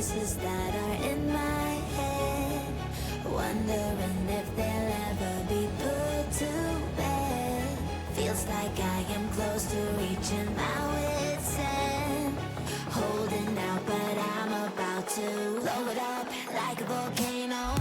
voices that are in my head, wondering if they'll ever be put to bed. Feels like I am close to reaching my wit's end, holding out, but I'm about to blow it up like a volcano.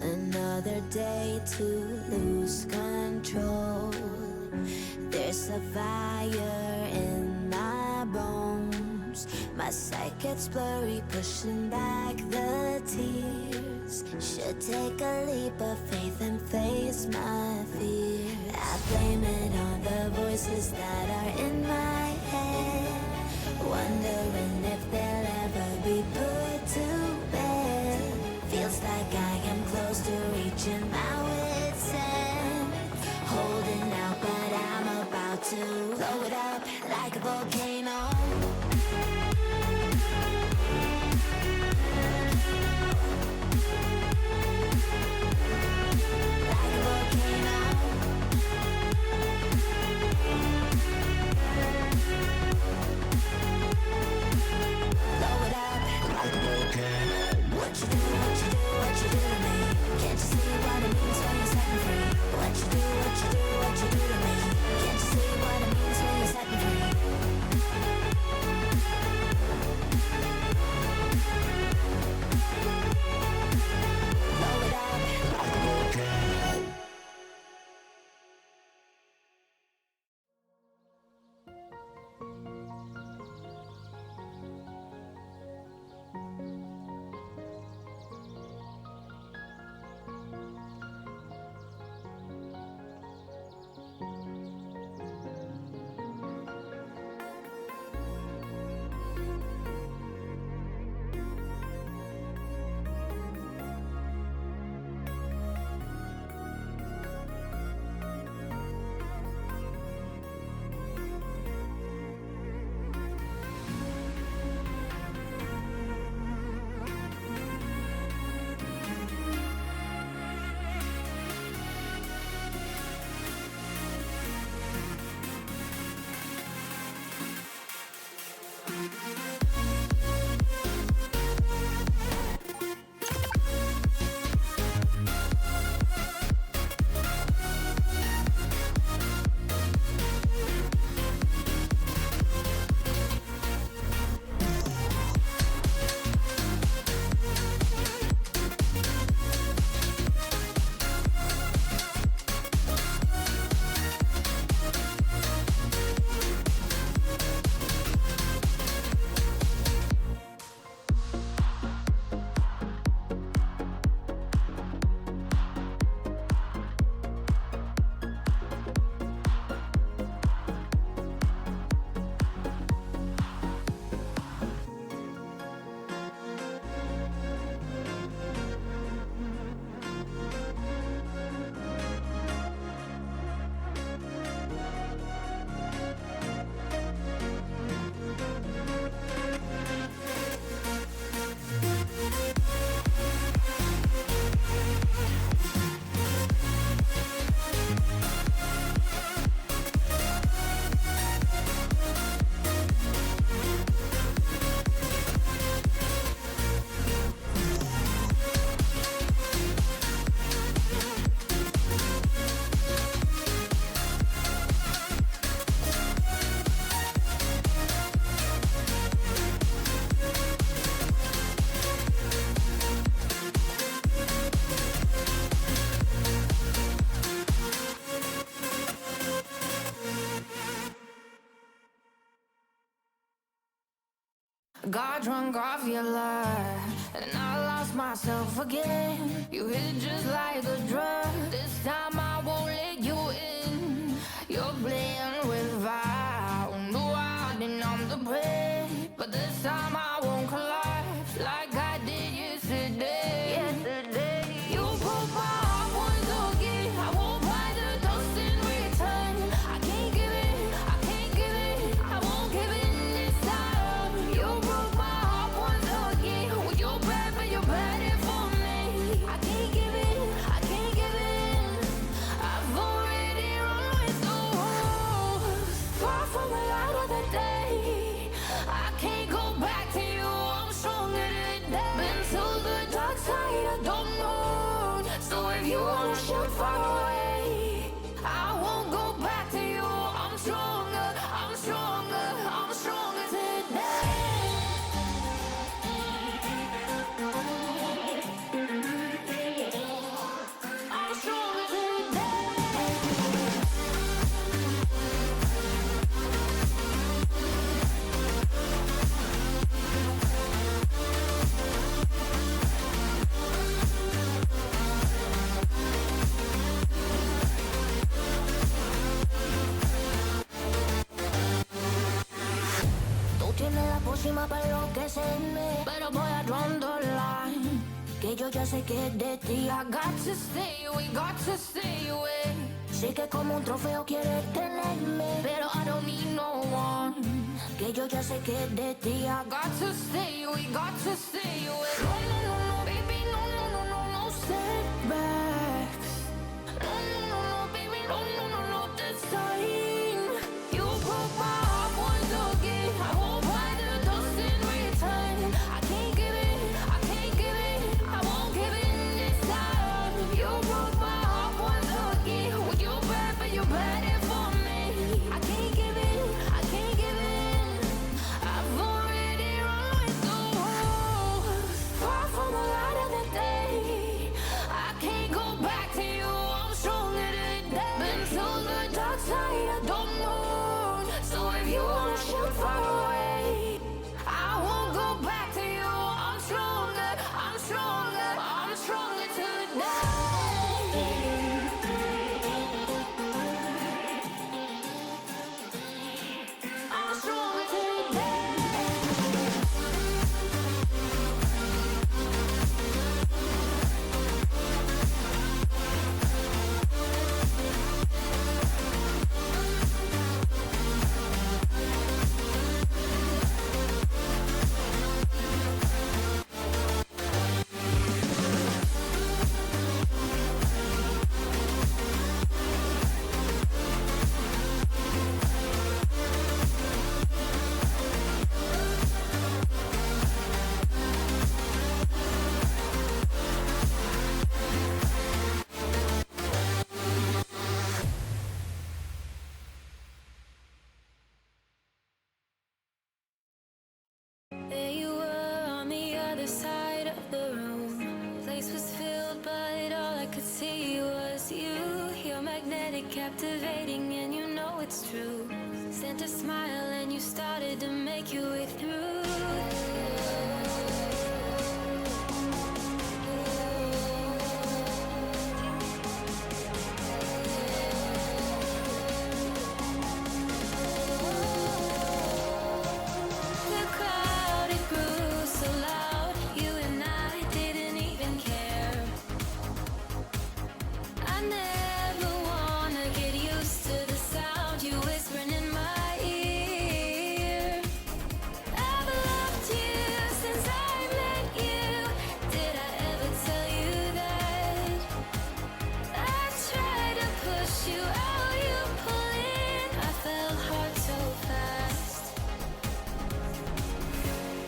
Another day to lose control. There's a fire in my bones. My sight gets blurry, pushing back the tears. Should take a leap of faith and face my fear. I blame it on the voices that are in my head, wondering if they'll ever be put to bed. Feels like I am close to reaching my wit's end, holding out, but I'm about to blow it up like a volcano. Got drunk off your lie, and I lost myself again. You hit just like a drug. This time I won't let you in. You're playing with fire. No, I didn't, I'm the prey, but this time I won't collide. side of the moon. So if you wanna shoot far away, I won't go back to you. I'm stronger, I'm stronger, I'm stronger today. I'm stronger today. Tú tienes la pócima para enloquecerme, pero voy a draw the line. Que yo ya sé que es de ti. I got to stay away, got to stay away. Sé que como un trofeo quieres tenerme, pero I don't need no one. Que yo ya sé que es de ti. I got to stay away, got to stay away. No, no, no, no, baby, no, no, no, no, no setbacks. No, no, no, no, baby, no, no, no, no, this time. You broke my heart once again. I won't buy the dust in return. I can't give in, I can't give in, I won't give in this time. You broke my heart once again. Well, you bad, but you bad it for me. I can't give in, I can't give in. I've already run with the wolves, far from the light of the day. I can't go back to you, I'm stronger today. Been to the dark side of the moon. So if you wanna shoot far away, I won't go back to you. I'm stronger, I'm stronger, I'm stronger today. I'm stronger today. There you were on the other side of the room. Place was filled, but all I could see was you. You're magnetic, captivating, and you know it's true. Sent a smile and you started to make your way through. The crowd, it grew so loud. You and I didn't even care. I never wanna get used to the sound you whispering in my ear. I've loved you since I met you. Did I ever tell you that? I tried to push you out, you pull in. I fell hard so fast.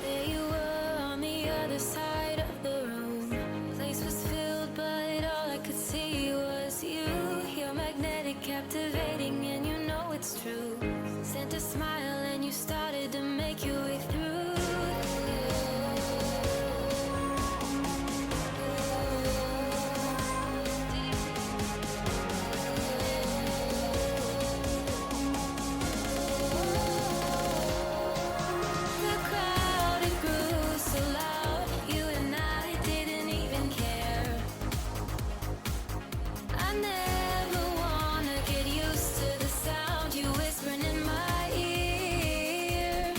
There you were on the other side of the room. Place was filled, but all I could see was you. You're magnetic, captivating, and you know it's true. Sent a smile and you started to make your way through. The crowd, it grew so loud. You and I didn't even care. I never wanna get used to the sound you whispering in my ear.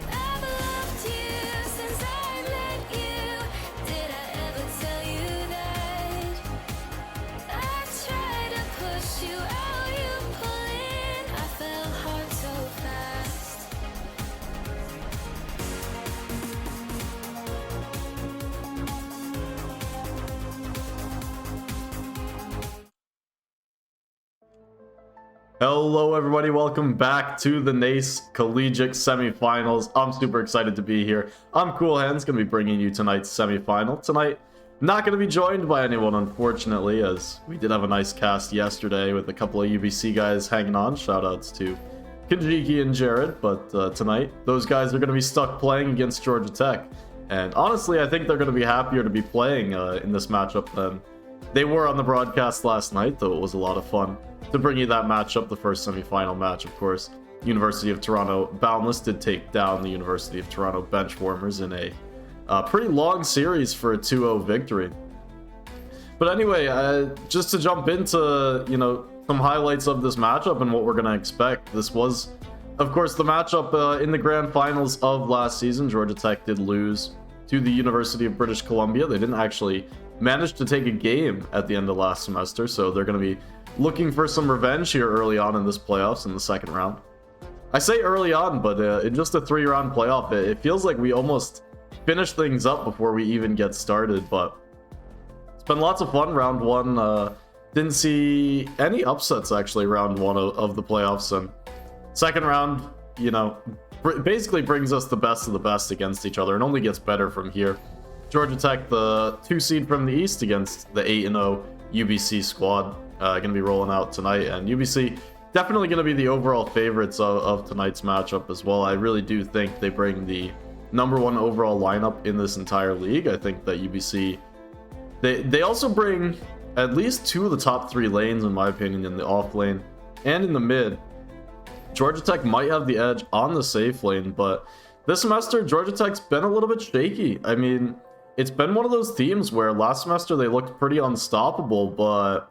I've loved you since I met you. Did I ever tell you that? I tried to push you out, you pull in. I fell hard so fast. Hello everybody, welcome back to the NACE Collegiate Semifinals. I'm super excited to be here. I'm Cool Hands, going to be bringing you tonight's semifinal. Tonight, Not going to be joined by anyone, unfortunately, as we did have a nice cast yesterday with a couple of UBC guys hanging on. Shoutouts to Kinjiki and Jared, but tonight, those guys are going to be stuck playing against Georgia Tech. And honestly, I think they're going to be happier to be playing in this matchup than they were on the broadcast last night, though it was a lot of fun to bring you that matchup, the first semifinal match, of course. University of Toronto Boundless did take down the University of Toronto Benchwarmers in a pretty long series for a 2-0 victory. But anyway, just to jump into, some highlights of this matchup and what we're going to expect. This was, of course, the matchup in the grand finals of last season. Georgia Tech did lose to the University of British Columbia. They didn't actually manage to take a game at the end of last semester, so they're going to be looking for some revenge here early on in this playoffs in the second round. I say early on, but in just a 3-round playoff, it feels like we almost finish things up before we even get started, but it's been lots of fun. Round one, didn't see any upsets actually round one of the playoffs, and second round, basically brings us the best of the best against each other and only gets better from here. Georgia Tech, the 2 seed from the East, against the 8-0 UBC squad, going to be rolling out tonight, and UBC definitely going to be the overall favorites of tonight's matchup as well. I really do think they bring the #1 overall lineup in this entire league. I think that UBC, they also bring at least 2 of the top 3 lanes, in my opinion, in the off lane and in the mid. Georgia Tech might have the edge on the safe lane, but this semester, Georgia Tech's been a little bit shaky. I mean, it's been one of those teams where last semester they looked pretty unstoppable, but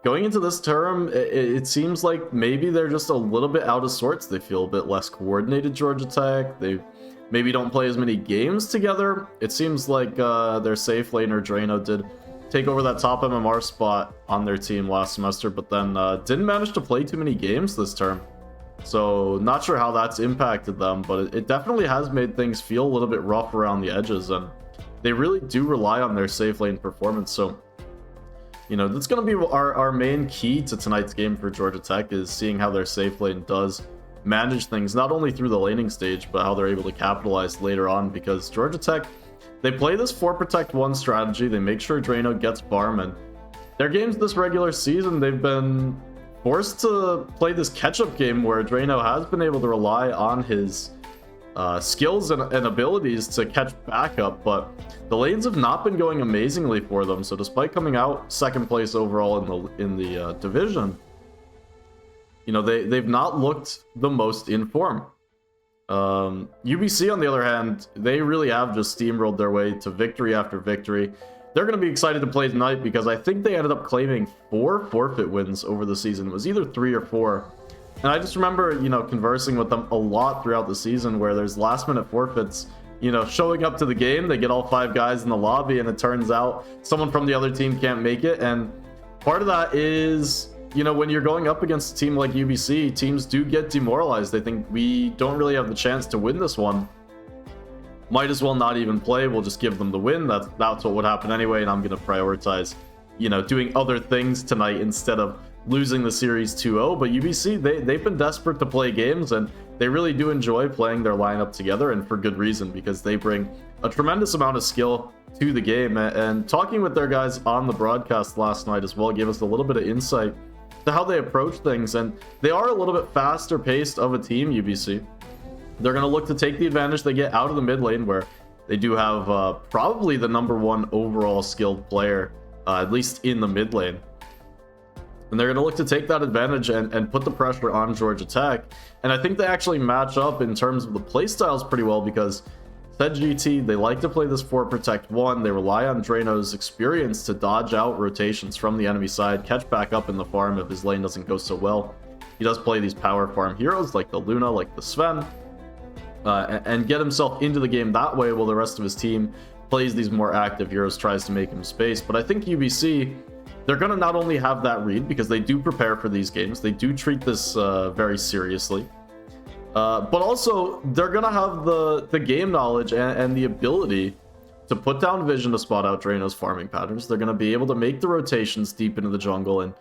going into this term, it seems like maybe they're just a little bit out of sorts. They feel a bit less coordinated, Georgia Tech. They maybe don't play as many games together. It seems like their safe laner, Drano, did take over that top MMR spot on their team last semester, but then didn't manage to play too many games this term. So not sure how that's impacted them, but it definitely has made things feel a little bit rough around the edges, and they really do rely on their safe lane performance. So, that's going to be our main key to tonight's game for Georgia Tech, is seeing how their safe lane does manage things, not only through the laning stage, but how they're able to capitalize later on, because Georgia Tech, they play this 4 protect 1 strategy. They make sure Drano gets farm, and their games this regular season, they've been forced to play this catch-up game where Drano has been able to rely on his skills and abilities to catch back up, but the lanes have not been going amazingly for them. So despite coming out second place overall in the division, they've not looked the most in form. UBC, on the other hand, they really have just steamrolled their way to victory after victory. They're going to be excited to play tonight because I think they ended up claiming 4 forfeit wins over the season. It was either 3 or 4. And I just remember, conversing with them a lot throughout the season where there's last-minute forfeits, showing up to the game. They get all 5 guys in the lobby, and it turns out someone from the other team can't make it. And part of that is, when you're going up against a team like UBC, teams do get demoralized. They think, we don't really have the chance to win this one. Might as well not even play. We'll just give them the win. That's what would happen anyway, and I'm going to prioritize, doing other things tonight instead of losing the series 2-0. But UBC, they've been desperate to play games, and they really do enjoy playing their lineup together, and for good reason, because they bring a tremendous amount of skill to the game. And talking with their guys on the broadcast last night as well gave us a little bit of insight to how they approach things, and they are a little bit faster paced of a team, UBC. They're going to look to take the advantage they get out of the mid lane, where they do have probably the #1 overall skilled player, at least in the mid lane. And they're going to look to take that advantage and put the pressure on Georgia Tech. And I think they actually match up in terms of the playstyles pretty well, because said GT, they like to play this 4 protect 1. They rely on Drano's experience to dodge out rotations from the enemy side, catch back up in the farm if his lane doesn't go so well. He does play these power farm heroes like the Luna, like the Sven, and get himself into the game that way, while the rest of his team plays these more active heroes, tries to make him space. But I think UBC, they're going to not only have that read, because they do prepare for these games, they do treat this very seriously, but also they're going to have the game knowledge and the ability to put down vision to spot out Drano's farming patterns. They're going to be able to make the rotations deep into the jungle and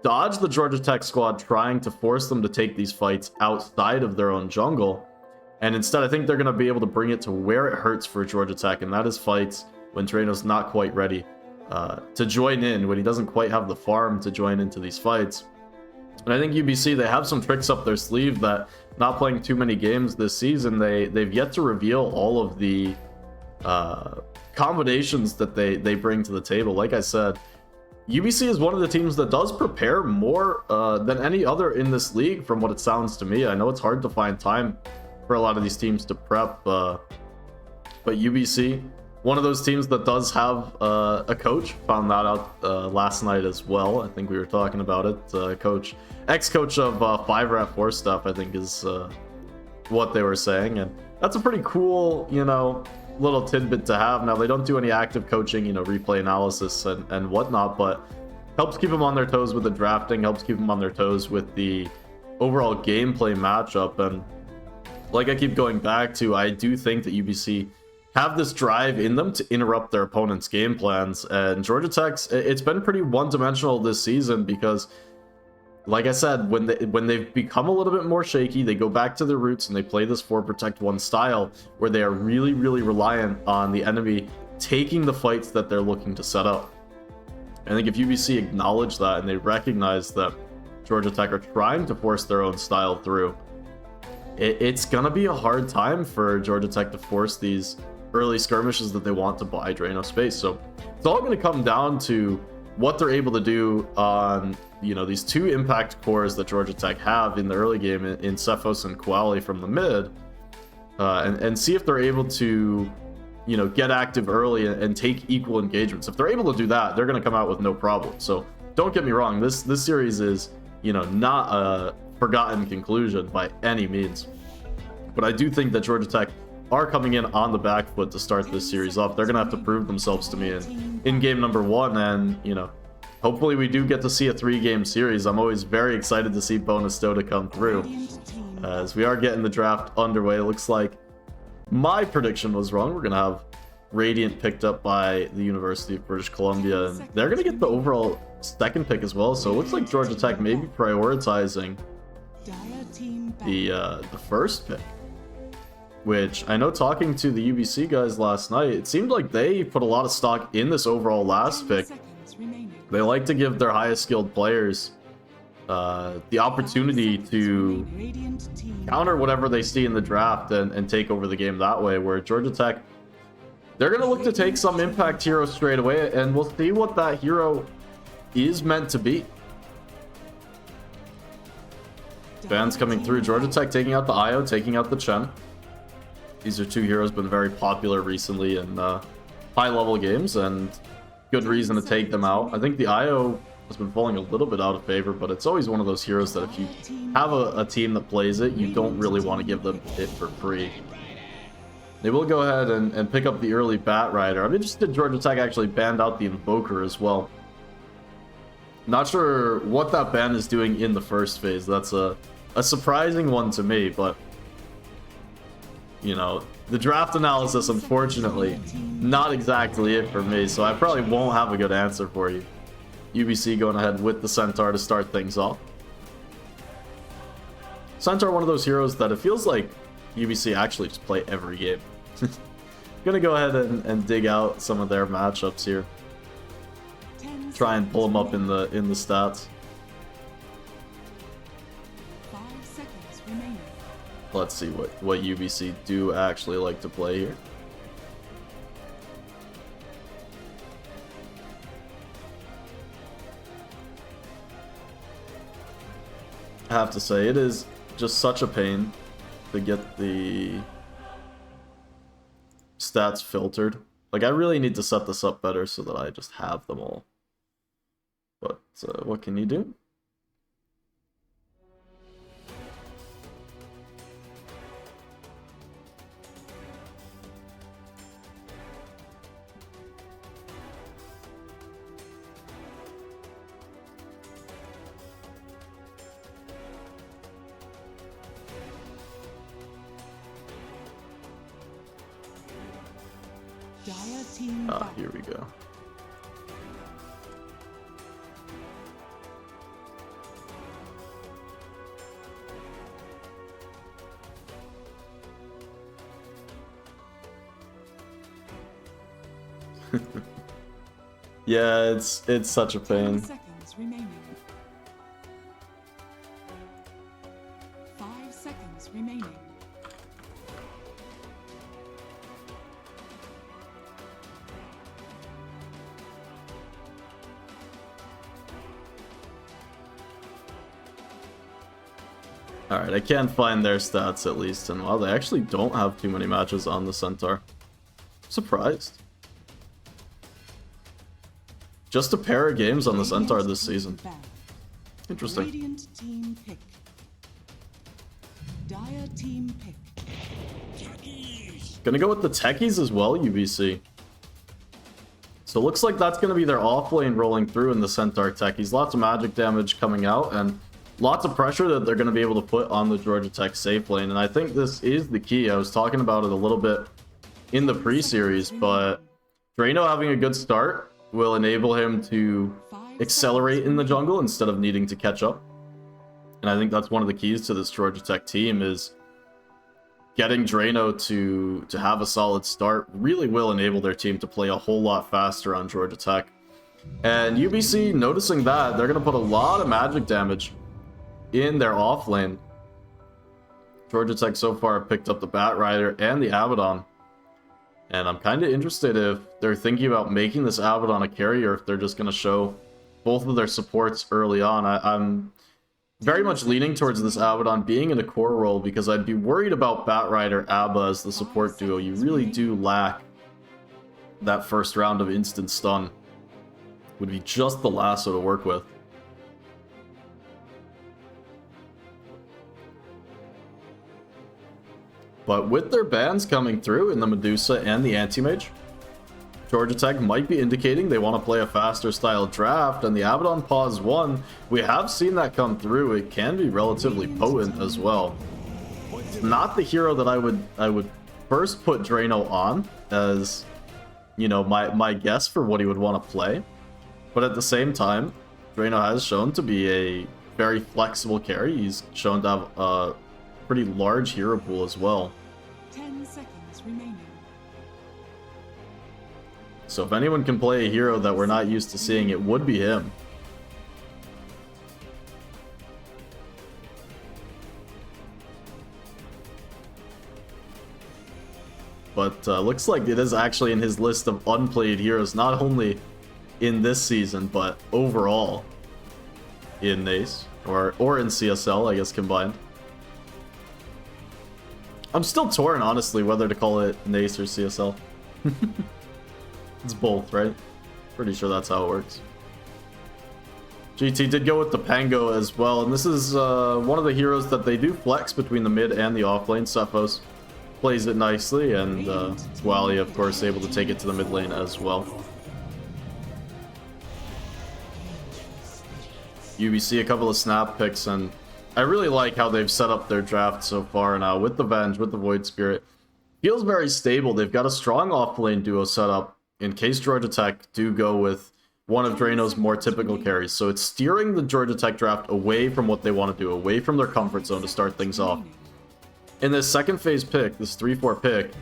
dodge the Georgia Tech squad trying to force them to take these fights outside of their own jungle. And instead, I think they're going to be able to bring it to where it hurts for Georgia Tech, and that is fights when Drano's not quite ready to join in, when he doesn't quite have the farm to join into these fights. And I think UBC, they have some tricks up their sleeve that, not playing too many games this season, they've yet to reveal all of the combinations that they bring to the table. Like I said, UBC is one of the teams that does prepare more than any other in this league, from what it sounds to me. I know it's hard to find time for a lot of these teams to prep, but UBC, one of those teams that does have a coach. Found that out last night as well. I think we were talking about it. Ex-coach of 5-4 stuff, I think is what they were saying. And that's a pretty cool, little tidbit to have. Now, they don't do any active coaching, replay analysis and whatnot, but helps keep them on their toes with the drafting, helps keep them on their toes with the overall gameplay matchup. And like I keep going back to, I do think that UBC have this drive in them to interrupt their opponent's game plans. And Georgia Tech's, it's been pretty one-dimensional this season because, like I said, when they've become a little bit more shaky, they go back to their roots and they play this 4-protect-1 style where they are really, really reliant on the enemy taking the fights that they're looking to set up. I think if UBC acknowledge that and they recognize that Georgia Tech are trying to force their own style through, it's going to be a hard time for Georgia Tech to force these early skirmishes that they want to buy Drano space. So it's all going to come down to what they're able to do on, these two impact cores that Georgia Tech have in the early game in Cephos and Quali from the mid, and see if they're able to, get active early and take equal engagements. If they're able to do that, they're going to come out with no problem. So don't get me wrong, this series is, not a forgotten conclusion by any means. But I do think that Georgia Tech are coming in on the back foot to start this series off. They're going to have to prove themselves to me in game number 1. And, hopefully we do get to see a 3-game series. I'm always very excited to see Bonus Dota come through. As we are getting the draft underway, it looks like my prediction was wrong. We're going to have Radiant picked up by the University of British Columbia. And they're going to get the overall 2nd pick as well. So it looks like Georgia Tech may be prioritizing the 1st pick. Which, I know talking to the UBC guys last night, it seemed like they put a lot of stock in this overall last pick. They like to give their highest skilled players the opportunity to counter whatever they see in the draft and take over the game that way, where Georgia Tech, they're going to look to take some impact heroes straight away, and we'll see what that hero is meant to be. Bans coming through. Georgia Tech taking out the Io, taking out the Chen. These are two heroes been very popular recently in high-level games, and good reason to take them out. I think the Io has been falling a little bit out of favor, but it's always one of those heroes that if you have a team that plays it, you don't really want to give them it for free. They will go ahead and pick up the early Bat Rider. I'm interested Georgia Tech actually banned out the Invoker as well. Not sure what that ban is doing in the first phase. That's a surprising one to me, but the draft analysis, unfortunately, not exactly it for me, so I probably won't have a good answer for you. UBC going ahead with the Centaur to start things off. Centaur, one of those heroes that it feels like UBC actually just play every game. Gonna go ahead and dig out some of their matchups here. Try and pull them up in the stats. Let's see what UBC do actually like to play here. I have to say, it is just such a pain to get the stats filtered. Like, I really need to set this up better so that I just have them all. But what can you do? Here we go. Yeah, it's such a 10 pain. seconds remaining. 5 seconds remaining. Alright, I can't find their stats at least, and wow, they actually don't have too many matches on the Centaur. Surprised. Just a pair of games on the Centaur this season. Interesting. Radiant team pick. Dire team pick. Gonna go with the techies as well, UBC. So it looks like that's gonna be their offlane rolling through in the Centaur techies. Lots of magic damage coming out, and lots of pressure that they're gonna be able to put on the Georgia Tech safe lane. And I think this is the key. I was talking about it a little bit in the pre-series, but Drano having a good start will enable him to accelerate in the jungle instead of needing to catch up. And I think that's one of the keys to this Georgia Tech team is getting Drano to have a solid start really will enable their team to play a whole lot faster on Georgia Tech. And UBC, noticing that, they're going to put a lot of magic damage in their off lane. Georgia Tech so far have picked up the Bat Rider and the Abaddon. And I'm kind of interested if they're thinking about making this Abaddon a carry or if they're just going to show both of their supports early on. I'm very much leaning towards this Abaddon being in a core role because I'd be worried about Bat Rider Abba as the support duo. You really do lack that first round of instant stun. Would be just the lasso to work with. But with their bans coming through in the Medusa and the Anti-Mage, Georgia Tech might be indicating they want to play a faster style draft, and the Abaddon Pause 1, we have seen that come through. It can be relatively potent as well. Not the hero that I would first put Drano on as, you know, my guess for what he would want to play. But at the same time, Drano has shown to be a very flexible carry. He's shown to have a pretty large hero pool as well. 10 seconds remaining. So if anyone can play a hero that we're not used to seeing, it would be him. But looks like it is actually in his list of unplayed heroes, not only in this season, but overall in NACE, or in CSL, I guess, combined. I'm still torn, honestly, whether to call it NACE or CSL. It's both, right? Pretty sure that's how it works. GT did go with the Pango as well, and this is one of the heroes that they do flex between the mid and the off lane. Cephos plays it nicely, and Wally, of course, able to take it to the mid lane as well. UBC a couple of snap picks, and I really like how they've set up their draft so far now with the Venge, with the Void Spirit. Feels very stable. They've got a strong off-lane duo set up in case Georgia Tech do go with one of Drano's more typical carries. So it's steering the Georgia Tech draft away from what they want to do, away from their comfort zone to start things off. In this second phase pick, this 3-4 pick,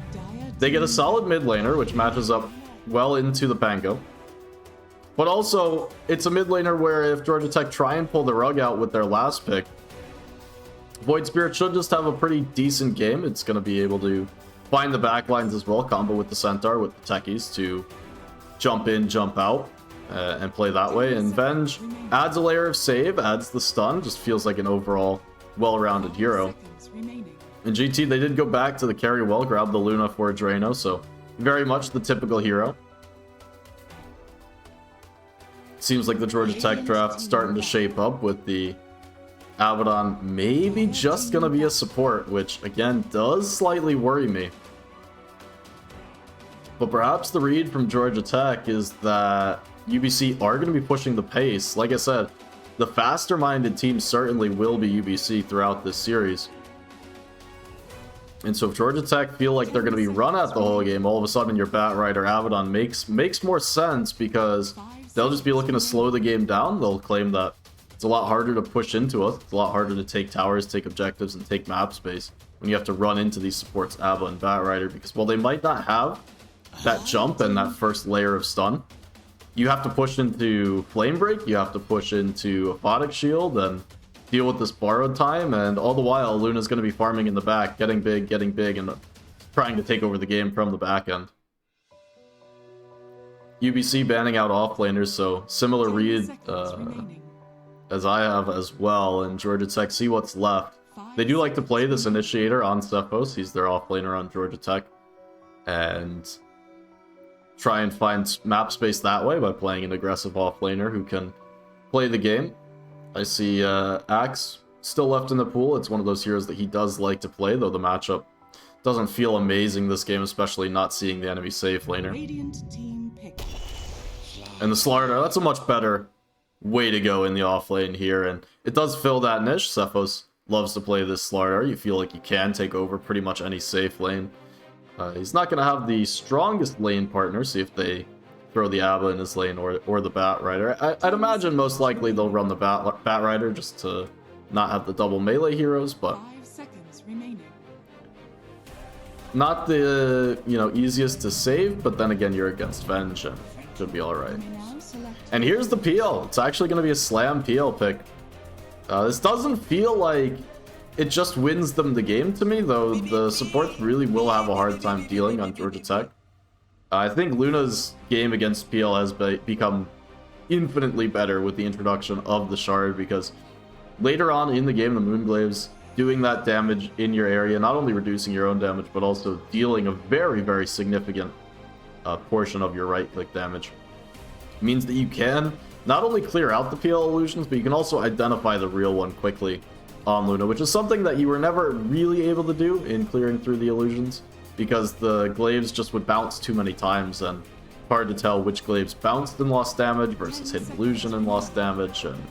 they get a solid mid laner, which matches up well into the Pango. But also, it's a mid laner where if Georgia Tech try and pull the rug out with their last pick, Void Spirit should just have a pretty decent game. It's going to be able to find the backlines as well, combo with the Centaur, with the techies to jump in, jump out, and play that way. And Venge adds a layer of save, adds the stun, just feels like an overall well-rounded hero. In GT, they did go back to the carry well, grab the Luna for Drano, so very much the typical hero. Seems like the Georgia Tech draft starting to shape up with the Abaddon maybe just going to be a support, which again does slightly worry me. But perhaps the read from Georgia Tech is that UBC are going to be pushing the pace. Like I said, the faster-minded team certainly will be UBC throughout this series. And so if Georgia Tech feel like they're going to be run at the whole game, all of a sudden your Bat Rider Abaddon makes more sense because they'll just be looking to slow the game down. They'll claim that it's a lot harder to push into us. It's a lot harder to take towers, take objectives, and take map space when you have to run into these supports, Abba and Bat Rider, because while they might not have that jump and that first layer of stun. You have to push into Flame Break, you have to push into Aphotic Shield, and deal with this borrowed time, and all the while, Luna's going to be farming in the back, getting big, and trying to take over the game from the back end. UBC banning out offlaners, so similar 10 read seconds remaining. as I have as well, and Georgia Tech see what's left. They do like to play this initiator on Cephos, he's their offlaner on Georgia Tech, and try and find map space that way by playing an aggressive offlaner who can play the game. I see Axe still left in the pool. It's one of those heroes that he does like to play, though the matchup doesn't feel amazing this game, especially not seeing the enemy safe laner. Radiant team pick. And the Slardar, that's a much better way to go in the offlane here, and it does fill that niche. Cephos loves to play this Slardar. You feel like you can take over pretty much any safe lane. He's not going to have the strongest lane partner, see if they throw the Abba in his lane or the Bat Rider. I'd imagine most likely they'll run the Bat Rider just to not have the double melee heroes, but 5 seconds remaining. not the easiest to save, but then again you're against Venge and should be alright. Now select And here's the peel. It's actually going to be a slam peel pick. This doesn't feel like it just wins them the game to me, though the supports really will have a hard time dealing on Georgia Tech. I think Luna's game against PL has become infinitely better with the introduction of the Shard, because later on in the game, the Moonglaves doing that damage in your area, not only reducing your own damage, but also dealing a very, very significant portion of your right-click damage, means that you can not only clear out the PL illusions, but you can also identify the real one quickly on Luna, which is something that you were never really able to do in clearing through the illusions, because the glaives just would bounce too many times, and hard to tell which glaives bounced and lost damage versus hidden illusion and lost damage, and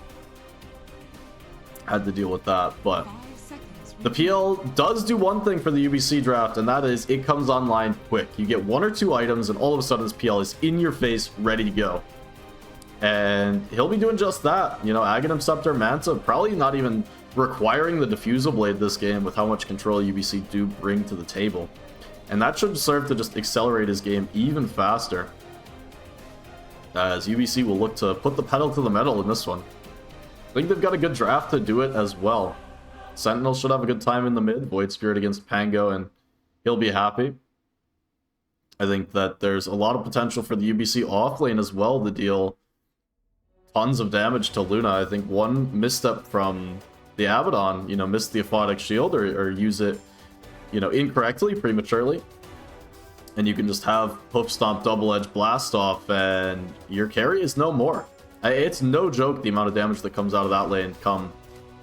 had to deal with that. But 5 seconds the PL does do one thing for the UBC draft, and that is it comes online quick. You get 1 or 2 items, and all of a sudden this PL is in your face, ready to go. And he'll be doing just that. Aghanim Scepter, Manta, probably not even requiring the Diffusal Blade this game with how much control UBC do bring to the table. And that should serve to just accelerate his game even faster, as UBC will look to put the pedal to the metal in this one. I think they've got a good draft to do it as well. Sentinel should have a good time in the mid, Void Spirit against Pango, and he'll be happy. I think that there's a lot of potential for the UBC offlane as well to deal tons of damage to Luna. I think one misstep from the Abaddon, missed the Aphotic Shield or use it, incorrectly, prematurely, and you can just have Hoof Stomp Double Edge Blast Off, and your carry is no more. It's no joke the amount of damage that comes out of that lane come,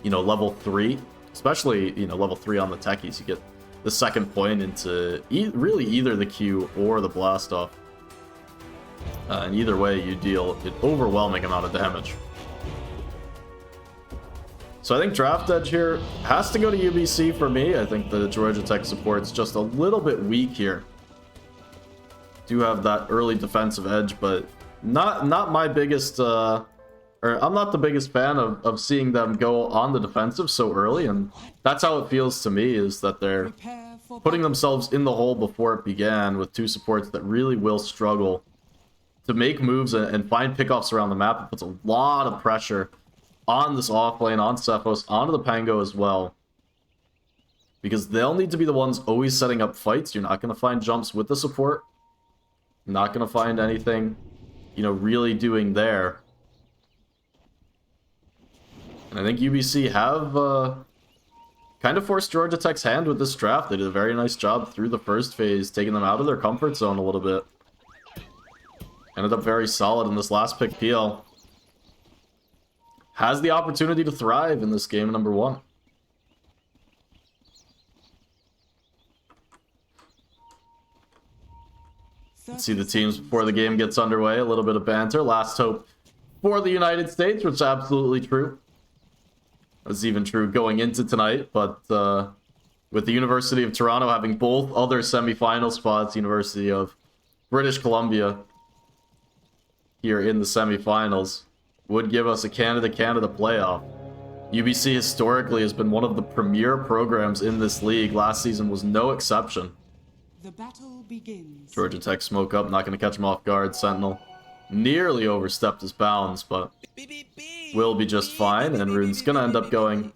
level 3, especially, level 3 on the techies. You get the second point into really either the Q or the Blast Off. And either way, you deal an overwhelming amount of damage. So I think draft edge here has to go to UBC for me. I think the Georgia Tech support's just a little bit weak here. Do have that early defensive edge, but not my biggest, or I'm not the biggest fan of seeing them go on the defensive so early, and that's how it feels to me, is that they're prepare for putting themselves in the hole before it began with 2 supports that really will struggle to make moves and find pickoffs around the map. It puts a lot of pressure on this offlane, on Cephos, onto the Pango as well, because they'll need to be the ones always setting up fights. You're not going to find jumps with the support. Not going to find anything, really doing there. And I think UBC have kind of forced Georgia Tech's hand with this draft. They did a very nice job through the first phase, taking them out of their comfort zone a little bit. Ended up very solid in this last pick. PL has the opportunity to thrive in this game number 1. Let's see the teams before the game gets underway. A little bit of banter. Last hope for the United States, which is absolutely true. That's even true going into tonight, but with the University of Toronto having both other semifinal spots, University of British Columbia here in the semifinals, would give us a Canada-Canada playoff. UBC historically has been one of the premier programs in this league. Last season was no exception. The battle begins. Georgia Tech smoke up, not going to catch him off guard. Sentinel nearly overstepped his bounds, but will be just fine. And Rune's going to end up going...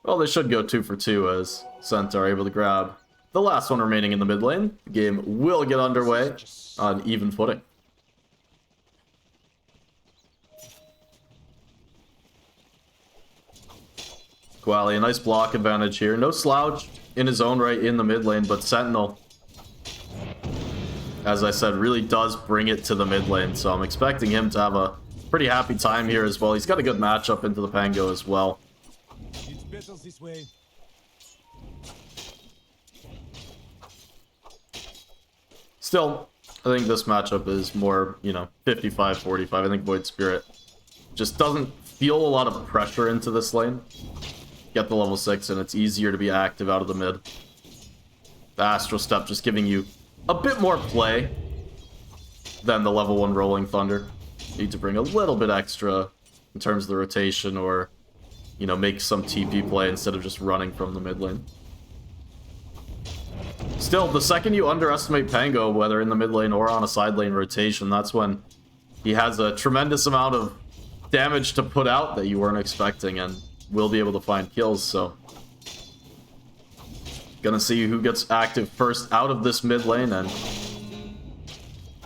Well, they should go 2 for 2 as Centaur are able to grab the last one remaining in the mid lane. The game will get underway on even footing. Quali, a nice block advantage here. No slouch in his own right in the mid lane, but Sentinel, as I said, really does bring it to the mid lane. So I'm expecting him to have a pretty happy time here as well. He's got a good matchup into the Pango as well. It's better this way. Still, I think this matchup is more, 55-45. I think Void Spirit just doesn't feel a lot of pressure into this lane. Get the level 6 and it's easier to be active out of the mid. The Astral Step just giving you a bit more play than the level 1 Rolling Thunder. Need to bring a little bit extra in terms of the rotation or, make some TP play instead of just running from the mid lane. Still, the second you underestimate Pango, whether in the mid lane or on a side lane rotation, that's when he has a tremendous amount of damage to put out that you weren't expecting and will be able to find kills. So gonna see who gets active first out of this mid lane and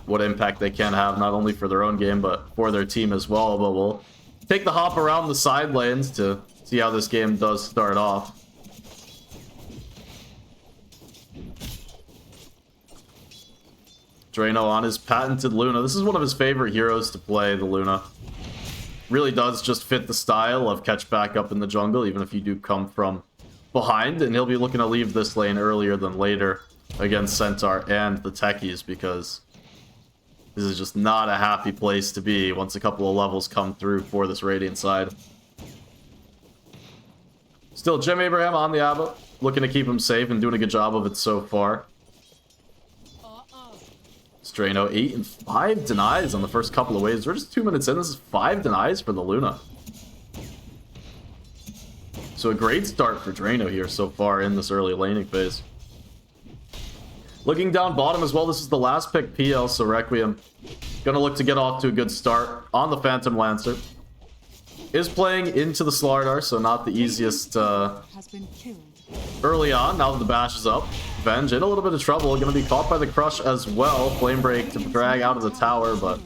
what impact they can have, not only for their own game but for their team as well. But we'll take the hop around the side lanes to see how this game does start off. Drano on his patented Luna. This is one of his favorite heroes to play, the Luna. Really does just fit the style of catch back up in the jungle, even if you do come from behind. And he'll be looking to leave this lane earlier than later against Centaur and the Techies, because this is just not a happy place to be once a couple of levels come through for this Radiant side. Still, Jim Abraham on the Abbot, looking to keep him safe and doing a good job of it so far. Drano 8 and 5 denies on the first couple of waves. We're just 2 minutes in. This is 5 denies for the Luna. So a great start for Drano here so far in this early laning phase. Looking down bottom as well, this is the last pick PL, so Requiem gonna look to get off to a good start on the Phantom Lancer. Is playing into the Slardar, so not the easiest Has been killed. early on. Now that the bash is up, Venge in a little bit of trouble. Going to be caught by the Crush as well. Flame Break to drag out of the tower, but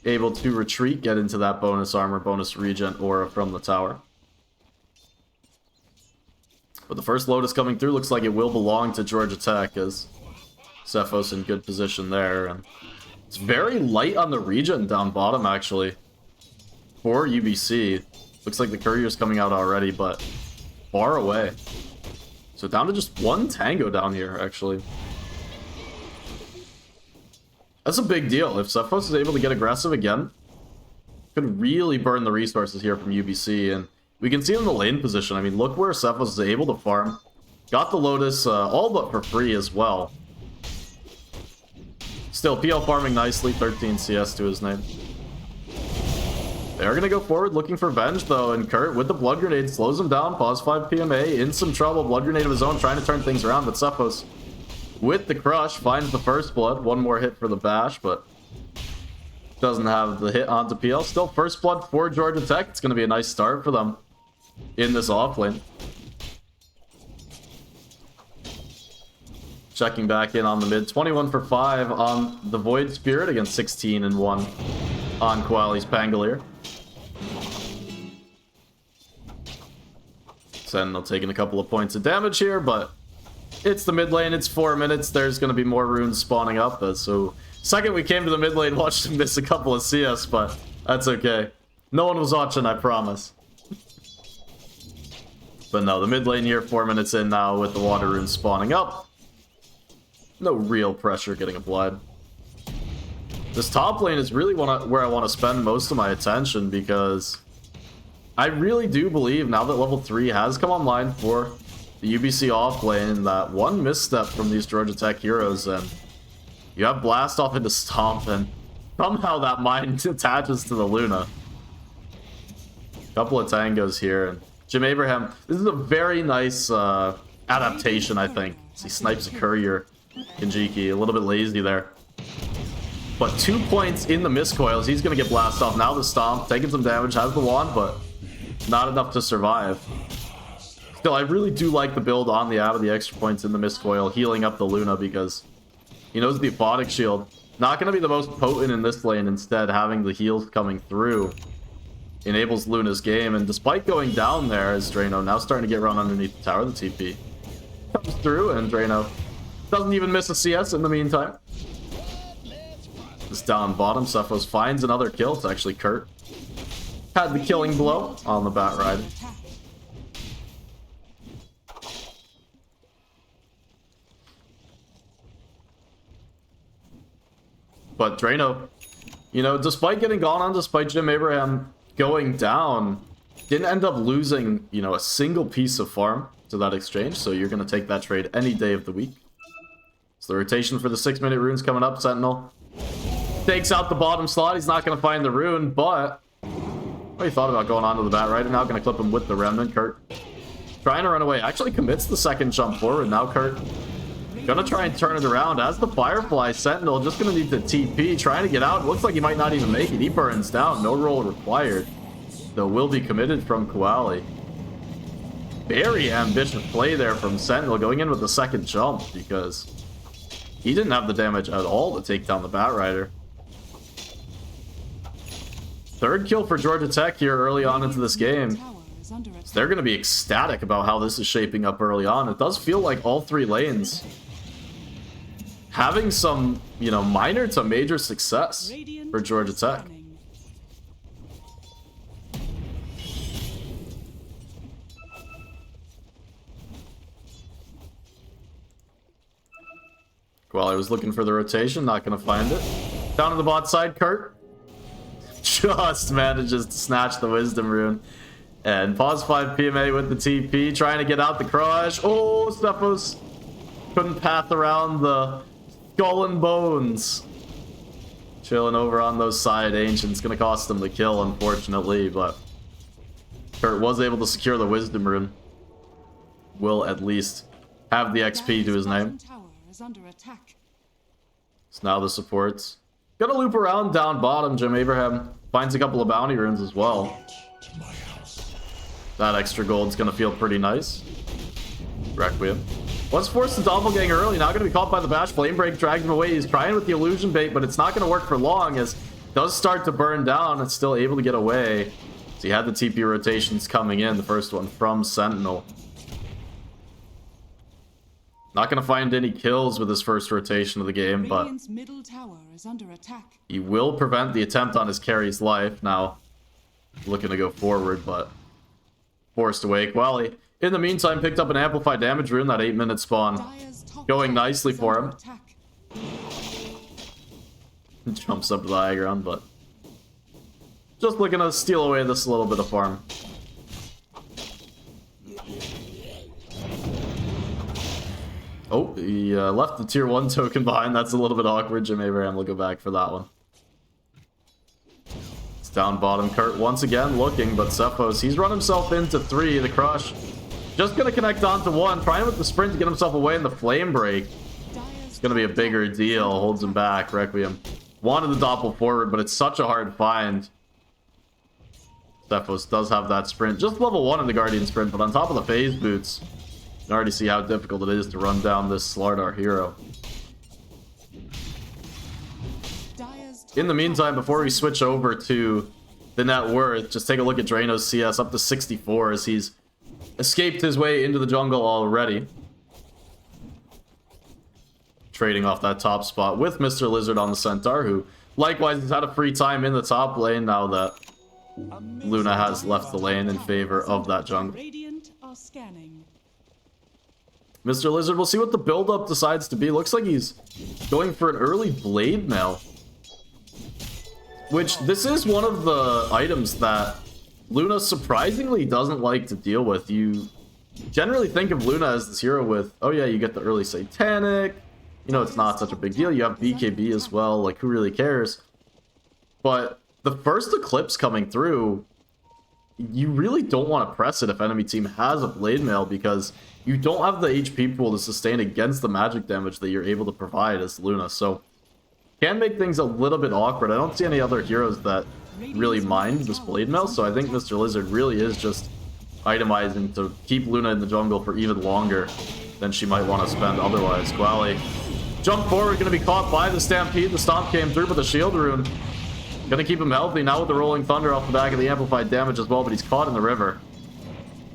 able to retreat, get into that bonus armor, bonus regen aura from the tower. But the first Lotus coming through looks like it will belong to Georgia Tech, as Cephos in good position there. And it's very light on the regen down bottom, actually, for UBC. Looks like the courier's coming out already, but far away. So down to just one Tango down here, actually. That's a big deal. If Cephos is able to get aggressive again, could really burn the resources here from UBC. And we can see in the lane position. I mean, look where Cephos is able to farm. Got the Lotus all but for free as well. Still, PL farming nicely. 13 CS to his name. They're going to go forward looking for Venge, though, and Kurt, with the Blood Grenade, slows him down. Pause 5 PMA, in some trouble. Blood Grenade of his own, trying to turn things around, but Cephos, with the Crush, finds the first blood. One more hit for the bash, but doesn't have the hit onto PL. Still first blood for Georgia Tech. It's going to be a nice start for them in this offlane. Checking back in on the mid. 21 for 5 on the Void Spirit against 16 and 1 on Quali's Pangolier. Sentinel taking a couple of points of damage here, but it's the mid lane. It's 4 minutes. There's going to be more runes spawning up. So second we came to the mid lane, watched him miss a couple of CS, but that's okay. No one was watching, I promise. But no, the mid lane here, 4 minutes in now with the water runes spawning up. No real pressure getting applied. This top lane is really where I want to spend most of my attention, because I really do believe now that level 3 has come online for the UBC off lane that one misstep from these Georgia Tech heroes and you have Blast off into Stomp and somehow that mind attaches to the Luna. Couple of tangos here, and Jim Abraham, this is a very nice adaptation, I think. So he snipes a courier. Kinjiki, a little bit lazy there. But 2 points in the miscoils. He's going to get blasted off. Now the stomp, taking some damage, has the wand, but not enough to survive. Still, I really do like the build on the Abbot, the extra points in the miscoil, healing up the Luna because he knows the Aphotic Shield. Not going to be the most potent in this lane. Instead, having the heals coming through enables Luna's game. And despite going down there, as Drano now starting to get run underneath the tower, the TP comes through, and Drano doesn't even miss a CS in the meantime. This down bottom, Cephos finds another kill. It's actually Kurt. Had the killing blow on the bat ride. But Drano, you know, despite getting gone on, despite Jim Abraham going down, didn't end up losing, you know, a single piece of farm to that exchange. So you're going to take that trade any day of the week. So the rotation for the 6-minute runes coming up. Sentinel takes out the bottom slot. He's not going to find the rune, but he thought about going on to the bat right, and now going to clip him with the remnant. Kurt trying to run away. Actually commits the second jump forward. Now Kurt gonna try and turn it around as the Firefly. Sentinel just gonna need the TP, trying to get out. Looks like he might not even make it. He burns down. No roll required, though will be committed from Koali. Very ambitious play there from Sentinel, going in with the second jump because he didn't have the damage at all to take down the Batrider. Third kill for Georgia Tech here early on into this game. So they're going to be ecstatic about how this is shaping up early on. It does feel like all three lanes having some, you know, minor to major success for Georgia Tech. While I was looking for the rotation, not going to find it. Down to the bot side, Kurt just manages to snatch the Wisdom Rune. And pause 5 PMA with the TP, trying to get out the crush. Oh, Stephos couldn't path around the Skull and Bones. Chilling over on those side Ancients. Going to cost him the kill, unfortunately, but Kurt was able to secure the Wisdom Rune. Will at least have the XP to his name. So now the supports. Gonna loop around down bottom. Jim Abraham finds a couple of bounty runes as well. That extra gold's gonna feel pretty nice. Requiem was forced to doppelganger early, now gonna be caught by the bash. Flame break dragged him away. He's trying with the illusion bait, but it's not gonna work for long as it does start to burn down. It's still able to get away. So he had the TP rotations coming in, the first one from Sentinel. Not gonna find any kills with his first rotation of the game, but middle tower is under attack. He will prevent the attempt on his carry's life. Now looking to go forward, but forced away. Quali, in the meantime, picked up an amplified damage rune, that 8-minute spawn. Going nicely for him. Jumps up to the high ground, but just looking to steal away this little bit of farm. Oh, he left the tier 1 token behind. That's a little bit awkward. Jim Abraham will go back for that one. It's down bottom. Kurt once again looking, but Cephos, he's run himself into 3. The crush just going to connect onto 1. Trying with the sprint to get himself away in the flame break. It's going to be a bigger deal. Holds him back. Requiem wanted the doppel forward, but it's such a hard find. Cephos does have that sprint. Just level 1 in the Guardian sprint, but on top of the phase boots, you can already see how difficult it is to run down this Slardar hero. In the meantime, before we switch over to the net worth, just take a look at Drano's CS up to 64 as he's escaped his way into the jungle already. Trading off that top spot with Mr. Lizard on the Centaur, who likewise has had a free time in the top lane now that Luna has left the lane in favor of that jungle. Radiant are scanning. Mr. Lizard, we'll see what the build-up decides to be. Looks like he's going for an early blade mail. Which, this is one of the items that Luna surprisingly doesn't like to deal with. You generally think of Luna as this hero with, oh yeah, you get the early Satanic. You know, it's not such a big deal. You have BKB as well. Like, who really cares? But the first Eclipse coming through you really don't want to press it if enemy team has a blade mail, because you don't have the HP pool to sustain against the magic damage that you're able to provide as Luna. So can make things a little bit awkward. I don't see any other heroes that really mind this blade mail, so I think Mr. Lizard really is just itemizing to keep Luna in the jungle for even longer than she might want to spend otherwise. Quali jump forward, gonna be caught by the Stampede. The Stomp came through, but the Shield Rune gonna keep him healthy now with the Rolling Thunder off the back of the amplified damage as well, but he's caught in the river.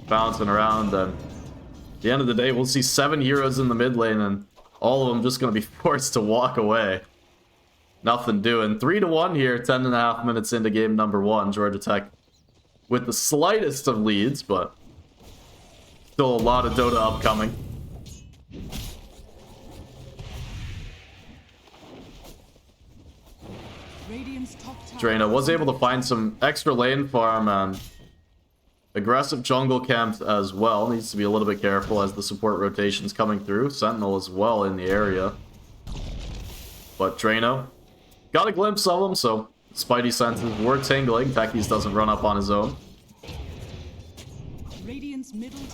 Bouncing around, and at the end of the day, we'll see 7 heroes in the mid lane, and all of them just gonna be forced to walk away. Nothing doing. 3-1 here, 10.5 minutes into game number 1. Georgia Tech with the slightest of leads, but still a lot of Dota upcoming. Drano was able to find some extra lane farm and aggressive jungle camps as well. Needs to be a little bit careful as the support rotation's coming through. Sentinel as well in the area. But Drano got a glimpse of him, so Spidey senses were tingling. Techies doesn't run up on his own.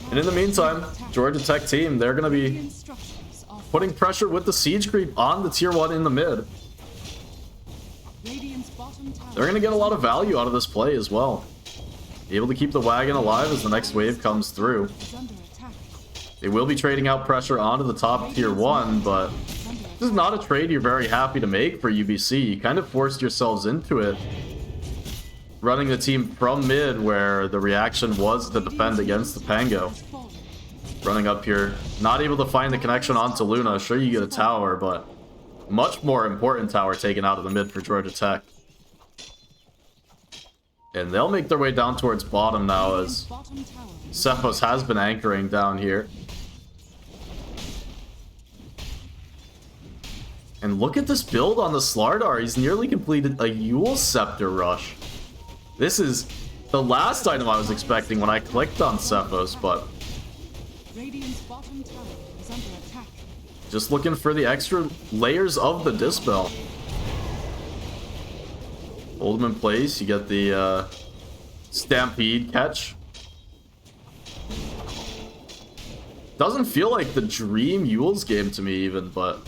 And in the meantime, Georgia Tech team, they're going to be putting pressure with the siege creep on the tier 1 in the mid. They're going to get a lot of value out of this play as well. Be able to keep the wagon alive as the next wave comes through. They will be trading out pressure onto the top tier 1, but this is not a trade you're very happy to make for UBC. You kind of forced yourselves into it, running the team from mid where the reaction was to defend against the Pango. Running up here, not able to find the connection onto Luna. Sure, you get a tower, but much more important tower taken out of the mid for Georgia Tech. And they'll make their way down towards bottom now as Cephos has been anchoring down here. And look at this build on the Slardar. He's nearly completed a Yule Scepter rush. This is the last item I was expecting when I clicked on Cephos, but just looking for the extra layers of the Dispel. Hold him in place. You get the Stampede catch. Doesn't feel like the dream Yule's game to me even, but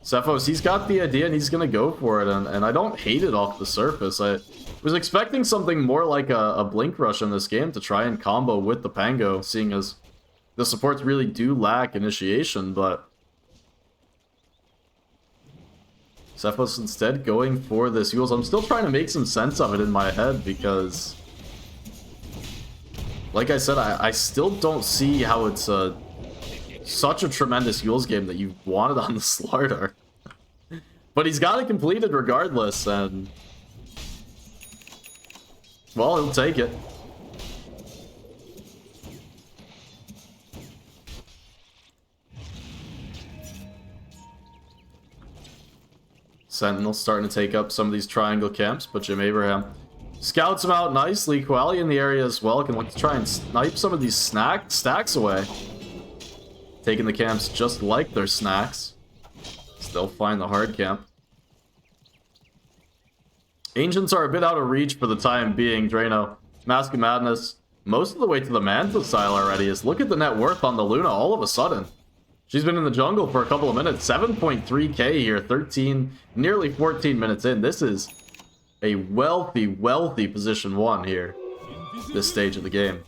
Cephos, he's got the idea and he's going to go for it, and I don't hate it off the surface. I was expecting something more like a Blink Rush in this game to try and combo with the Pango, seeing as the supports really do lack initiation, but Cephos instead going for this Yules. I'm still trying to make some sense of it in my head because, like I said, I still don't see how it's such a tremendous Yules game that you wanted on the Slardar. But he's got it completed regardless, and well, he'll take it. Sentinel starting to take up some of these triangle camps, but Jim Abraham scouts him out nicely. Quali in the area as well can look to try and snipe some of these stacks away. Taking the camps just like their snacks. Still find the hard camp. Ancients are a bit out of reach for the time being. Drano, Mask of Madness, most of the way to the Manta style already. Is look at the net worth on the Luna all of a sudden. She's been in the jungle for a couple of minutes. 7.3k here, 13, nearly 14 minutes in. This is a wealthy, wealthy position 1 here. This stage of the game.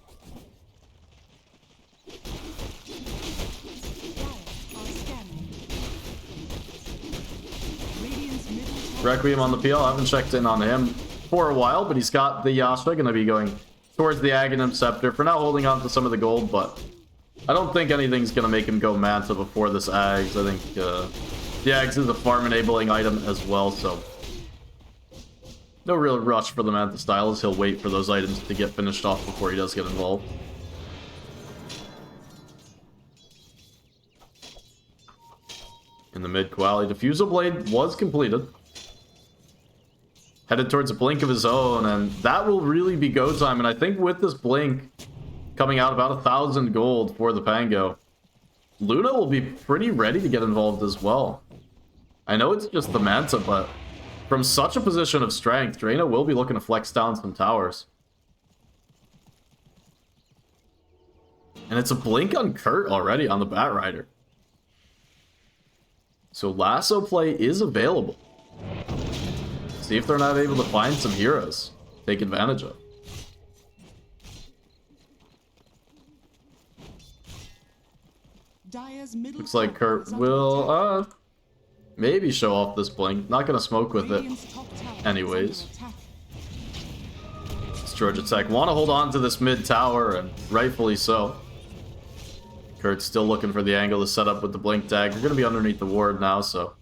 Requiem on the PL. I haven't checked in on him for a while, but he's got the Yasha. Going to be going towards the Aghanim Scepter. For now, holding on to some of the gold, but I don't think anything's going to make him go Manta before this Ags. I think the Ags is a farm-enabling item as well, so no real rush for the Manta Stylus. He'll wait for those items to get finished off before he does get involved. In the mid, Quali Diffusal Blade was completed. Headed towards a blink of his own, and that will really be go time. And I think with this blink coming out about 1,000 gold for the Pango, Luna will be pretty ready to get involved as well. I know it's just the Manta, but From such a position of strength, Drano will be looking to flex down some towers. And it's a blink on Kurt already on the Batrider. So lasso play is available. See if they're not able to find some heroes to take advantage of. Dire's middle Looks like tower Kurt is under will attack. maybe show off this blink. Not gonna smoke with it Radiant's top tower is anyways. under attack. It's Georgia Tech want to hold on to this mid tower, and rightfully so. Kurt's still looking for the angle to set up with the blink dagger. We're gonna be underneath the ward now, so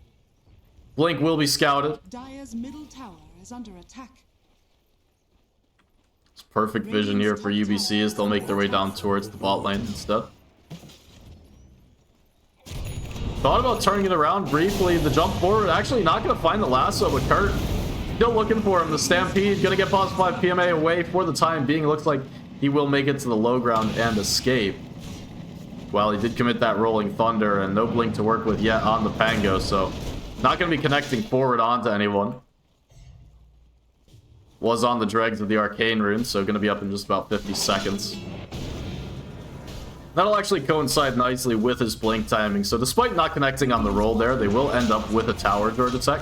blink will be scouted. Dire's middle tower is under attack. It's perfect vision here for UBC as they'll make their way down towards the bot lane instead. Thought about turning it around briefly. The jump forward, actually not going to find the lasso, but Kurt still looking for him. The Stampede going to get +5 PMA away for the time being. Looks like he will make it to the low ground and escape. Well, he did commit that Rolling Thunder and no blink to work with yet on the Pango, so not going to be connecting forward onto anyone. Was on the dregs of the Arcane Rune, so going to be up in just about 50 seconds. That'll actually coincide nicely with his blink timing. So despite not connecting on the roll there, they will end up with a tower, Georgia Tech.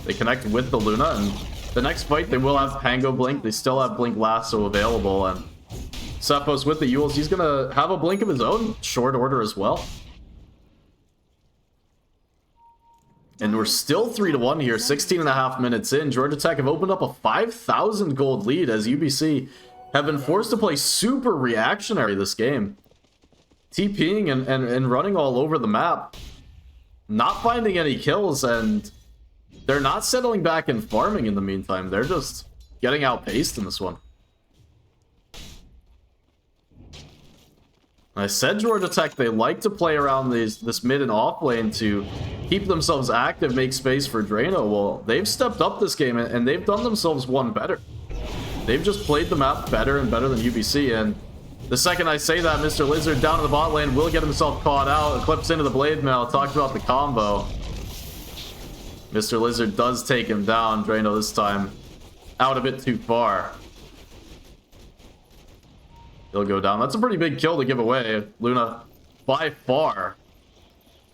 They connect with the Luna, and the next fight they will have Pango blink. They still have blink lasso available, and Cephos with the Yules, he's going to have a blink of his own short order as well. And we're still 3-1 here, 16.5 minutes in. Georgia Tech have opened up a 5,000 gold lead as UBC have been forced to play super reactionary this game. TPing and running all over the map. Not finding any kills, and they're not settling back and farming in the meantime. They're just getting outpaced in this one. I said Georgia Tech, they like to play around this mid and off lane to keep themselves active, make space for Drano. Well, they've stepped up this game, and they've done themselves one better. They've just played the map better and better than UBC, and the second I say that, Mr. Lizard down in the bot lane will get himself caught out. Eclipse into the blade mail. Talked about the combo. Mr. Lizard does take him down. Drano this time out a bit too far. He'll go down. That's a pretty big kill to give away. Luna, by far,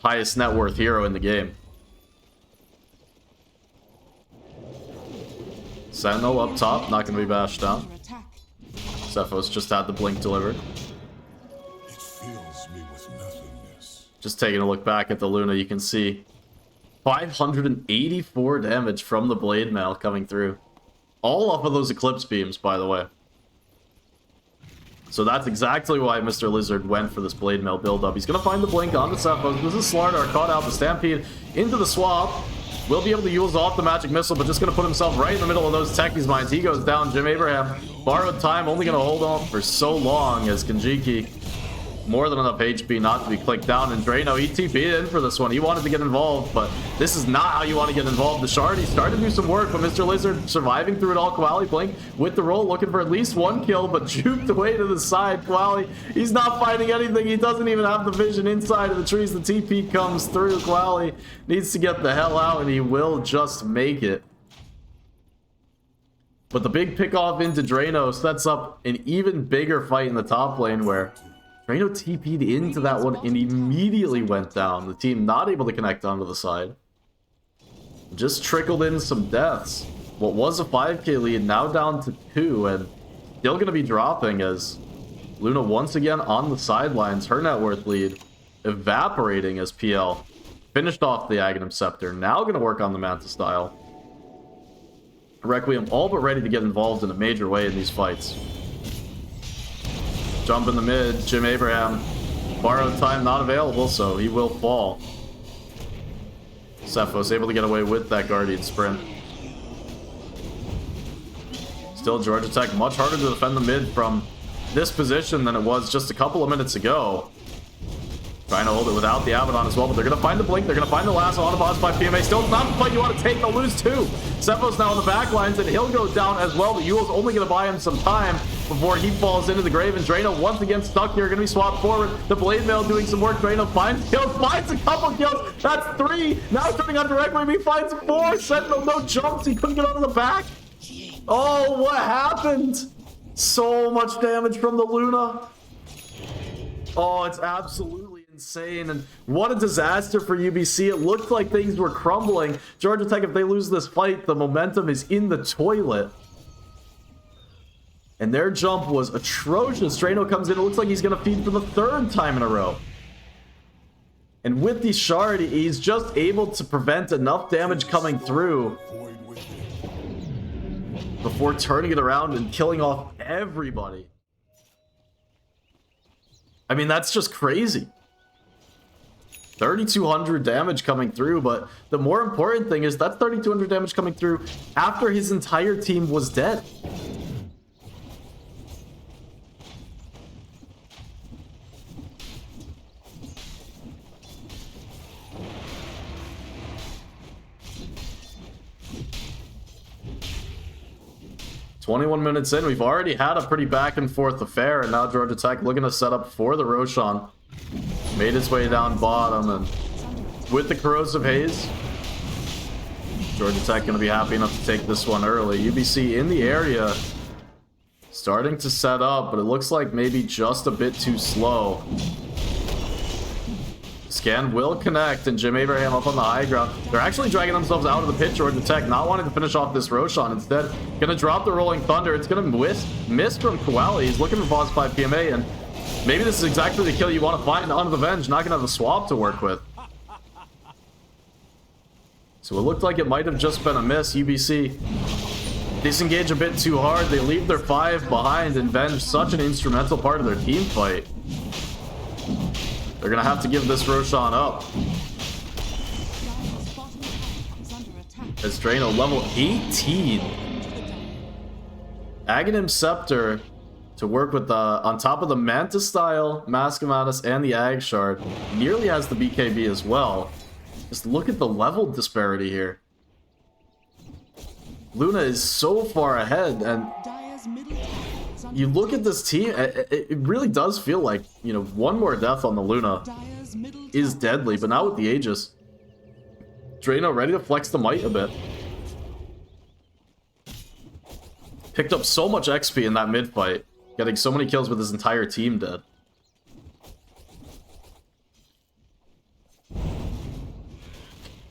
highest net worth hero in the game. Sentinel up top, not going to be bashed down. Cephos just had the blink delivered. It fills me with nothingness. Just taking a look back at the Luna, you can see 584 damage from the blade mail coming through. All off of those Eclipse beams, by the way. So that's exactly why Mr. Lizard went for this blade mail build-up. He's going to find the blink onto Cephos. This is Slardar caught out the Stampede into the swap. Will be able to use off the magic missile, but just going to put himself right in the middle of those Techies mines. He goes down. Jim Abraham, borrowed time, only going to hold on for so long as Kanjiki, more than enough HP not to be clicked down. And Drano, he TP'd in for this one. He wanted to get involved, but this is not how you want to get involved. The Shard, he started to do some work, but Mr. Lizard surviving through it all. Koali blink with the roll, looking for at least one kill, but juked away to the side. Koali, he's not finding anything. He doesn't even have the vision inside of the trees. The TP comes through. Koali needs to get the hell out, and he will just make it. But the big pick off into Drano sets up an even bigger fight in the top lane where Drano TP'd into that one and immediately went down. The team not able to connect onto the side. Just trickled in some deaths. What was a 5k lead now down to 2, and still going to be dropping as Luna once again on the sidelines. Her net worth lead evaporating as PL finished off the Aghanim Scepter. Now going to work on the Manta style. Requiem all but ready to get involved in a major way in these fights. Jump in the mid, Jim Abraham. Borrowed time not available, so he will fall. Cephos able to get away with that Guardian sprint. Still Georgia Tech much harder to defend the mid from this position than it was just a couple of minutes ago. Trying to hold it without the Abaddon as well, but they're going to find the Blink. They're going to find the last Autobots by PMA. Still not the fight you want to take. They'll lose two. Sepho's now on the back lines, and he'll go down as well, but Yule's only going to buy him some time before he falls into the grave. And Drano once again stuck here, going to be swapped forward. The Blade Mail doing some work. Drano finds kills, finds a couple kills. That's three. Now turning on direct wave. He finds four. Sentinel, no jumps. He couldn't get out of the back. Oh, what happened? So much damage from the Luna. Oh, it's absolutely insane. And what a disaster for UBC. It looked like things were crumbling. Georgia Tech, if they lose this fight, the momentum is in the toilet. And their jump was atrocious. Drano comes in. It looks like he's going to feed for the third time in a row. And with the shard, he's just able to prevent enough damage coming through before turning it around and killing off everybody. I mean, that's just crazy. 3,200 damage coming through, but the more important thing is that's 3,200 damage coming through after his entire team was dead. "21 minutes in, we've already had a pretty back and forth affair, and now Georgia Tech looking to set up for the Roshan. Made his way down bottom, and with the Corrosive Haze, Georgia Tech going to be happy enough to take this one early. UBC in the area, starting to set up, but it looks like maybe just a bit too slow. Scan will connect, and Jim Abraham up on the high ground. They're actually dragging themselves out of the pit, Georgia Tech, not wanting to finish off this Roshan. Instead, gonna drop the Rolling Thunder. It's gonna miss from Koali. He's looking for Boss 5 PMA, and maybe this is exactly the kill you want to find on the Venge. Not gonna have a swap to work with. So it looked like it might have just been a miss. UBC disengage a bit too hard. They leave their 5 behind, and Venge, such an instrumental part of their team fight. They're going to have to give this Roshan up. As Drano level 18. Aghanim Scepter to work with the, on top of the Mantis Style, Mascomatus, and the Ag Shard. Nearly has the BKB as well. Just look at the level disparity here. Luna is so far ahead, and you look at this team, it really does feel like, you know, one more death on the Luna is deadly, but now with the Aegis, Drano ready to flex the might a bit. Picked up so much XP in that mid fight, getting so many kills with his entire team dead.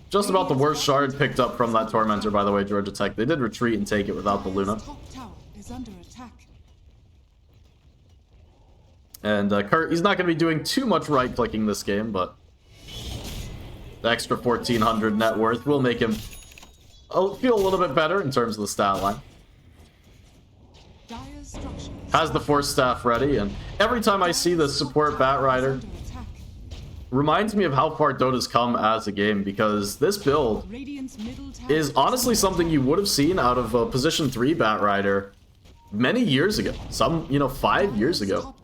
Just about the worst shard picked up from that Tormentor, by the way, Georgia Tech. They did retreat and take it without the Luna. And Kurt, he's not going to be doing too much right-clicking this game, but the extra 1,400 net worth will make him feel a little bit better in terms of the stat line. Has the Force Staff ready, and every time I see the support Batrider, reminds me of how far Dota's come as a game, because this build is honestly something you would have seen out of a Position 3 Batrider many years ago. Some, 5 years ago.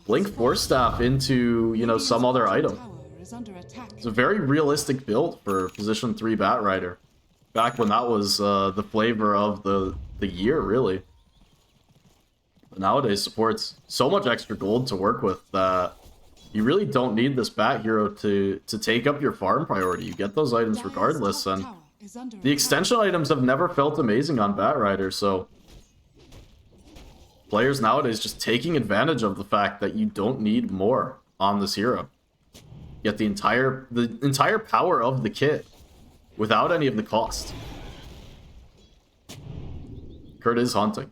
Blink Force Staff into, some other item. It's a very realistic build for Position 3 Batrider. Back when that was the flavor of the year, really. But nowadays, supports so much extra gold to work with that you really don't need this Bat Hero to take up your farm priority. You get those items regardless, and the extension items have never felt amazing on Batrider, so players nowadays just taking advantage of the fact that you don't need more on this hero. Get the entire power of the kit without any of the cost. Kurt is hunting.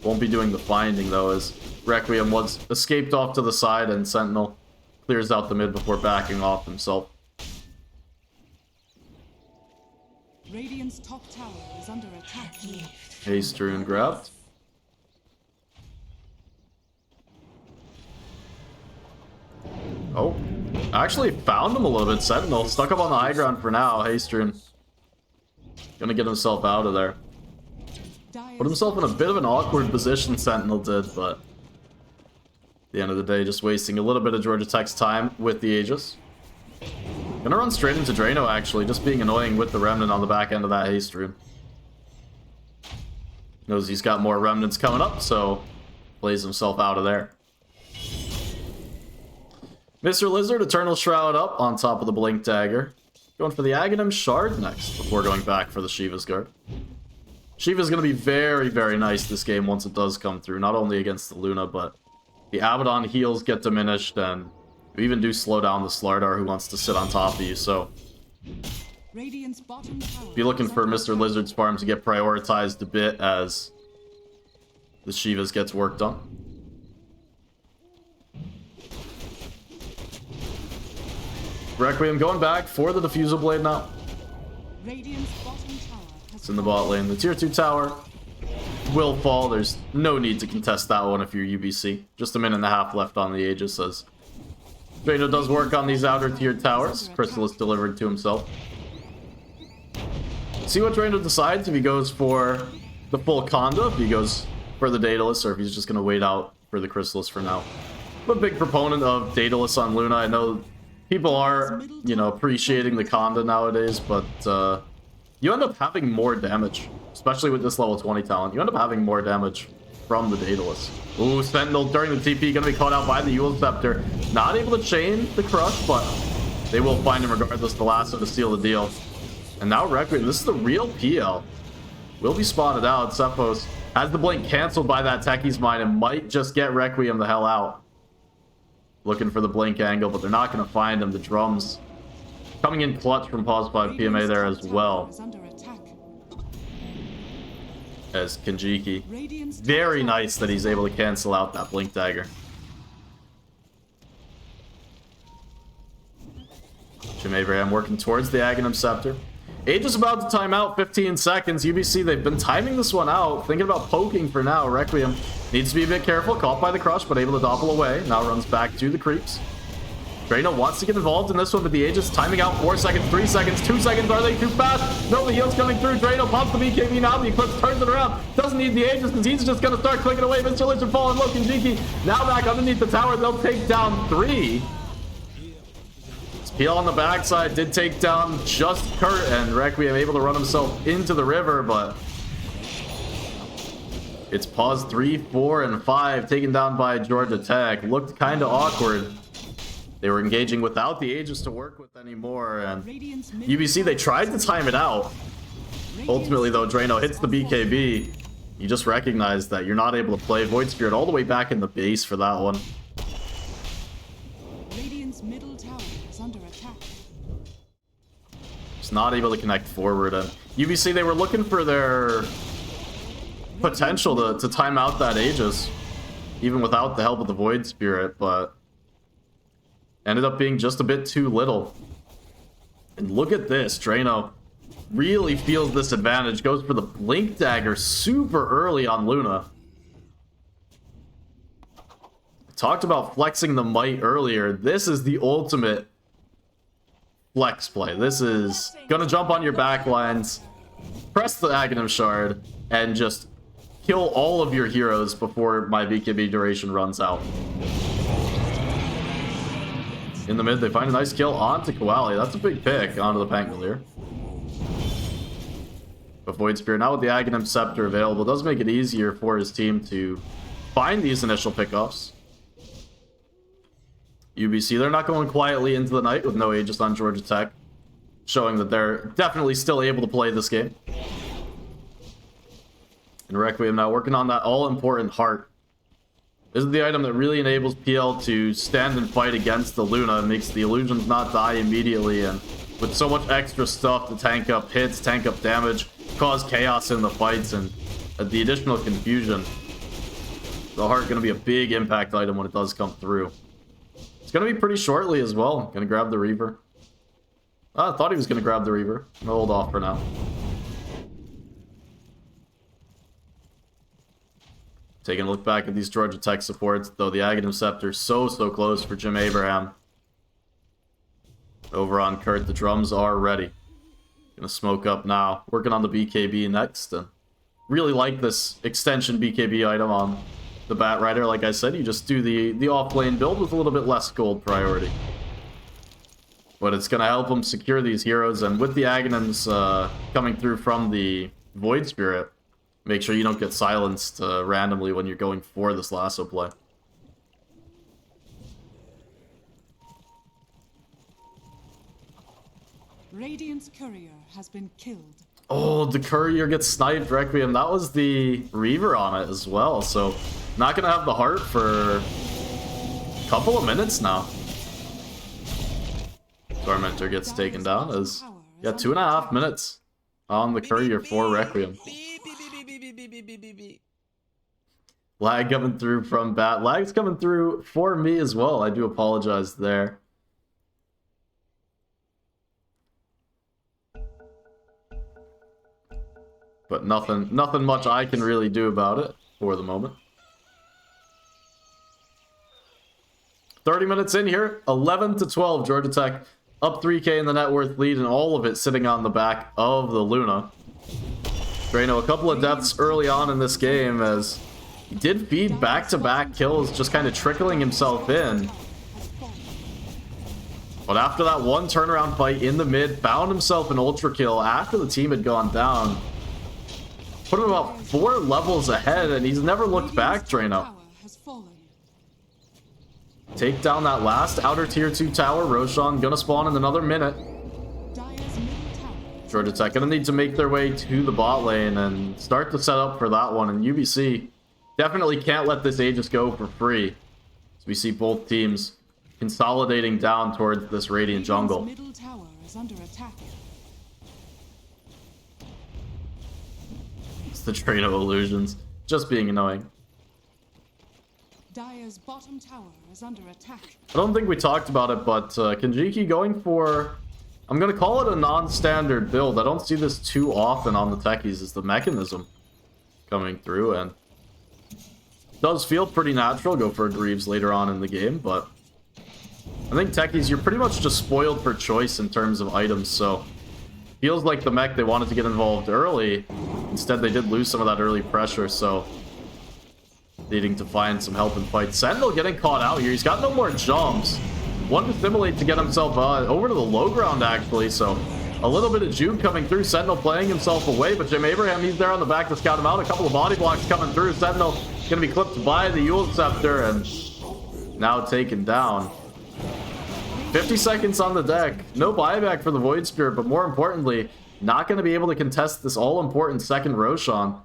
Won't be doing the finding though, as Requiem was escaped off to the side and Sentinel clears out the mid before backing off himself. Radiant's top tower is under attack. Haste rune grabbed. Oh, actually found him a little bit. Sentinel stuck up on the high ground for now. Haste rune gonna get himself out of there. Put himself in a bit of an awkward position, Sentinel did, but the end of the day, just wasting a little bit of Georgia Tech's time with the Aegis. Gonna run straight into Drano, actually, just being annoying with the Remnant on the back end of that haste rune. Knows he's got more Remnants coming up, so plays himself out of there. Mr. Lizard, Eternal Shroud up on top of the Blink Dagger. Going for the Aghanim Shard next, before going back for the Shiva's Guard. Shiva's going to be very, very nice this game once it does come through, not only against the Luna, but the Abaddon heals get diminished, and you even do slow down the Slardar who wants to sit on top of you, so Radiant's bottom tower be looking is for under Mr. attack. Lizard's farm to get prioritized a bit as the Shivas gets work done. Requiem going back for the Diffusal Blade now. Radiant's bottom tower has It's in the bot lane. The tier 2 tower will fall. There's no need to contest that one if you're UBC. Just a minute and a half left on the Aegis as Drano does work on these outer tier towers. Crystal is delivered to himself. See what Drano decides if he goes for the full Conda, if he goes for the Daedalus, or if he's just going to wait out for the Chrysalis for now. I'm a big proponent of Daedalus on Luna. I know people are, you know, appreciating the Conda nowadays, but you end up having more damage, especially with this level 20 talent. You end up having more damage from the Daedalus. Ooh, Sentinel during the TP going to be caught out by the Eul Scepter. Not able to chain the Crush, but they will find him regardless. The Lasso to seal the deal. And now Requiem, this is the real PL. Will be spotted out. Cephos has the blink canceled by that Techie's Mine and might just get Requiem the hell out. Looking for the blink angle, but they're not going to find him. The drums coming in clutch from Pause 5 PMA there as well. is under attack. As Kenjiki. Radiant's Very top nice that he's able to cancel out that blink dagger. Jim Abraham working towards the Aghanim Scepter. Age is about to time out, 15 seconds. UBC, they've been timing this one out, thinking about poking for now. Requiem needs to be a bit careful, caught by the Crush, but able to doppel away. Now runs back to the creeps. Drano wants to get involved in this one, but the Aegis timing out 4 seconds, 3 seconds, 2 seconds. Are they too fast? No, the heal's coming through. Drano pops the BKB now. The Eclipse turns it around. Doesn't need the Aegis because he's just going to start clicking away. Mr. Lizard falling low. Kenjiki now back underneath the tower. They'll take down 3. Peel on the backside did take down just Kurt, and Requiem able to run himself into the river, but it's pause 3, 4, and 5 taken down by Georgia Tech. Looked kind of awkward. They were engaging without the Aegis to work with anymore, and UBC, they tried to time it out. Ultimately, though, Drano hits the BKB. You just recognize that you're not able to play Void Spirit all the way back in the base for that one. Radiant's middle tower is under attack. Just not able to connect forward, and UBC, they were looking for their potential to time out that Aegis, even without the help of the Void Spirit, but ended up being just a bit too little. And look at this, Drano really feels this advantage, goes for the Blink Dagger super early on Luna. Talked about flexing the might earlier. This is the ultimate flex play. This is gonna jump on your backlines, press the Aghanim Shard, and just kill all of your heroes before my BKB duration runs out. In the mid, they find a nice kill onto Koali. That's a big pick onto the Pangolier. But Void Spirit, now with the Aghanim Scepter available, does make it easier for his team to find these initial pickoffs. UBC, they're not going quietly into the night with no Aegis on Georgia Tech, showing that they're definitely still able to play this game. And Requiem now working on that all-important heart. This is the item that really enables PL to stand and fight against the Luna and makes the illusions not die immediately, and with so much extra stuff to tank up hits, tank up damage, cause chaos in the fights, and the additional confusion. The heart going to be a big impact item when it does come through. It's going to be pretty shortly as well. Going to grab the Reaver. I thought he was going to grab the Reaver. I'll hold off for now. Taking a look back at these Georgia Tech supports, though the Aghanim Scepter so close for Jim Abraham. Over on Kurt, the drums are ready. Gonna smoke up now. Working on the BKB next. And really like this extension BKB item on the Bat Rider, like I said, you just do the off-lane build with a little bit less gold priority. But it's going to help him secure these heroes, and with the Aghanims coming through from the Void Spirit, make sure you don't get silenced randomly when you're going for this lasso play. Radiant's courier has been killed. Oh, the courier gets sniped, Requiem. That was the Reaver on it as well, so not going to have the heart for a couple of minutes now. Tormentor gets taken down as, yeah, 2.5 minutes on the courier for Requiem. Lag coming through from Bat. Lag's coming through for me as well. I do apologize there. But nothing much I can really do about it for the moment. 30 minutes in here, 11-12, Georgia Tech up 3K in the net worth lead, and all of it sitting on the back of the Luna. Drano, a couple of deaths early on in this game as he did feed back-to-back kills, just kind of trickling himself in. But after that one turnaround fight in the mid, found himself an ultra kill after the team had gone down. Put him about 4 levels ahead, and he's never looked back, Drano. Take down that last outer tier 2 tower. Roshan gonna spawn in another minute. Georgia Tech gonna need to make their way to the bot lane and start to set up for that one. And UBC definitely can't let this Aegis go for free. So we see both teams consolidating down towards this Radiant jungle. Middle tower is under attack. It's the Drano illusions. Just being annoying. Dire's bottom tower is under attack. I don't think we talked about it, but Kinjiki going for, I'm going to call it a non-standard build. I don't see this too often on the techies, is the mechanism coming through, and does feel pretty natural. Go for a Greaves later on in the game, but I think techies, you're pretty much just spoiled for choice in terms of items, so feels like the mech, they wanted to get involved early. Instead, they did lose some of that early pressure, so needing to find some help in fight. Sentinel getting caught out here. He's got no more jumps. One to simulate to get himself over to the low ground, actually. So a little bit of juke coming through. Sentinel playing himself away, but Jim Abraham, he's there on the back to scout him out. A couple of body blocks coming through. Sentinel going to be clipped by the Yule Scepter and now taken down. 50 seconds on the deck. No buyback for the Void Spirit, but more importantly, not going to be able to contest this all-important second Roshan.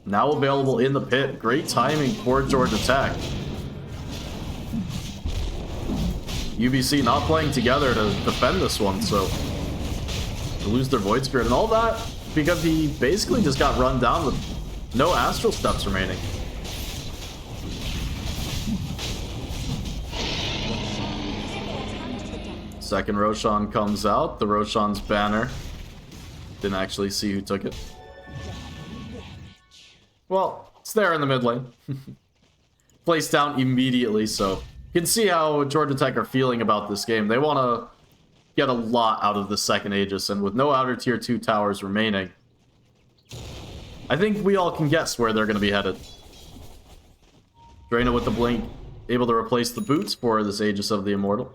Now available in the pit. Great timing for Georgia Tech. UBC not playing together to defend this one, so to lose their Void Spirit and all that because he basically just got run down with no Astral Steps remaining. Second Roshan comes out. The Roshan's banner. Didn't actually see who took it. Well, it's there in the mid lane. Placed down immediately, so you can see how Georgia Tech are feeling about this game. They want to get a lot out of the second Aegis, and with no outer tier 2 towers remaining, I think we all can guess where they're going to be headed. Drano with the blink, able to replace the boots for this Aegis of the Immortal.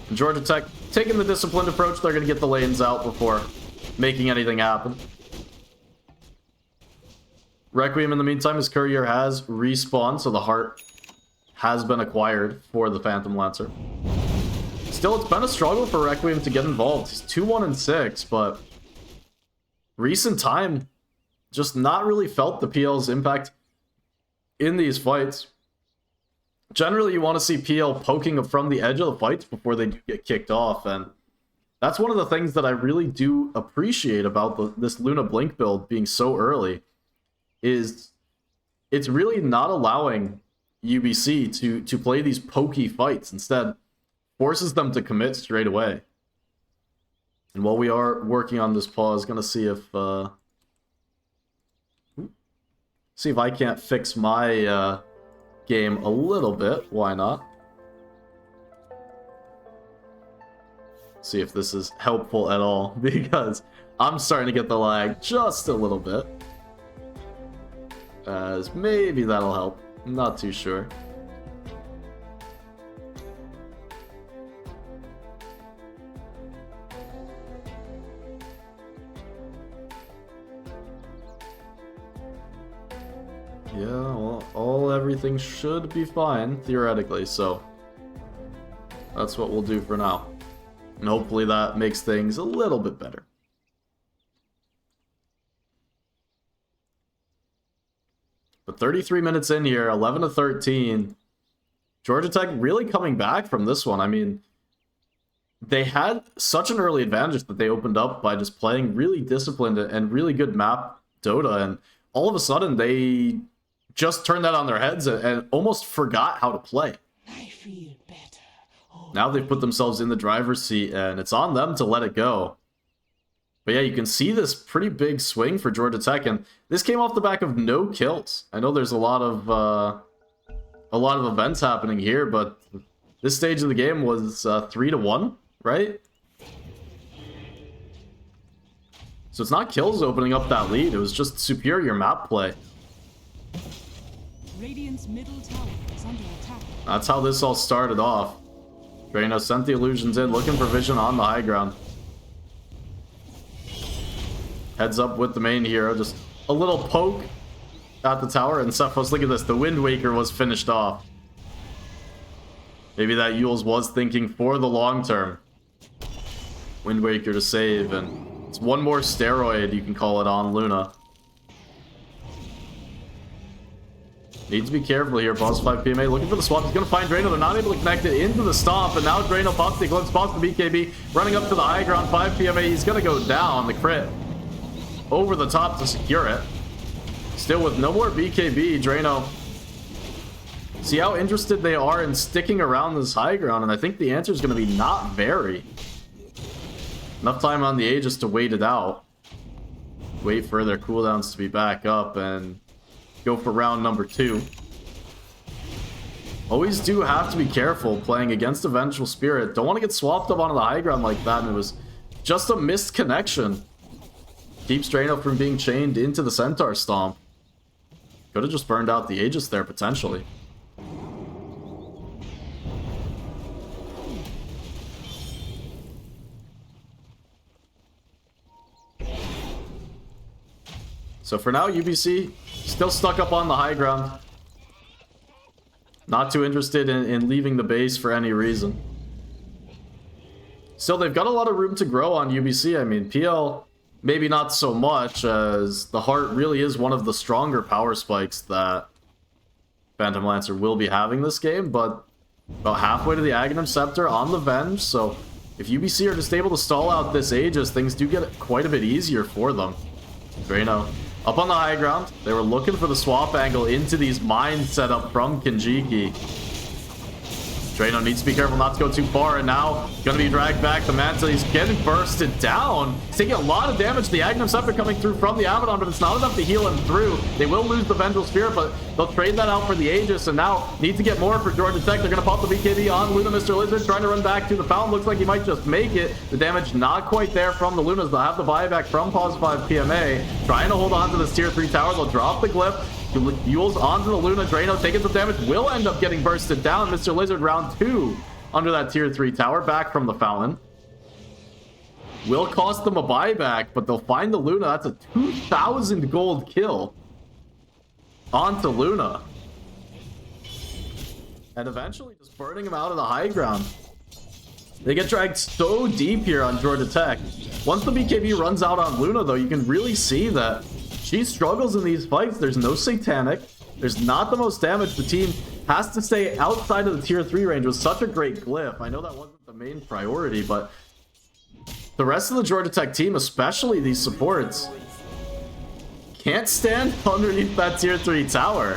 And Georgia Tech taking the disciplined approach. They're going to get the lanes out before making anything happen. Requiem, in the meantime, his courier has respawned, so the heart has been acquired for the Phantom Lancer. Still, it's been a struggle for Requiem to get involved. He's 2-1-6, but recent time, just not really felt the PL's impact in these fights. Generally, you want to see PL poking from the edge of the fights before they do get kicked off, and that's one of the things that I really do appreciate about this Luna Blink build being so early, is it's really not allowing UBC to play these pokey fights. Instead, forces them to commit straight away. And while we are working on this pause, gonna see if I can't fix my game a little bit. Why not? See if this is helpful at all, because I'm starting to get the lag just a little bit. as maybe that'll help. I'm not too sure. Yeah, well, everything should be fine, theoretically, so that's what we'll do for now. And hopefully that makes things a little bit better. But 33 minutes in here, 11-13. Georgia Tech really coming back from this one. I mean, they had such an early advantage that they opened up by just playing really disciplined and really good map Dota, and all of a sudden they just turned that on their heads and almost forgot how to play. I feel better. Oh, Now they've put themselves in the driver's seat, and it's on them to let it go. But yeah, you can see this pretty big swing for Georgia Tech, and this came off the back of no kills. I know there's a lot of events happening here, but this stage of the game was 3-1, right? So it's not kills opening up that lead, it was just superior map play. Radiant's middle tower is under attack. That's how this all started off. Drano sent the illusions in, looking for vision on the high ground. Heads up with the main hero, just a little poke at the tower, and Cephos, look at this, the Wind Waker was finished off. Maybe that Yules was thinking for the long term. Wind Waker to save, and it's one more steroid, you can call it, on Luna. Needs to be careful here. Boss 5 PMA looking for the swap. He's going to find Drano. They're not able to connect it into the stomp. And now Drano pops the glimpse, spots the BKB. Running up to the high ground. 5 PMA. He's going to go down. The crit over the top to secure it. Still with no more BKB. Drano. See how interested they are in sticking around this high ground. And I think the answer is going to be not very. Enough time on the Aegis to wait it out. Wait for their cooldowns to be back up. And go for round number 2. Always do have to be careful playing against a Vengeful Spirit. Don't want to get swapped up onto the high ground like that, and it was just a missed connection. Keeps Drano from being chained into the Centaur Stomp. Could have just burned out the Aegis there, potentially. So for now, UBC still stuck up on the high ground. Not too interested in leaving the base for any reason. Still, they've got a lot of room to grow on UBC. I mean, PL, maybe not so much, as the Heart really is one of the stronger power spikes that Phantom Lancer will be having this game, but about halfway to the Aghanim Scepter on the Venge, so if UBC are just able to stall out this Aegis, things do get quite a bit easier for them. Drano up on the high ground. They were looking for the swap angle into these mines set up from Kinjiki. Drano needs to be careful not to go too far, and now gonna be dragged back. The Manta, he's getting bursted down. He's taking a lot of damage. The Aghanim Scepter coming through from the Abaddon, but it's not enough to heal him through. They will lose the Vengeful Spirit, but they'll trade that out for the Aegis, and now need to get more for Georgia Tech. They're gonna pop the BKB on Luna. Mr. Lizard trying to run back to the fountain. Looks like he might just make it. The damage not quite there from the Lunas. They'll have the buyback from Pause 5 PMA. Trying to hold on to this tier 3 tower. They'll drop the glyph. Yules onto the Luna. Drano taking some damage. Will end up getting bursted down. Mr. Lizard round 2 under that tier 3 tower. Back from the fountain. Will cost them a buyback, but they'll find the Luna. That's a 2,000 gold kill onto Luna. And eventually just burning him out of the high ground. They get dragged so deep here on Georgia Tech. Once the BKB runs out on Luna, though, you can really see that she struggles in these fights. There's no Satanic. There's not the most damage. The team has to stay outside of the tier 3 range with such a great glyph. I know that wasn't the main priority, but the rest of the Georgia Tech team, especially these supports, can't stand underneath that tier 3 tower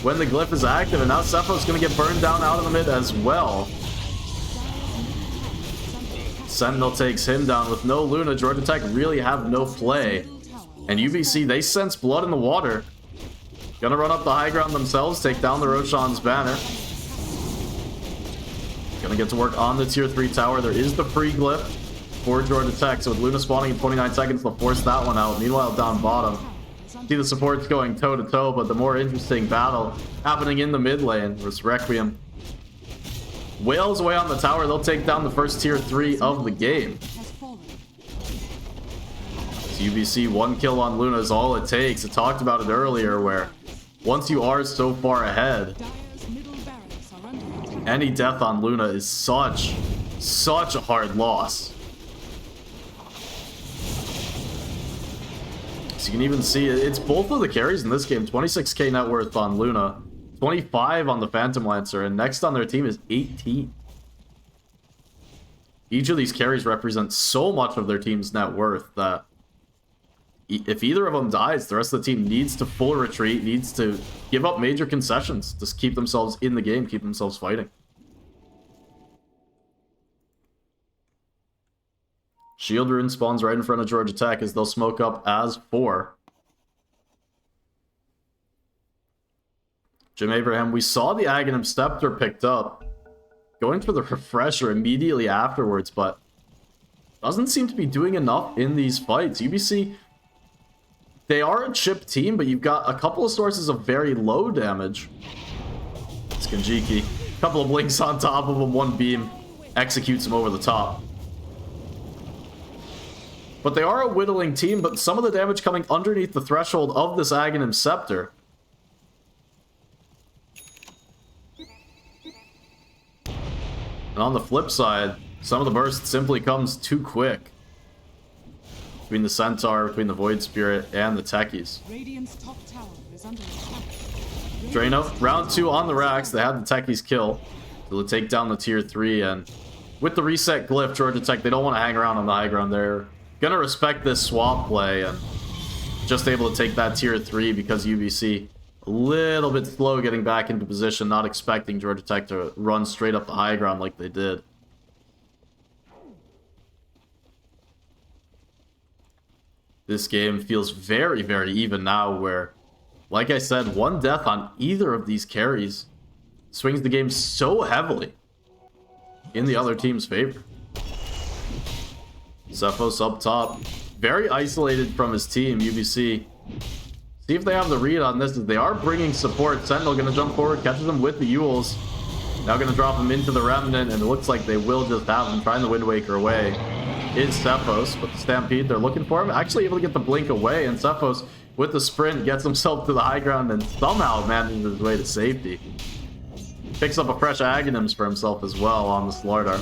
when the glyph is active. And now Cephos is going to get burned down out of the mid as well. Sentinel takes him down with no Luna. Georgia Tech really have no play. And UBC, they sense blood in the water. Gonna run up the high ground themselves, take down the Roshan's banner. Gonna get to work on the tier 3 tower. There is the free glyph for Georgia Tech. So with Luna spawning in 29 seconds, they'll force that one out. Meanwhile, down bottom, See the supports going toe-to-toe, but the more interesting battle happening in the mid lane was Requiem. Wails away on the tower. They'll take down the first tier 3 of the game. Has fallen. So UBC 1 kill on Luna is all it takes. I talked about it earlier where once you are so far ahead, Dire's middle barracks are under attack. any death on Luna is such a hard loss. So you can even see it's both of the carries in this game. 26k net worth on Luna, 25 on the Phantom Lancer, and next on their team is 18. Each of these carries represents so much of their team's net worth that if either of them dies, the rest of the team needs to full retreat, needs to give up major concessions to keep themselves in the game, keep themselves fighting. Shield Rune spawns right in front of Georgia Tech as they'll smoke up as 4. Jim Abraham, we saw the Aghanim Scepter picked up, going for the refresher immediately afterwards, but doesn't seem to be doing enough in these fights. UBC, they are a chip team, but you've got a couple of sources of very low damage. It's Kanjiki. A couple of blinks on top of him, one beam executes him over the top. But they are a whittling team, but some of the damage coming underneath the threshold of this Aghanim Scepter. And on the flip side, some of the burst simply comes too quick. Between the Centaur, between the Void Spirit, and the Techies. Radiant's top tower is under attack. Drano, round 2 on the racks. They had the Techies kill. So they'll take down the tier 3, and with the reset glyph, Georgia Tech, they don't want to hang around on the high ground. They're gonna respect this swap play, and just able to take that tier 3 because UBC a little bit slow getting back into position, not expecting Georgia Tech to run straight up the high ground like they did. This game feels very, very even now where, like I said, one death on either of these carries swings the game so heavily in the other team's favor. Cephos up top, very isolated from his team. UBC, see if they have the read on this, as they are bringing support. Sentinel gonna jump forward, catches him with the Yules. Now gonna drop him into the Remnant, and it looks like they will just have him trying the Wind Waker away. Is Cephos, but the Stampede, they're looking for him. Actually able to get the blink away, and Cephos with the sprint gets himself to the high ground and somehow manages his way to safety. Picks up a fresh Aghanims for himself as well on the Slardar.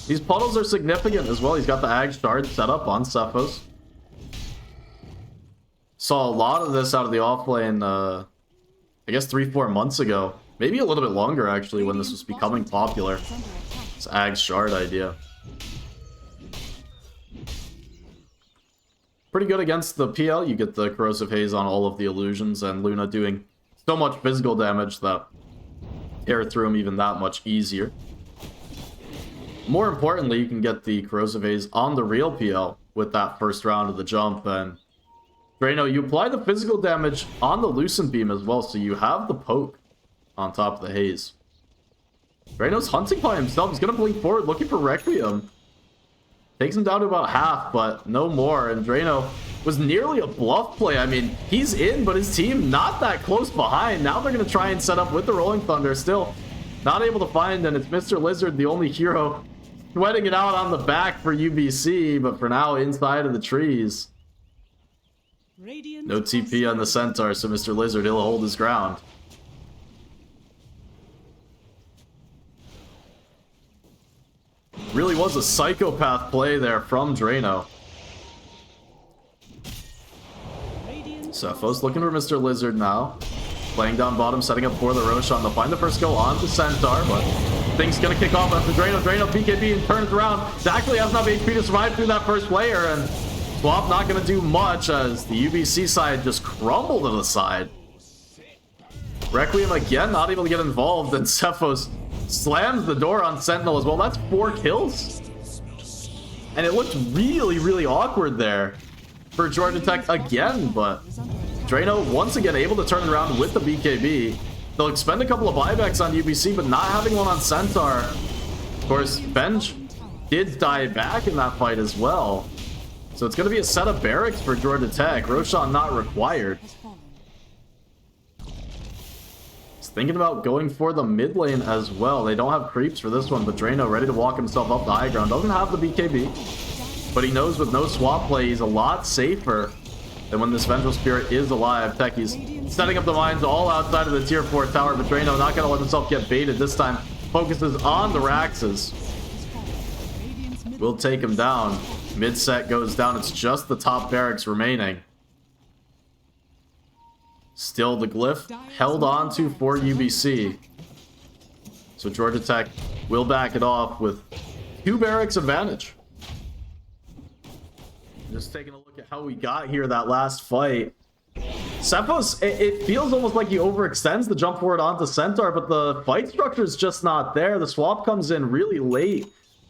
These puddles are significant as well. He's got the Ag Shard set up on Cephos. Saw a lot of this out of the offlane, I guess 3-4 months ago. Maybe a little bit longer, actually, when this was becoming popular. This Ag Shard idea. Pretty good against the PL. You get the Corrosive Haze on all of the illusions, and Luna doing so much physical damage that tear through him even that much easier. More importantly, you can get the Corrosive Haze on the real PL with that first round of the jump, and Drano, you apply the physical damage on the Lucent Beam as well, so you have the poke on top of the Haze. Drano's hunting by himself. He's going to blink forward, looking for Requiem. Takes him down to about half, but no more, and Drano was nearly a bluff play. I mean, he's in, but his team not that close behind. Now they're going to try and set up with the Rolling Thunder. Still not able to find, and it's Mr. Lizard, the only hero, sweating it out on the back for UBC, but for now inside of the trees. No TP on the Centaur, so Mr. Lizard, he'll hold his ground. Really was a psychopath play there from Drano. Cephos looking for Mr. Lizard now. Playing down bottom, setting up for the Roshan. They'll find the first go on to Centaur, but things gonna kick off after Drano. Drano BKB and turns around. Exactly has enough HP to survive through that first layer, and Swap not gonna do much as the UBC side just crumbled to the side. Requiem again not able to get involved, and Cephos slams the door on Sentinel as well. That's 4 kills. And it looked really, really awkward there for Georgia Tech again, but Drano once again able to turn it around with the BKB. They'll expend a couple of buybacks on UBC, but not having one on Centaur. Of course, Benj did die back in that fight as well. So it's going to be a set of barracks for Georgia Tech. Roshan not required. Has fallen. He's thinking about going for the mid lane as well. They don't have creeps for this one, but Drano ready to walk himself up the high ground. Doesn't have the BKB, but he knows with no swap play, he's a lot safer than when this Vengeful Spirit is alive. Techies setting up the mines all outside of the tier 4 tower, but Drano not going to let himself get baited this time. Focuses on the Raxes. We'll take him down. Mid set goes down. It's just the top barracks remaining. Still the glyph held on to for UBC. So Georgia Tech will back it off with 2 barracks advantage. Just taking a look at how we got here that last fight. Cephos, it feels almost like he overextends the jump forward onto Centaur, but the fight structure is just not there. The swap comes in really late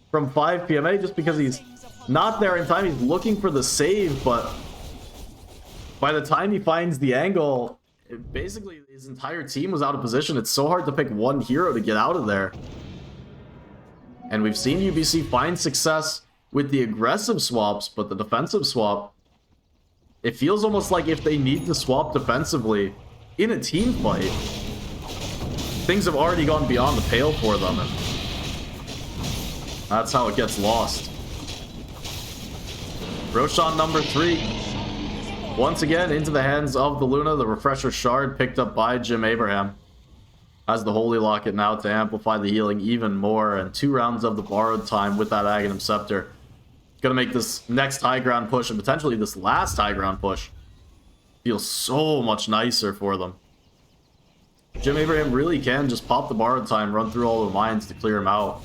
from 5 PMA just because he's not there in time. He's looking for the save, but by the time he finds the angle, basically his entire team was out of position. It's so hard to pick one hero to get out of there. And we've seen UBC find success with the aggressive swaps, but the defensive swap, it feels almost like if they need to swap defensively in a team fight, things have already gone beyond the pale for them, and that's how it gets lost. Roshan number 3. Once again, into the hands of the Luna. The Refresher Shard picked up by Jim Abraham. Has the Holy Locket now to amplify the healing even more, and 2 rounds of the borrowed time with that Aghanim Scepter. Gonna make this next high ground push, and potentially this last high ground push, feel so much nicer for them. Jim Abraham really can just pop the borrowed time, run through all the mines to clear him out,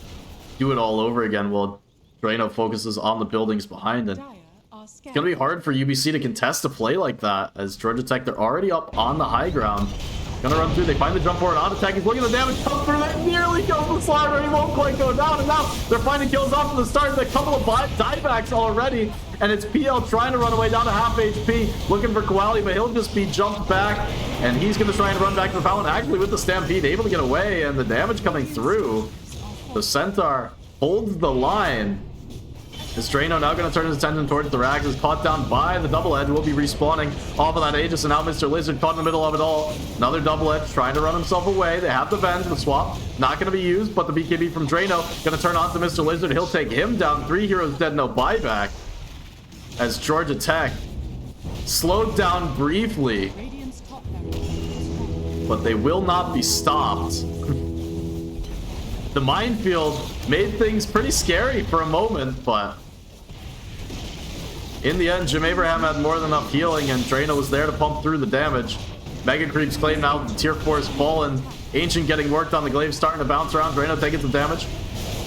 do it all over again while Drano focuses on the buildings behind it. It's gonna be hard for UBC to contest a play like that, as Georgia Tech, they're already up on the high ground. Gonna run through, they find the jump forward on attack, he's looking at the damage come through, that nearly kills the Slimer, he won't quite go down, and now they're finding kills off to the start, a couple of diebacks already, and it's PL trying to run away down to half HP, looking for Koali, but he'll just be jumped back, and he's gonna try and run back to the fountain, actually with the Stampede, able to get away, and the damage coming through. The Centaur holds the line. Is Drano now going to turn his attention towards the Rags? Is caught down by the double edge. Will be respawning off of that Aegis, and now Mr. Lizard caught in the middle of it all. Another double edge trying to run himself away. They have the Venge, the swap not going to be used, but the BKB from Drano going to turn on to Mr. Lizard. He'll take him down. 3 heroes dead, no buyback. As Georgia Tech slowed down briefly, but they will not be stopped. The minefield made things pretty scary for a moment, but in the end, Jim Abraham had more than enough healing, and Drano was there to pump through the damage. Mega Creeps claim now the tier 4 is fallen. Ancient getting worked on, the glaive starting to bounce around. Drano taking some damage.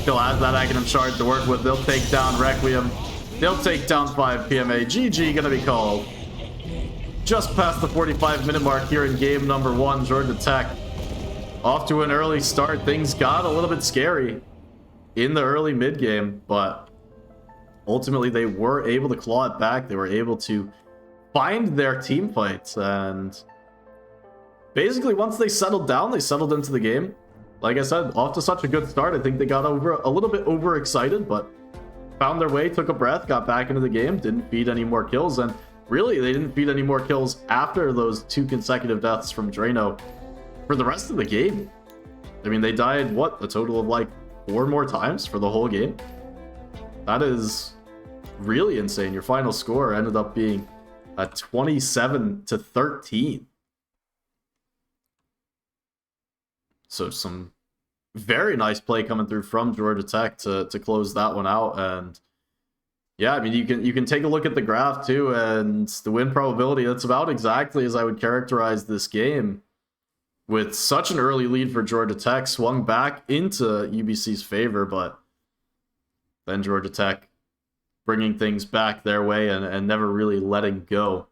Still has that Aghanim Shard to work with. They'll take down Requiem. They'll take down 5 PMA. GG gonna be called. Just past the 45-minute mark here in game number 1. Georgia Tech off to an early start. Things got a little bit scary in the early mid game, but ultimately they were able to claw it back. They were able to find their team fights, and basically once they settled down, they settled into the game. Like I said, off to such a good start. I think they got a little bit overexcited, but found their way, took a breath, got back into the game, didn't feed any more kills, and really they didn't feed any more kills after those 2 consecutive deaths from Drano for the rest of the game. I mean, they died, what, a total of like 4 more times for the whole game? That is really insane. Your final score ended up being a 27-13. So some very nice play coming through from Georgia Tech to close that one out. And yeah, I mean, you can take a look at the graph too, and the win probability, that's about exactly as I would characterize this game. With such an early lead for Georgia Tech, swung back into UBC's favor, but then Georgia Tech bringing things back their way and never really letting go.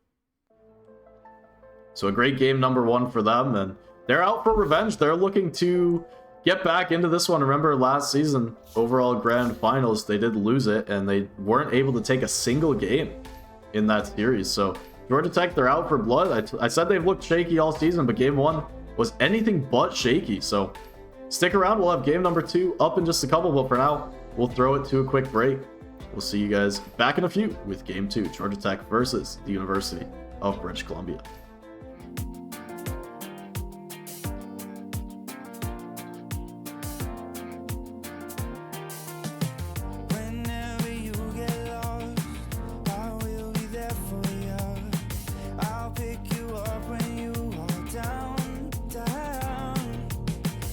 So a great game number 1 for them, and they're out for revenge. They're looking to get back into this one. Remember last season, overall grand finals, they did lose it, and they weren't able to take a single game in that series. So Georgia Tech, they're out for blood. I said they've looked shaky all season, but game 1 was anything but shaky. So stick around. We'll have game number 2 up in just a couple, but for now, we'll throw it to a quick break. We'll see you guys back in a few with Game 2, Georgia Tech versus the University of British Columbia. Whenever you get lost, I will be there for you. I'll pick you up when you are down, down.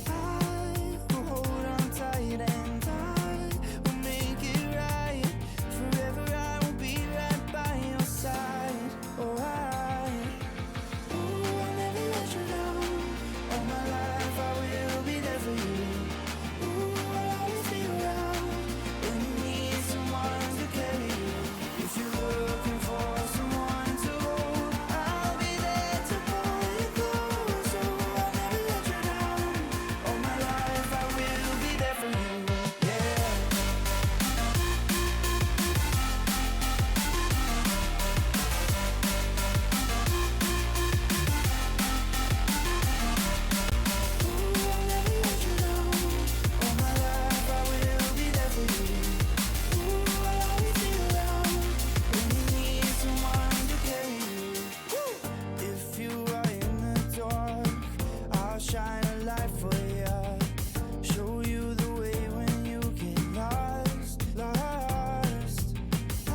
I will hold on tight and I will make it right. Forever I will be right by your side. Oh, I'll never let you down. All my life I will be there for you. Ooh, I'll always be around when you need someone to carry you. If you're looking for someone to hold, I'll be there to pull you close. Oh, I'll never let you down. All my life I will be there for you. Yeah. I'll never let you down. All my life I will be there for you. Ooh, I'll always be around when you need someone to carry you. If you are in the dark, I'll shine a light for you. Show you the way when you get lost, lost. I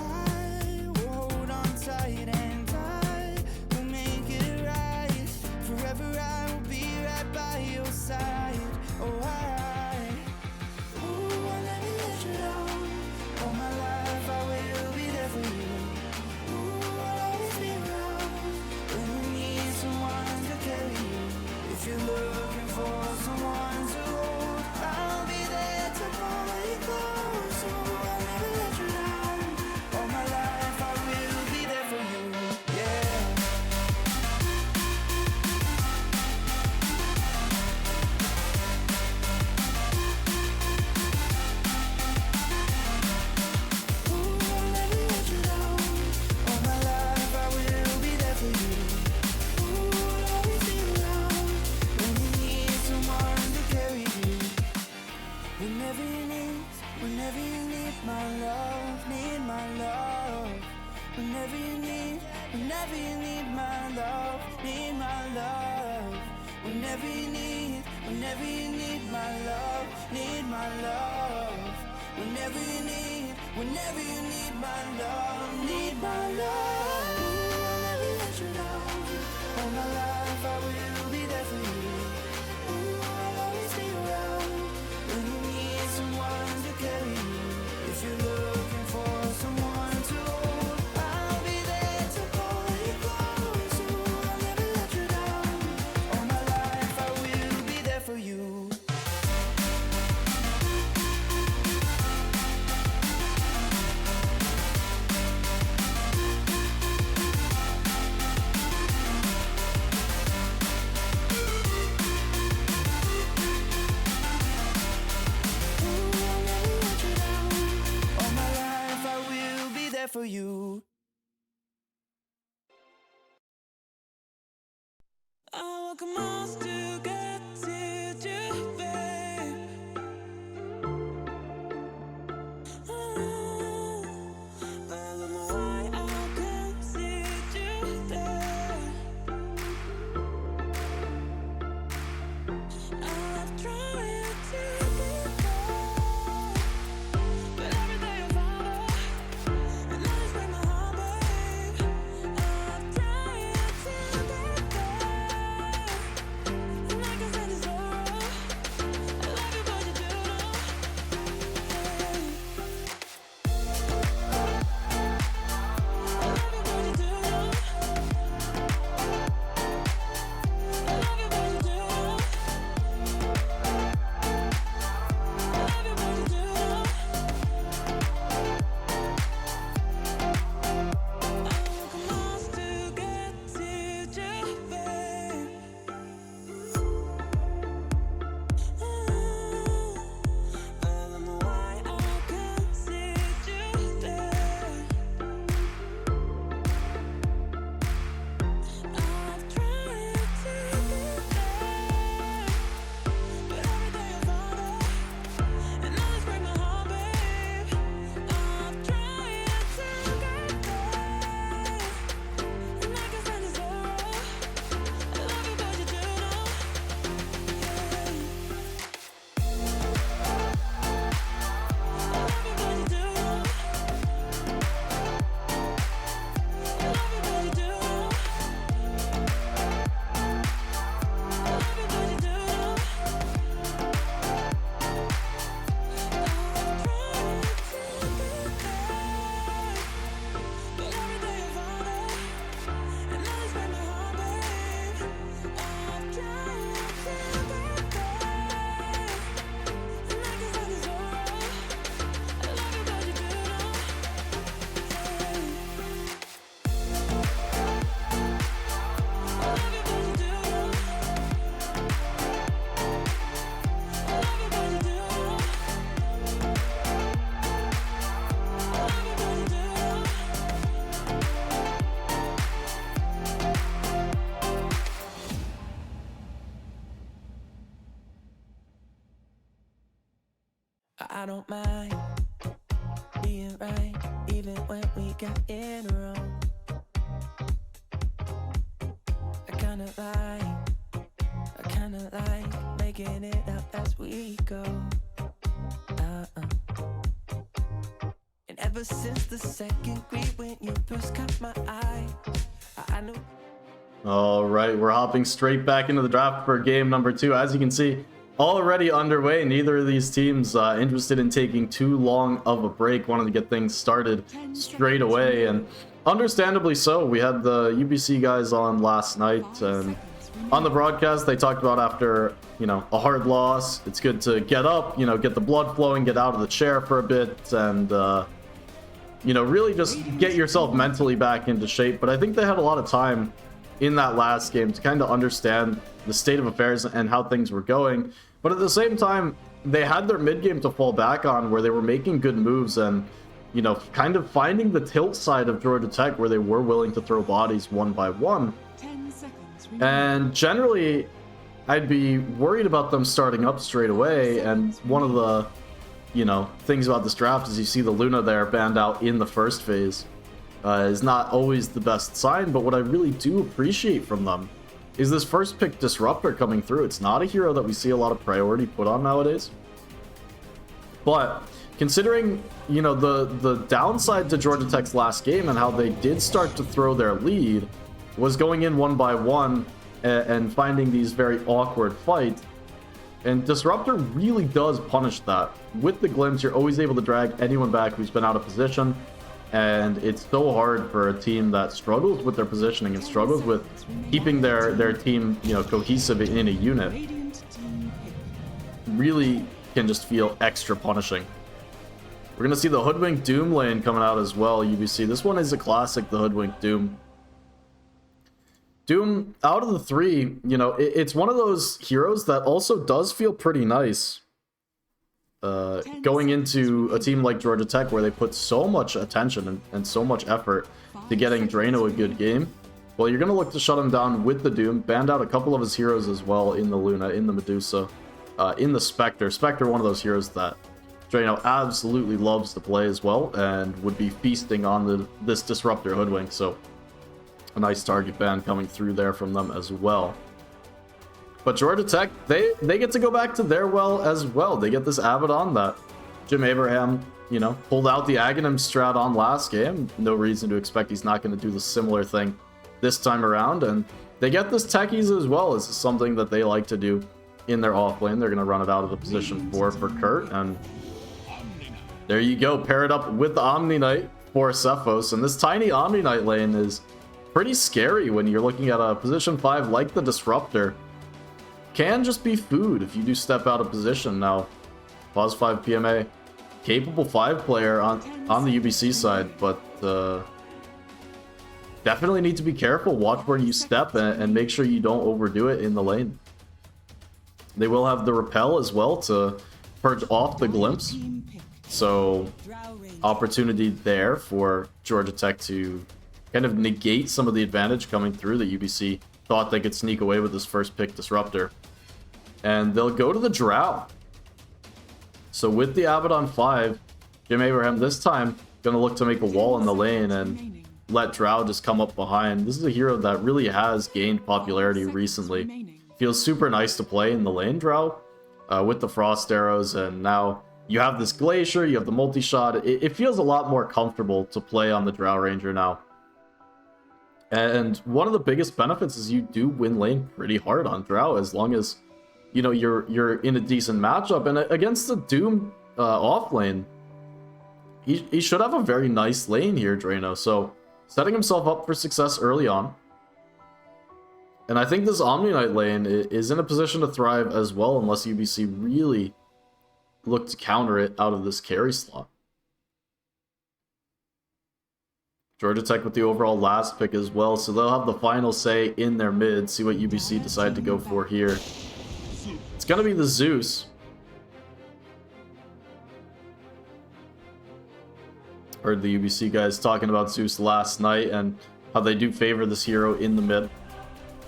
will hold on tight and I will make it right. Forever I will be right by your side. Oh, I'll never let you down. All my life I will be there for you. Ooh, I'll always be around when you need someone to carry you. If you're looking for someone to hold, I'll be there to pull you close. Oh, I'll never let you down. All my life I will be there for you. Yeah. Ooh, I'll never let you down. All my life I will be there for you. Ooh, I'll always be around when you need someone to carry you. Whenever you need my love, need my love. Whenever you need my love, need my love. Whenever you need my love, need my love. Whenever you need my love, need my love. Ooh, I'll never let you down. All my life I will be there for you. Ooh, I'll always be around when you need someone to carry you. If you're looking for someone to hold, I'll be there to pull you close. Ooh, I'll never let you down. All my life I will be there for you. Ooh, I'll never let you down. All my life I will be there for you. I walk miles to get to you, babe. But I don't know why I can't see you there. I've tried to be there, but every day I'm harder, and I just break my heart, babe. I've tried to be there. I don't mind being right, even when we got it wrong. I kinda like making it up as we go. And ever since the second grade when you first caught my eye, I knew. All right, we're hopping straight back into the draft for game number 2. As you can see, already underway. Neither of these teams interested in taking too long of a break. Wanted to get things started straight away, and understandably so. We had the UBC guys on last night, and on the broadcast they talked about after, you know, a hard loss, it's good to get up, you know, get the blood flowing, get out of the chair for a bit, and you know, really just get yourself mentally back into shape. But I think they had a lot of time in that last game to kind of understand the state of affairs and how things were going. But at the same time, they had their mid game to fall back on, where they were making good moves and, you know, kind of finding the tilt side of Georgia Tech, where they were willing to throw bodies one by one. 10 seconds. And generally, I'd be worried about them starting up straight away. And one of the, you know, things about this draft is you see the Luna there banned out in the first phase. Is not always the best sign, but what I really do appreciate from them is this first pick Disruptor coming through. It's not a hero that we see a lot of priority put on nowadays. But considering, you know, the downside to Georgia Tech's last game and how they did start to throw their lead was going in one by one and finding these very awkward fights. And Disruptor really does punish that. With the glimpse, you're always able to drag anyone back who's been out of position. And it's so hard for a team that struggles with their positioning and struggles with keeping their team, you know, cohesive in a unit. Really can just feel extra punishing. We're going to see the Hoodwink Doom lane coming out as well, UBC. This one is a classic, the Hoodwink Doom. Doom, out of the three, you know, it's one of those heroes that also does feel pretty nice. Going into a team like Georgia Tech, where they put so much attention and so much effort to getting Drano a good game, well, you're going to look to shut him down with the Doom. Banned out a couple of his heroes as well, in the Luna, in the Medusa, in the Spectre. Spectre, one of those heroes that Drano absolutely loves to play as well, and would be feasting on this Disruptor Hoodwink, so a nice target ban coming through there from them as well. But Georgia Tech, they get to go back to their well as well. They get this Abaddon that Jim Abraham, you know, pulled out the Aghanim strat on last game. No reason to expect he's not going to do the similar thing this time around. And they get this Techies as well. This is something that they like to do in their off lane. They're going to run it out of the position 4 for Kurt. And there you go. Pair it up with the Omni Knight for Cephos. And this tiny Omni Knight lane is pretty scary when you're looking at a position 5 like the Disruptor. Can just be food if you do step out of position. Now, Pause 5 PMA, capable 5 player on the UBC side, but definitely need to be careful. Watch where you step and make sure you don't overdo it in the lane. They will have the Repel as well to purge off the Glimpse, so opportunity there for Georgia Tech to kind of negate some of the advantage coming through that UBC thought they could sneak away with this first pick Disruptor. And they'll go to the Drow. So with the Abaddon 5, Jim Abraham this time gonna look to make a wall in the lane and let Drow just come up behind. This is a hero that really has gained popularity recently. Feels super nice to play in the lane, Drow, with the Frost Arrows, and now you have this Glacier, you have the multi-shot. It feels a lot more comfortable to play on the Drow Ranger now. And one of the biggest benefits is you do win lane pretty hard on Drow, as long as, you know, you're in a decent matchup. And against the Doom off lane, he should have a very nice lane here, Drano. So setting himself up for success early on. And I think this Omni Knight lane is in a position to thrive as well, unless UBC really look to counter it out of this carry slot. Georgia Tech with the overall last pick as well, so they'll have the final say in their mid. See what UBC decide to go for here. It's going to be the Zeus. Heard the UBC guys talking about Zeus last night and how they do favor this hero in the mid.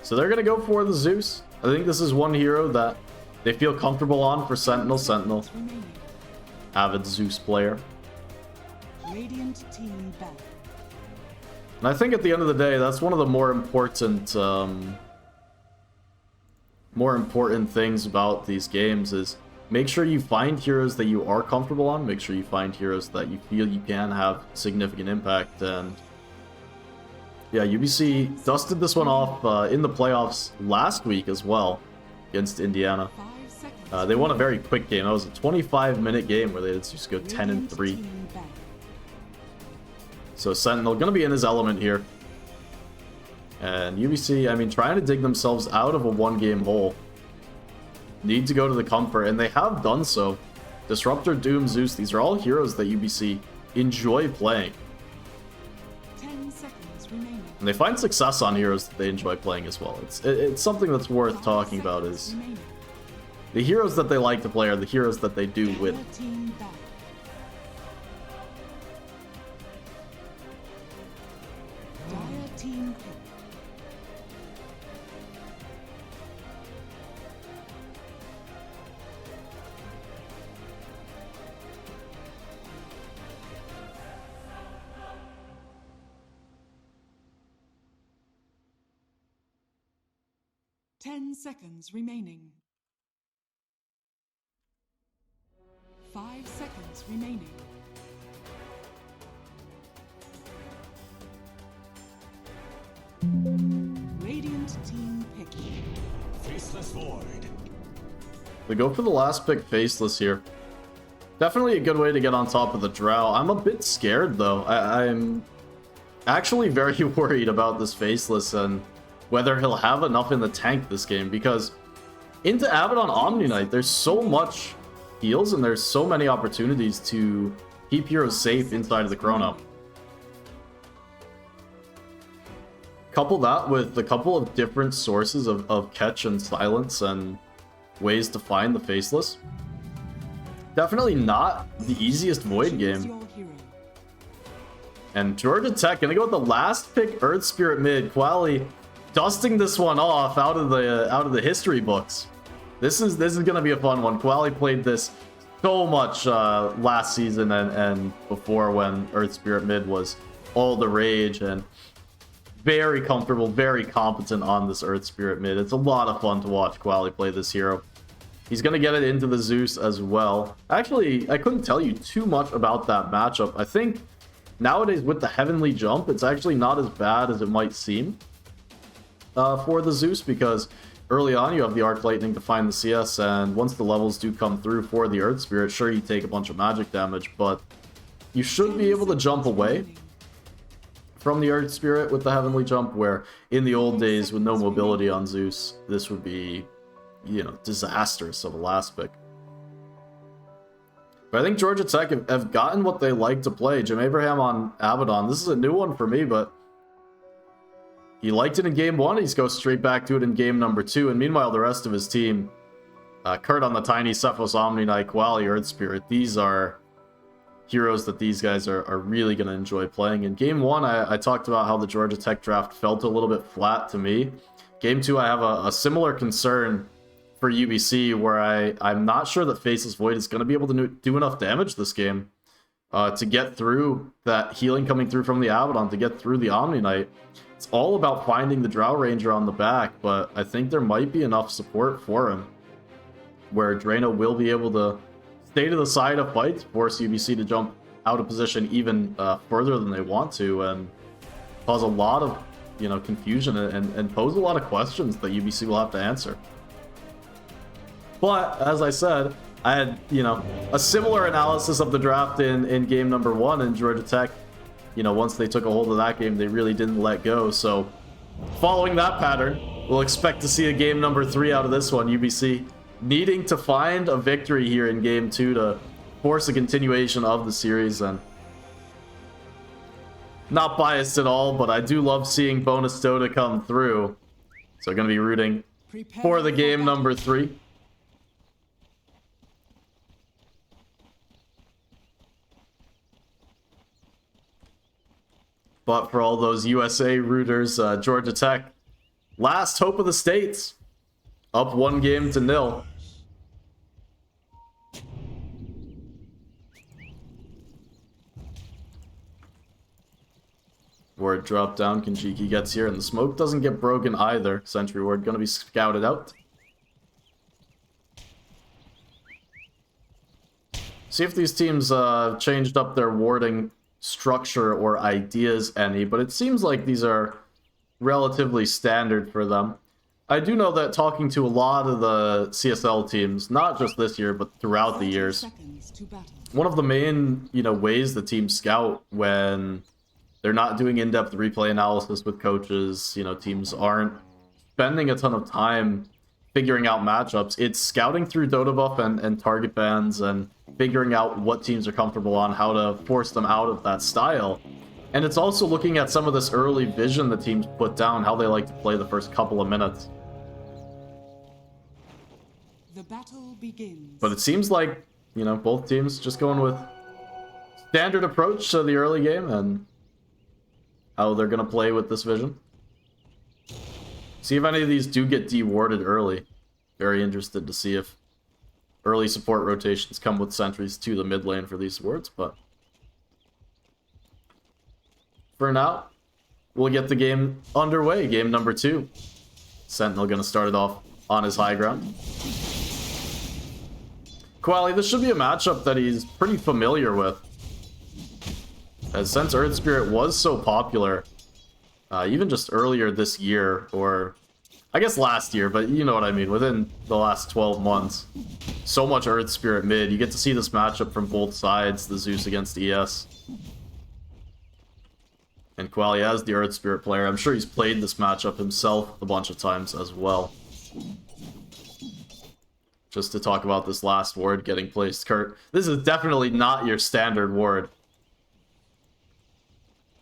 So they're going to go for the Zeus. I think this is one hero that they feel comfortable on for Sentinel. Sentinel avid Zeus player. Radiant team back. And I think at the end of the day, that's one of the more important things about these games is make sure you find heroes that you are comfortable on. Make sure you find heroes that you feel you can have significant impact. And yeah, UBC dusted this one off in the playoffs last week as well against Indiana. 5 seconds. They won a very quick game. That was a 25-minute game where they just go 10-3. Team back. So Sentinel going to be in his element here. And UBC, I mean, trying to dig themselves out of a one-game hole. Need to go to the comfort, and they have done so. Disruptor, Doom, Zeus, these are all heroes that UBC enjoy playing. 10 seconds remaining. And they find success on heroes that they enjoy playing as well. It's something that's worth 5 talking about seconds is remaining. the heroes that they like to play are the heroes that they do win. Red team back. Dire team pick. Ten seconds remaining. 5 seconds remaining. Radiant team pick. Faceless Void. They go for the last pick, Faceless here. Definitely a good way to get on top of the Drow. I'm a bit scared though. I'm actually very worried about this Faceless and whether he'll have enough in the tank this game, because into Abaddon Omni Knight, there's so much heals and there's so many opportunities to keep heroes safe inside of the Chrono. Couple that with a couple of different sources of catch and silence and ways to find the Faceless. Definitely not the easiest Void Choose game. your hero. And Georgia Tech gonna go with the last pick, Earth Spirit mid. Quali dusting this one off out of the history books. This is gonna be a fun one. Quali played this so much last season and before when Earth Spirit mid was all the rage, and very comfortable, very competent on this Earth Spirit mid. It's a lot of fun to watch Quali play this hero. He's going to get it into the Zeus as well. Actually, I couldn't tell you too much about that matchup. I think nowadays with the Heavenly Jump, it's actually not as bad as it might seem for the Zeus, because early on you have the Arc Lightning to find the CS, and once the levels do come through for the Earth Spirit, sure, you take a bunch of magic damage, but you should be able to jump away from the Earth Spirit with the Heavenly Jump, where in the old days with no mobility on Zeus, this would be, you know, disastrous of a last pick. But I think Georgia Tech have gotten what they like to play. Jim Abraham on Abaddon. This is a new one for me, but he liked it in game one. He's go straight back to it in game number two. And meanwhile, the rest of his team, Kurt on the Tiny, Cephos, Omni Knight, Quali, Earth Spirit, these are heroes that these guys are really going to enjoy playing. In game one, I talked about how the Georgia Tech draft felt a little bit flat to me. Game two, I have a similar concern for UBC, where I'm not sure that Faceless Void is going to be able to do enough damage this game to get through that healing coming through from the Abaddon, to get through the Omni Knight. It's all about finding the Drow Ranger on the back, but I think there might be enough support for him where Drano will be able to stay to the side of fights, force UBC to jump out of position even further than they want to, and cause a lot of, you know, confusion and pose a lot of questions that UBC will have to answer. But as I said, I had, you know, a similar analysis of the draft in game number one, and Georgia Tech, you know, once they took a hold of that game, they really didn't let go. So following that pattern, we'll expect to see a game number three out of this one. UBC needing to find a victory here in game two to force a continuation of the series. And not biased at all, but I do love seeing Bonus Dota come through. So going to be rooting for the game number three. But for all those USA rooters, Georgia Tech, last hope of the States, up 1-0. Ward drop down, Kinjiki gets here, and the smoke doesn't get broken either. Sentry Ward gonna be scouted out. See if these teams changed up their warding structure or ideas any, but it seems like these are relatively standard for them. I do know that talking to a lot of the CSL teams, not just this year, but throughout the years, one of the main, ways the teams scout when they're not doing in-depth replay analysis with coaches, teams aren't spending a ton of time figuring out matchups. It's scouting through Dota buff and target bans and figuring out what teams are comfortable on, how to force them out of that style. And it's also looking at some of this early vision the teams put down, how they like to play the first couple of minutes. The battle begins. But it seems like, both teams just going with standard approach to the early game and how they're going to play with this vision. See if any of these do get dewarded early. Very interested to see if early support rotations come with sentries to the mid lane for these wards, but for now, we'll get the game underway. Game number 2. Sentinel going to start it off on his high ground. Quali, this should be a matchup that he's pretty familiar with. As since Earth Spirit was so popular, even just earlier this year, or I guess last year, but you know what I mean, within the last 12 months, so much Earth Spirit mid. You get to see this matchup from both sides, the Zeus against ES. And Quali, as the Earth Spirit player, I'm sure he's played this matchup himself a bunch of times as well. Just to talk about this last ward getting placed, Kurt. This is definitely not your standard ward.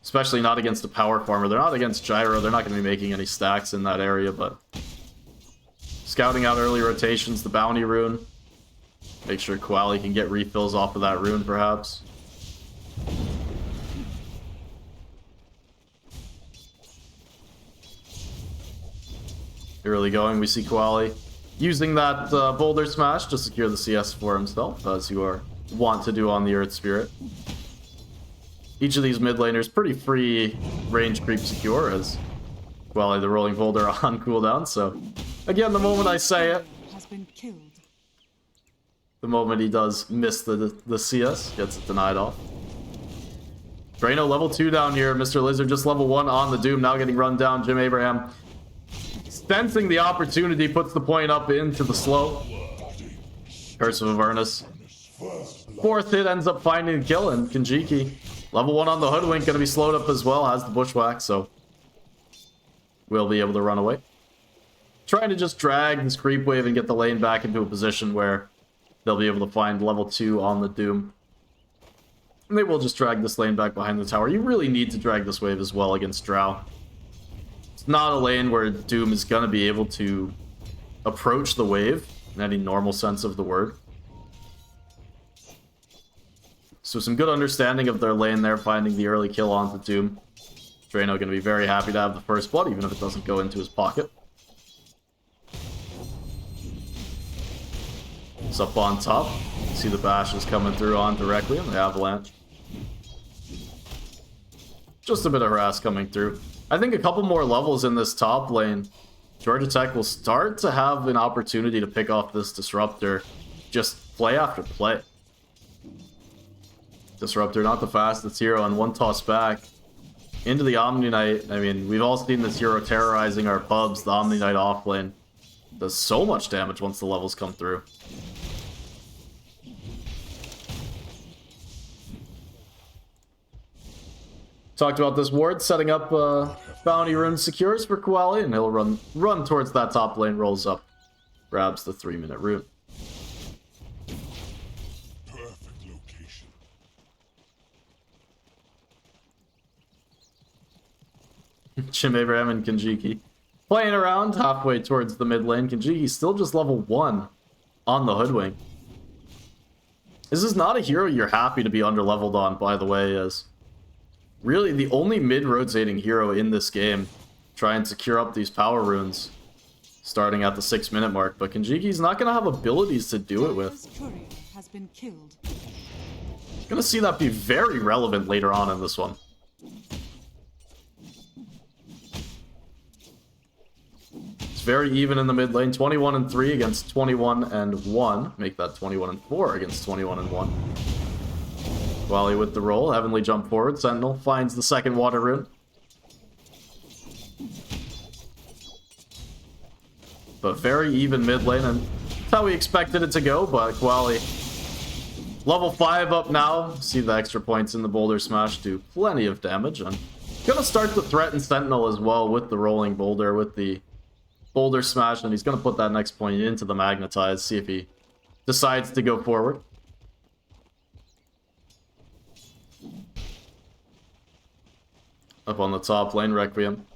Especially not against a power farmer. They're not against Gyro. They're not going to be making any stacks in that area, but scouting out early rotations, the bounty rune. Make sure Quali can get refills off of that rune, perhaps. Early going, we see Quali using that Boulder Smash to secure the CS for himself, as you are wont to do on the Earth Spirit. Each of these mid laners pretty free range creep secure, as Quali the Rolling Boulder on cooldown, so again, the moment I say it, Has been killed. the moment he does miss the CS, gets it denied off. Drano level 2 down here, Mr. Lizard just level 1 on the Doom, now getting run down. Jim Abraham sensing the opportunity, puts the point up into the slow. Curse of Avernus. 4th hit ends up finding the kill, and Kinjiki, level 1 on the Hoodwink, going to be slowed up as well, has the Bushwhack, so we'll be able to run away. Trying to just drag this creep wave and get the lane back into a position where they'll be able to find level 2 on the Doom. And they will just drag this lane back behind the tower. You really need to drag this wave as well against Drow. Not a lane where Doom is going to be able to approach the wave in any normal sense of the word. So some good understanding of their lane there, finding the early kill onto Doom. Drano going to be very happy to have the first blood, even if it doesn't go into his pocket. It's up on top. See the bashes coming through on directly on the Avalanche. Just a bit of harass coming through. I think a couple more levels in this top lane, Georgia Tech will start to have an opportunity to pick off this Disruptor. Just play after play. Disruptor, not the fastest hero, and one toss back into the Omni Knight. I mean, we've all seen this hero terrorizing our pubs. The Omni Knight off lane does so much damage once the levels come through. Talked about this ward, setting up bounty rune secures for Quali, and he'll run towards that top lane, rolls up, grabs the 3-minute rune. Perfect location. Jim Abraham and Kinjiki playing around halfway towards the mid lane. Kinjiki's still just level 1 on the Hoodwink. This is not a hero you're happy to be under-leveled on, by the way, as really the only mid-rotating hero in this game. Try and secure up these power runes starting at the 6-minute mark, but Kinjiki's not going to have abilities to do it with. Courier has been killed. Gonna see that be very relevant later on in this one. very even in the mid lane. 21 and 3 against 21 and 1. Make that 21 and 4 against 21 and 1. Wally with the roll. Heavenly jump forward. Sentinel finds the second water rune. But very even mid lane, and that's how we expected it to go. But Wally, level 5 up now. See the extra points in the boulder smash do plenty of damage, and gonna start to threaten Sentinel as well with the rolling boulder, with the boulder smash, and he's gonna put that next point into the magnetize. See if he decides to go forward. Up on the top lane, Requiem.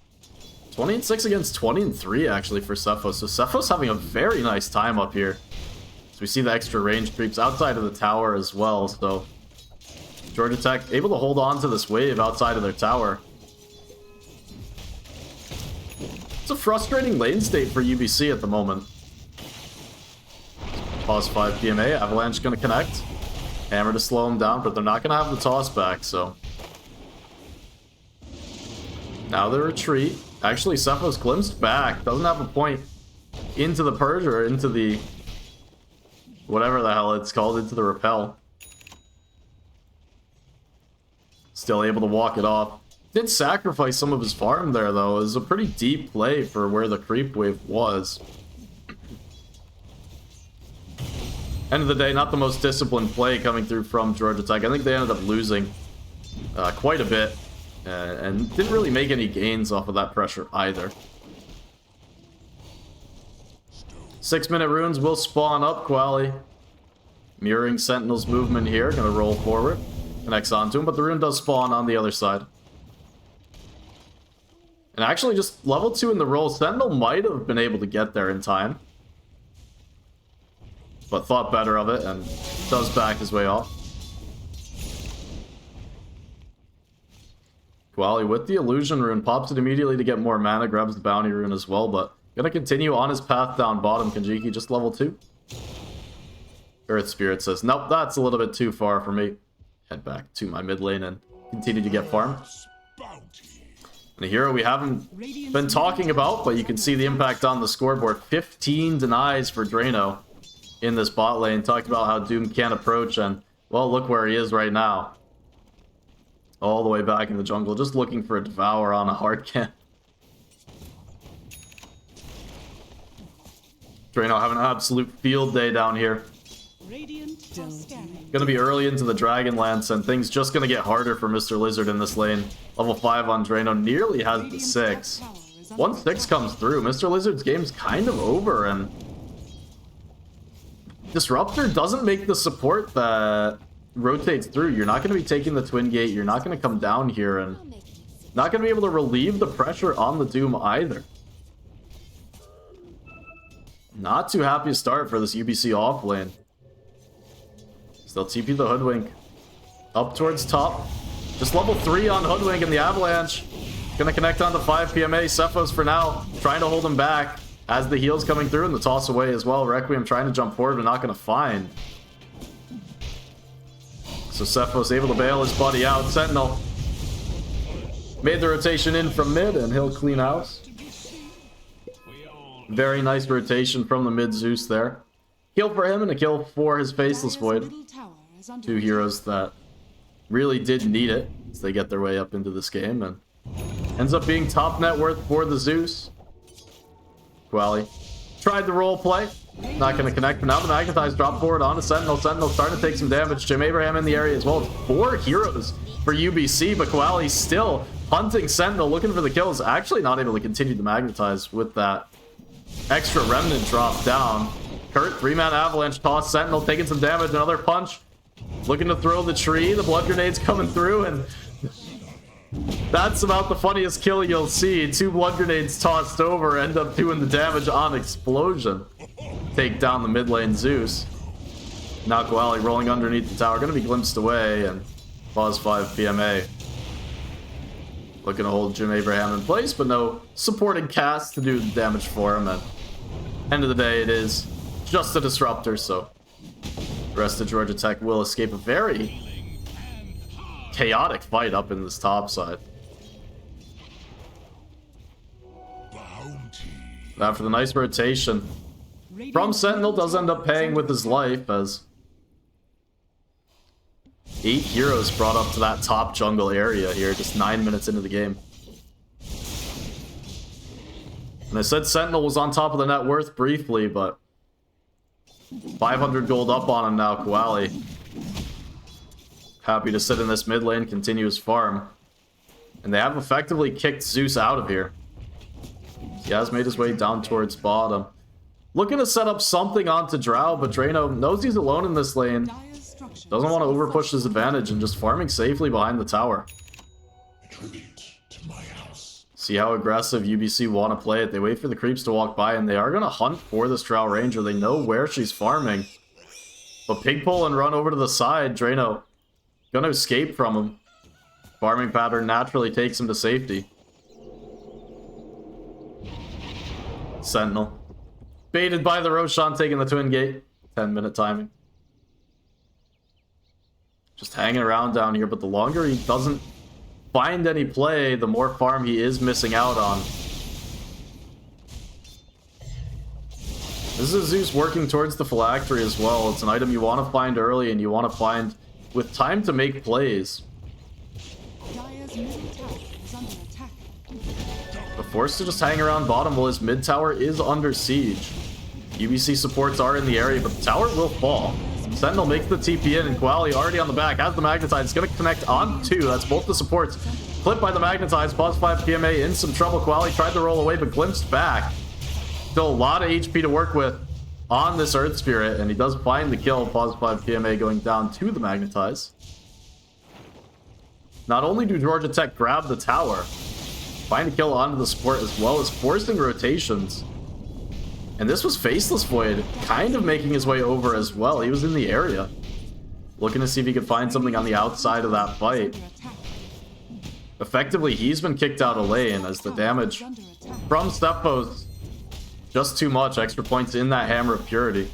20 and 6 against 20 and 3 actually for Cephos. So Cephos having a very nice time up here. So we see the extra range creeps outside of the tower as well. So Georgia Tech able to hold on to this wave outside of their tower. It's a frustrating lane state for UBC at the moment. Pause 5 PMA. Avalanche gonna connect. Hammer to slow him down, but they're not gonna have the toss back, so. Now the retreat. Actually, Cephos glimpsed back. Doesn't have a point into the purge or into the... whatever the hell it's called, into the repel. Still able to walk it off. Did sacrifice some of his farm there, though. It was a pretty deep play for where the creep wave was. End of the day, not the most disciplined play coming through from Georgia Tech. I think they ended up losing quite a bit. And didn't really make any gains off of that pressure either. 6-minute runes will spawn up, Quali. Mirroring Sentinel's movement here. Gonna roll forward. Connects onto him, but the rune does spawn on the other side. And actually just level 2 in the roll. Sentinel might have been able to get there in time. But thought better of it and does back his way off. Quali with the illusion rune, pops it immediately to get more mana, grabs the bounty rune as well, but gonna continue on his path down bottom. Kanjiki just level 2. Earth Spirit says, nope, that's a little bit too far for me. Head back to my mid lane and continue to get farm. And a hero we haven't been talking about, but you can see the impact on the scoreboard. 15 denies for Drano in this bot lane. Talked about how Doom can't approach, and, well, look where he is right now. All the way back in the jungle, just looking for a devour on a hard camp. Drano having an absolute field day down here. Gonna be early into the Dragonlance, and things just gonna get harder for Mr. Lizard in this lane. Level 5 on Drano, nearly has the 6. Once 6 comes through, Mr. Lizard's game's kind of over, and Disruptor doesn't make the support that rotates through. You're not going to be taking the Twin Gate. You're not going to come down here, and not going to be able to relieve the pressure on the Doom either. Not too happy a start for this UBC off lane. Still TP the Hoodwink up towards top. Just level 3 on Hoodwink and the Avalanche. Gonna connect on the 5 PMA. Cephos for now trying to hold him back as the heals coming through and the toss away as well. Requiem trying to jump forward but not gonna find. So Cephos able to bail his buddy out. Sentinel made the rotation in from mid, and he'll clean house. Very nice rotation from the mid Zeus there. Kill for him and a kill for his Faceless Void. 2 heroes that really did need it as they get their way up into this game, and ends up being top net worth for the Zeus. Quali tried the role play. Not going to connect, but now the Magnetize drop forward onto Sentinel. Sentinel starting to take some damage. Jim Abraham in the area as well. 4 heroes for UBC, but Quali still hunting Sentinel, looking for the kills. Actually not able to continue to Magnetize with that extra Remnant drop down. Kurt, 3-man Avalanche toss. Sentinel taking some damage. Another punch. Looking to throw the tree. The blood grenade's coming through, and that's about the funniest kill you'll see. 2 blood grenades tossed over, end up doing the damage on explosion. Take down the mid lane Zeus. Now Quali rolling underneath the tower. Going to be glimpsed away, and pause 5 PMA. Looking to hold Jim Abraham in place, but no supporting cast to do the damage for him. At end of the day, it is just a disruptor, so the rest of Georgia Tech will escape a very chaotic fight up in this top side. Bounty. After the nice rotation from Sentinel, does end up paying with his life as 8 heroes brought up to that top jungle area here, just 9 minutes into the game. And I said Sentinel was on top of the net worth briefly, but 500 gold up on him now, Koali. Happy to sit in this mid lane, continue his farm. And they have effectively kicked Zeus out of here. He has made his way down towards bottom. Looking to set up something onto Drow, but Drano knows he's alone in this lane. Doesn't want to overpush his advantage and just farming safely behind the tower. Tribute to my house. See how aggressive UBC want to play it. They wait for the creeps to walk by, and they are going to hunt for this Drow Ranger. They know where she's farming. But pig pull and run over to the side. Drano going to escape from him. Farming pattern naturally takes him to safety. Sentinel. Baited by the Roshan, taking the Twin Gate. 10-minute timing. Just hanging around down here, but the longer he doesn't find any play, the more farm he is missing out on. This is Zeus working towards the phylactery as well. It's an item you want to find early and you want to find with time to make plays. Dire's middle tower is under attack. But forced to just hang around bottom while his mid tower is under siege. UBC supports are in the area, but the tower will fall. Sentinel makes the TP in, and Koali already on the back, has the Magnetize. It's going to connect on 2. That's both the supports. Clipped by the Magnetize, +5 PMA, in some trouble. Koali tried to roll away, but glimpsed back. Still a lot of HP to work with on this Earth Spirit, and he does find the kill. +5 PMA going down to the Magnetize. Not only do Georgia Tech grab the tower, find a kill onto the support as well as forcing rotations. And this was Faceless Void kind of making his way over as well. He was in the area, looking to see if he could find something on the outside of that fight. Effectively, he's been kicked out of lane as the damage from Stephos just too much. Extra points in that Hammer of Purity.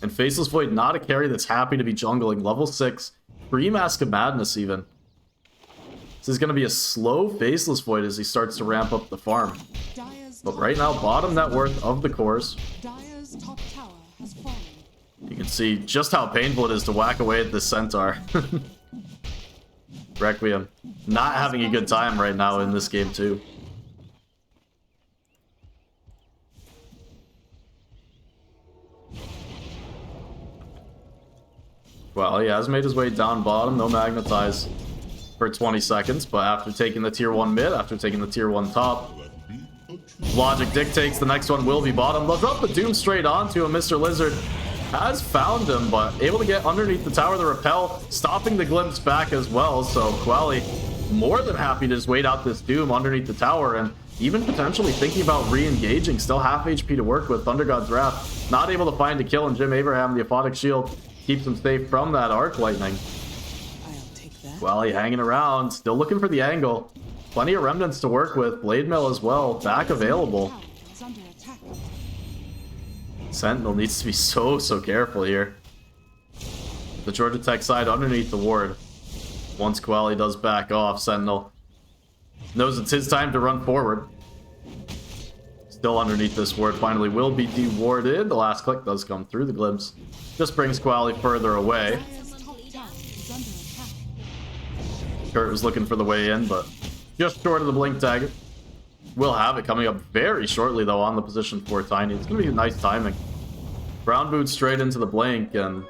And Faceless Void, not a carry that's happy to be jungling. Level 6, pre-Mask of Madness even. This is going to be a slow Faceless Void as he starts to ramp up the farm. But right now, bottom net worth of the cores. Dire's top tower has fallen. You can see just how painful it is to whack away at this Centaur. Requiem not having a good time right now in this game too. Well, he has made his way down bottom. No Magnetize for 20 seconds, but after taking the tier 1 mid, after taking the tier 1 top, logic dictates the next one will be bottom. They'll drop the Doom straight onto him. Mr. Lizard has found him, but able to get underneath the tower, the repel, stopping the glimpse back as well. So Koali more than happy to just wait out this Doom underneath the tower and even potentially thinking about re-engaging. Still half HP to work with. Thunder God's Wrath not able to find a kill, and Jim Abraham, the Aphotic Shield, keeps him safe from that Arc Lightning. Koali hanging around, still looking for the angle. Plenty of remnants to work with. Blade Mail as well, back available. Sentinel needs to be so careful here. The Georgia Tech side underneath the ward. Once Koali does back off, Sentinel knows it's his time to run forward. Still underneath this ward, finally will be dewarded. The last click does come through the glimpse. Just brings Koali further away. Kurt was looking for the way in, but just short of the blink dagger. We'll have it coming up very shortly, though, on the position for Tiny. It's going to be nice timing. Brown boot straight into the blink, and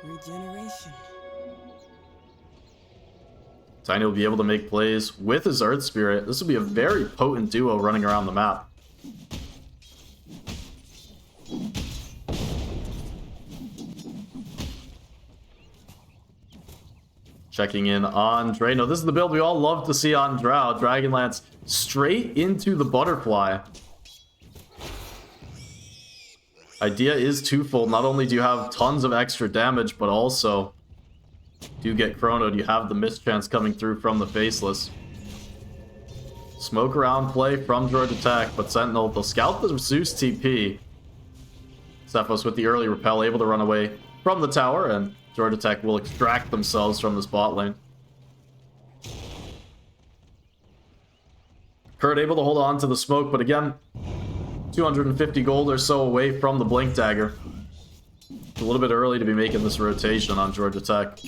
Tiny will be able to make plays with his Earth Spirit. This will be a very potent duo running around the map. Checking in on Drano. This is the build we all love to see on Drow. Dragonlance straight into the Butterfly. Idea is twofold. Not only do you have tons of extra damage, but also do get chronoed. You have the mischance coming through from the Faceless. Smoke around play from Georgia Tech, but Sentinel, they'll scout the Zeus TP. Cephos with the early repel, able to run away from the tower, and Georgia Tech will extract themselves from this bot lane. Kurt able to hold on to the smoke, but again, 250 gold or so away from the Blink Dagger. It's a little bit early to be making this rotation on Georgia Tech.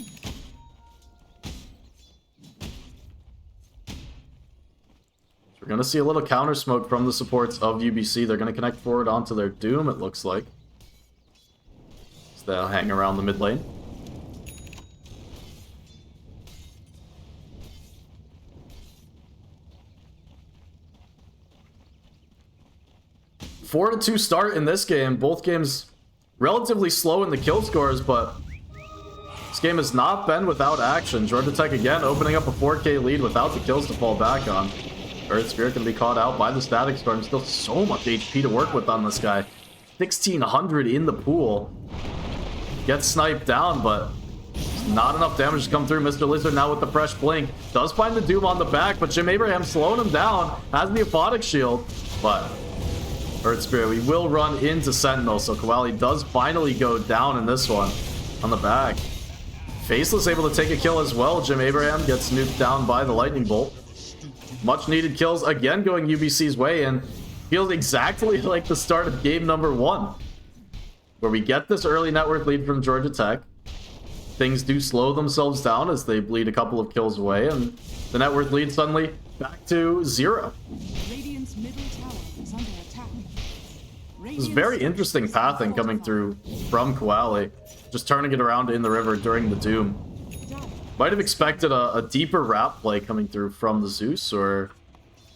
We're going to see a little counter smoke from the supports of UBC. They're going to connect forward onto their Doom, it looks like. So they'll hang around the mid lane. Four to 2 start in this game. Both games relatively slow in the kill scores, but this game has not been without action. Georgia Tech again opening up a 4K lead without the kills to fall back on. Earth Spirit can be caught out by the Static Storm. Still so much HP to work with on this guy. 1600 in the pool. Gets sniped down, but not enough damage to come through. Mr. Lizard now with the fresh blink. Does find the Doom on the back, but Jim Abraham slowing him down. Has the Aphotic Shield, but Earth Spirit, we will run into Sentinel, so Kowali does finally go down in this one on the back. Faceless able to take a kill as well. Jim Abraham gets nuked down by the Lightning Bolt. Much needed kills again going UBC's way, and feels exactly like the start of game number 1, where we get this early net worth lead from Georgia Tech. Things do slow themselves down as they bleed a couple of kills away, and the net worth lead suddenly back to 0. Radiant's middle tower is under attack. This is very interesting pathing coming through from Kowali, just turning it around in the river during the Doom. Might have expected a deeper wrap play coming through from the Zeus, or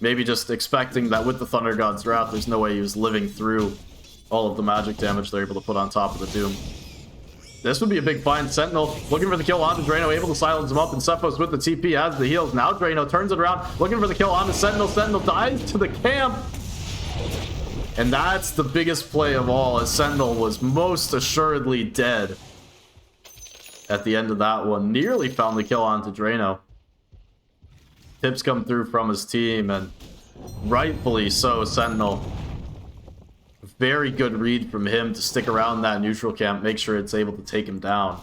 maybe just expecting that with the Thunder God's Wrath, there's no way he was living through all of the magic damage they're able to put on top of the Doom. This would be a big find. Sentinel looking for the kill onto Drano, able to silence him up, and Cephos with the TP has the heals. Now Drano turns it around, looking for the kill onto Sentinel. Sentinel dies to the camp. And that's the biggest play of all, as Sentinel was most assuredly dead at the end of that one. Nearly found the kill onto Drano. Tips come through from his team, and rightfully so, Sentinel. Very good read from him to stick around that neutral camp, make sure it's able to take him down.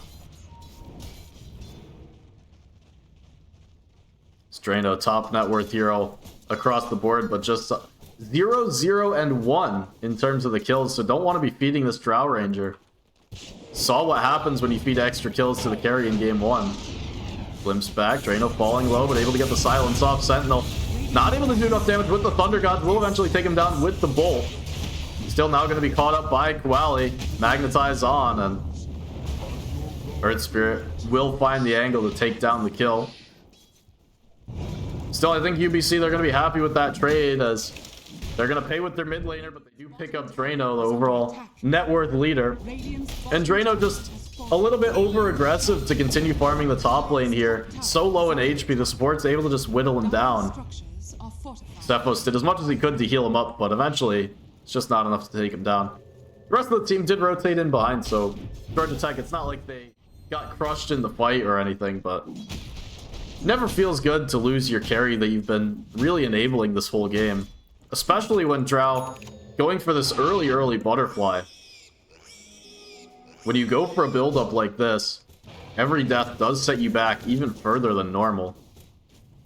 It's Drano, top net worth hero across the board, but just 0, 0, and 1 in terms of the kills, so don't want to be feeding this Drow Ranger. Saw what happens when you feed extra kills to the carry in game 1. Glimpse back, Drano falling low, but able to get the silence off. Sentinel not able to do enough damage with the Thunder Gods, will eventually take him down with the Bolt. Still now going to be caught up by Kowali. Magnetize on, and Earth Spirit will find the angle to take down the kill. Still, I think UBC, they're going to be happy with that trade, as they're going to pay with their mid laner, but they do pick up Drano, the overall net worth leader. And Drano just a little bit over aggressive to continue farming the top lane here. So low in HP, the support's able to just whittle him down. Cephos did as much as he could to heal him up, but eventually it's just not enough to take him down. The rest of the team did rotate in behind, so Georgia Tech, it's not like they got crushed in the fight or anything, but never feels good to lose your carry that you've been really enabling this whole game. Especially when Drow going for this early butterfly. When you go for a build-up like this, every death does set you back even further than normal.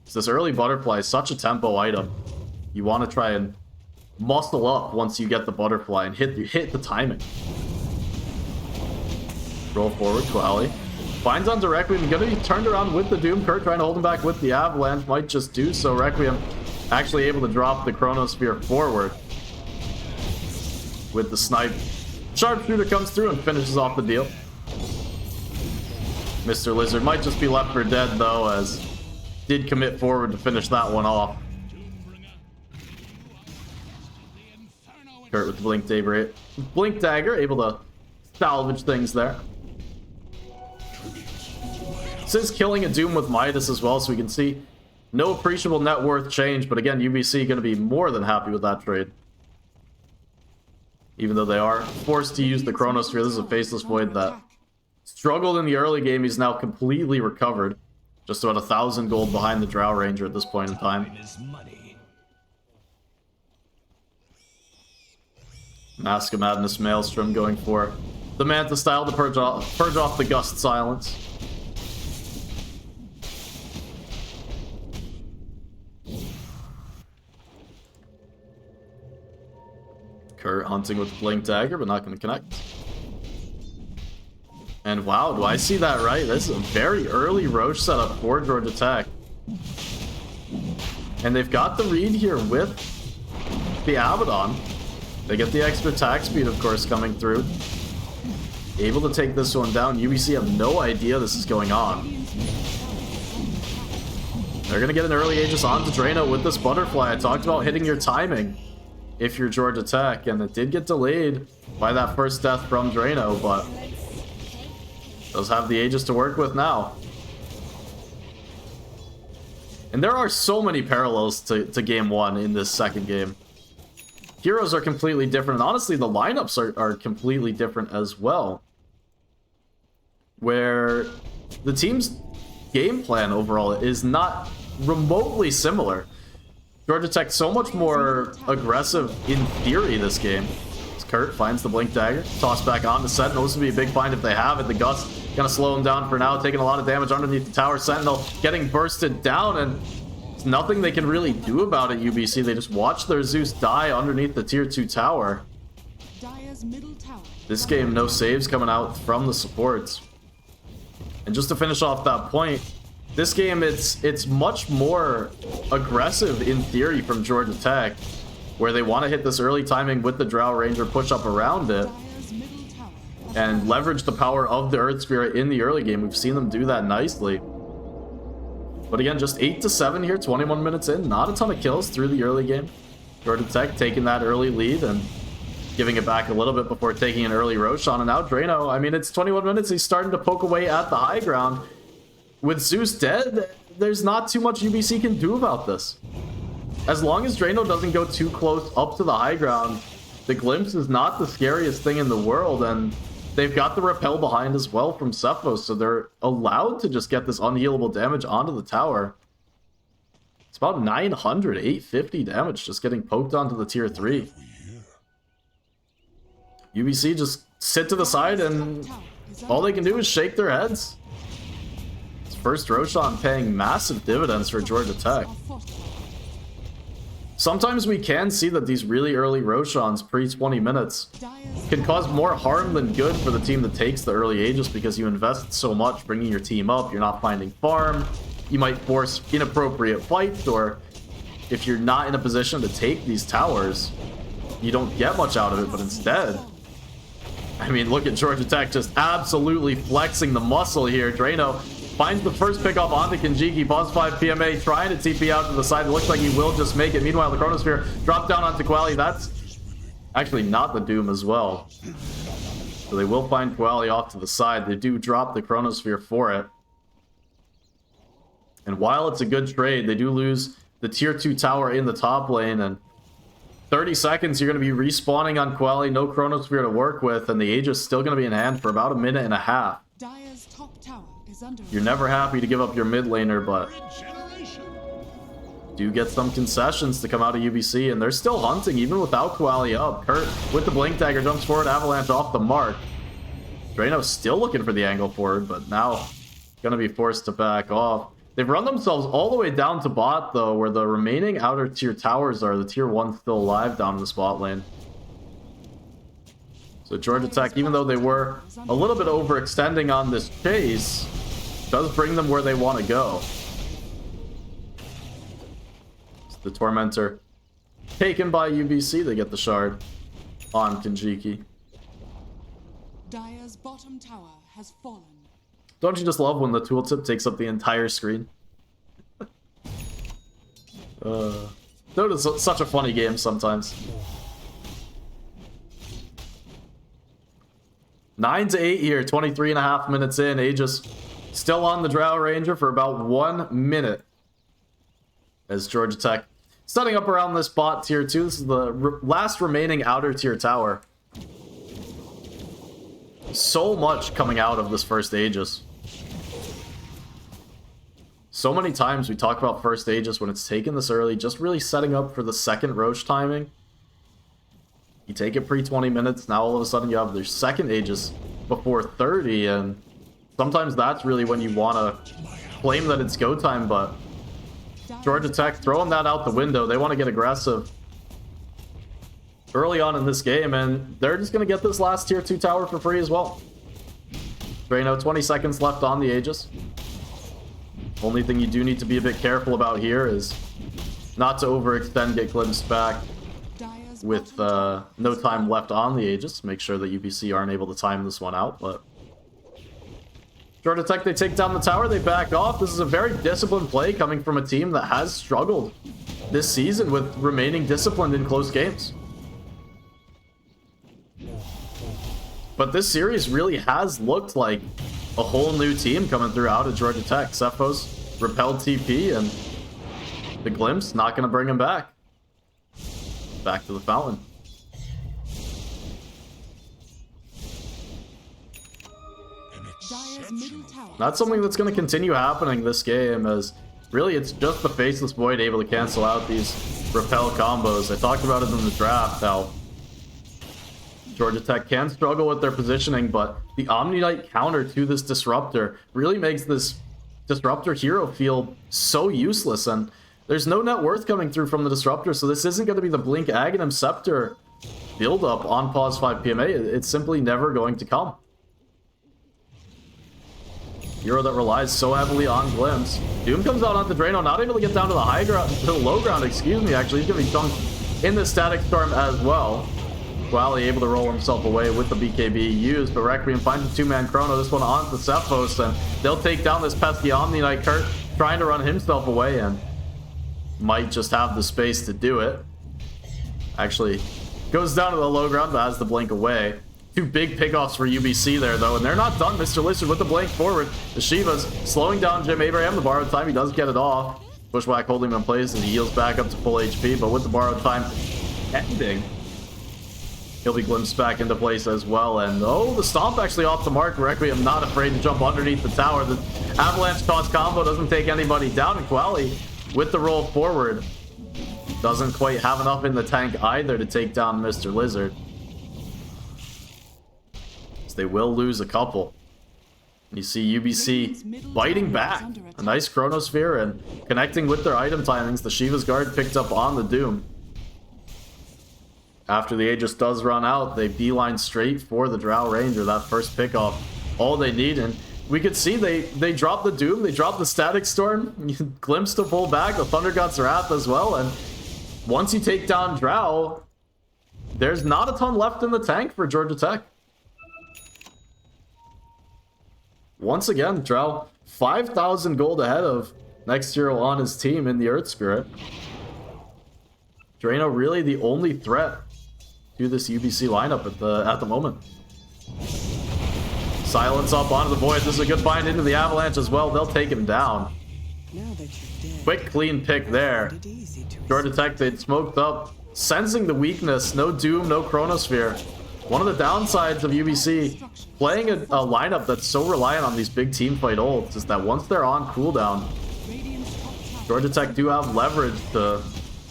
So this early butterfly is such a tempo item. You want to try and muscle up once you get the butterfly and hit the timing. Roll forward, Kowali. Finds onto Requiem, gonna be turned around with the Doom. Kurt trying to hold him back with the Avalanche, might just do so. Requiem actually able to drop the Chronosphere forward with the snipe. Sharpshooter comes through and finishes off the deal. Mr. Lizard might just be left for dead though, as did commit forward to finish that one off. Kurt with the Blink Dagger, able to salvage things there. This is killing a Doom with Midas as well, so we can see no appreciable net worth change, but again, UBC going to be more than happy with that trade. Even though they are forced to use the Chronosphere, this is a Faceless Void that struggled in the early game. He's now completely recovered. Just about 1,000 gold behind the Drow Ranger at this point in time. Mask of Madness Maelstrom going for the Manta style to purge off the Gust Silence. Kurt hunting with the Blink Dagger, but not going to connect. And wow, do I see that right? This is a very early Roche setup for Georgia Tech. And they've got the read here with the Abaddon. They get the extra attack speed, of course, coming through. Able to take this one down. UBC have no idea this is going on. They're going to get an early Aegis onto Drano with this Butterfly. I talked about hitting your timing if you're Georgia Tech, and it did get delayed by that first death from Drano, but does have the Aegis to work with now. And there are so many parallels to game one in this second game. Heroes are completely different, and honestly, the lineups are completely different as well. Where the team's game plan overall is not remotely similar. Georgia Tech so much more aggressive in theory this game. As Kurt finds the Blink Dagger, toss back on to Sentinel. This would be a big find if they have it. The Gust gonna slow him down for now, taking a lot of damage underneath the tower. Sentinel getting bursted down, and there's nothing they can really do about it, UBC. They just watch their Zeus die underneath the tier 2 tower. This game, no saves coming out from the supports. And just to finish off that point, this game, it's much more aggressive in theory from Georgia Tech, where they want to hit this early timing with the Drow Ranger, push up around it, and leverage the power of the Earth Spirit in the early game. We've seen them do that nicely. But again, just 8-7 here, 21 minutes in. Not a ton of kills through the early game. Georgia Tech taking that early lead and giving it back a little bit before taking an early Roshan. And now Drano, I mean, it's 21 minutes. He's starting to poke away at the high ground. With Zeus dead, there's not too much UBC can do about this. As long as Drano doesn't go too close up to the high ground, the Glimpse is not the scariest thing in the world, and they've got the repel behind as well from Cephos, so they're allowed to just get this unhealable damage onto the tower. It's about 900, 850 damage just getting poked onto the tier 3. UBC just sit to the side, and all they can do is shake their heads. It's first Roshan paying massive dividends for Georgia Tech. Sometimes we can see that these really early Roshans pre-20 minutes can cause more harm than good for the team that takes the early Aegis, because you invest so much bringing your team up, you're not finding farm, you might force inappropriate fights, or if you're not in a position to take these towers, you don't get much out of it. But instead, I mean, look at Georgia Tech just absolutely flexing the muscle here. Drano finds the first pick off onto Kinjiki, pause 5 PMA, trying to TP out to the side. It looks like he will just make it. Meanwhile, the Chronosphere dropped down onto Quali. That's actually not the Doom as well. So they will find Quali off to the side. They do drop the Chronosphere for it. And while it's a good trade, they do lose the tier 2 tower in the top lane. And 30 seconds, you're going to be respawning on Quali. No Chronosphere to work with. And the Aegis still going to be in hand for about a minute and a half. Dire's top tower is under You're never happy to give up your mid laner, but do get some concessions to come out of UBC, and they're still hunting even without Quali up. Kurt with the Blink Dagger jumps forward, Avalanche off the mark. Drano still looking for the angle forward, but now gonna be forced to back off. They've run themselves all the way down to bot though, where the remaining outer tier towers are. The tier 1 still alive down in the spot lane. So Georgia Tech, even though they were a little bit overextending on this chase, does bring them where they want to go. It's the Tormentor taken by UBC. They get the shard on Kinjiki. Dire's bottom tower has fallen. Don't you just love when the tooltip takes up the entire screen? That is such a funny game sometimes. 9-8 here, 23.5 minutes in. Aegis still on the Drow Ranger for about 1 minute. As Georgia Tech setting up around this bot tier 2. This is the last remaining outer tier tower. So much coming out of this first Aegis. So many times we talk about first Aegis when it's taken this early, just really setting up for the second Roche timing. You take it pre-20 minutes, now all of a sudden you have their second Aegis before 30, and sometimes that's really when you want to claim that it's go time, but Georgia Tech throwing that out the window. They want to get aggressive. early on in this game, and they're just going to get this last tier 2 tower for free as well. Drano, 20 seconds left on the Aegis. Only thing you do need to be a bit careful about here is not to overextend, get glimpsed back with no time left on the Aegis. Make sure that UBC aren't able to time this one out, but Georgia Tech, they take down the tower, they back off. This is a very disciplined play coming from a team that has struggled this season with remaining disciplined in close games. But this series really has looked like a whole new team coming through out of Georgia Tech. Cephos repelled TP, and the glimpse not going to bring him back. Back to the fountain. That's something that's going to continue happening this game, as really it's just the Faceless Void able to cancel out these repel combos. I talked about it in the draft, how Georgia Tech can struggle with their positioning, but the Omni Knight counter to this Disruptor really makes this Disruptor hero feel so useless, and there's no net worth coming through from the Disruptor, so this isn't going to be the Blink Aghanim Scepter build-up on pause 5 PMA. It's simply never going to come. Hero that relies so heavily on Glimpse. Doom comes out onto Drano, not able to get down to the high ground, to the low ground, excuse me, actually. He's going to be dunked in the Static Storm as well. Quali able to roll himself away with the BKB used, but Requiem finds a 2-man Chrono, this one onto Cephos, and they'll take down this pesky Omni Knight. Kurt trying to run himself away and might just have the space to do it. Actually, goes down to the low ground, but has the blink away. Two big pickoffs for UBC there, though, and they're not done. Mr. Lizard with the blink forward. The Shiva's slowing down Jim Abraham. The borrowed time, he does get it off. Bushwhack holding him in place, and he heals back up to full HP, but with the borrowed time ending, he'll be glimpsed back into place as well. And oh, the stomp actually off the mark. Requiem not afraid to jump underneath the tower. The avalanche toss combo doesn't take anybody down, and Quali with the roll forward doesn't quite have enough in the tank either to take down Mr. Lizard. They will lose a couple. You see UBC biting back. A nice Chronosphere and connecting with their item timings. The Shiva's Guard picked up on the Doom. After the Aegis does run out, they beeline straight for the Drow Ranger. That first pickoff, all they need. And we could see they drop the Doom, they drop the Static Storm. Glimpse to pull back, the Thunder God's Wrath as well. And once you take down Drow, there's not a ton left in the tank for Georgia Tech. Once again, Drow 5,000 gold ahead of next hero on his team in the Earth Spirit. Drano really the only threat to this UBC lineup at the moment. Silence up onto the Void. This is a good bind into the Avalanche as well. They'll take him down. Quick, clean pick there. Georgia Tech, they'd smoked up, sensing the weakness. No Doom, no Chronosphere. One of the downsides of UBC playing a lineup that's so reliant on these big team fight ults is that once they're on cooldown, Georgia Tech do have leverage to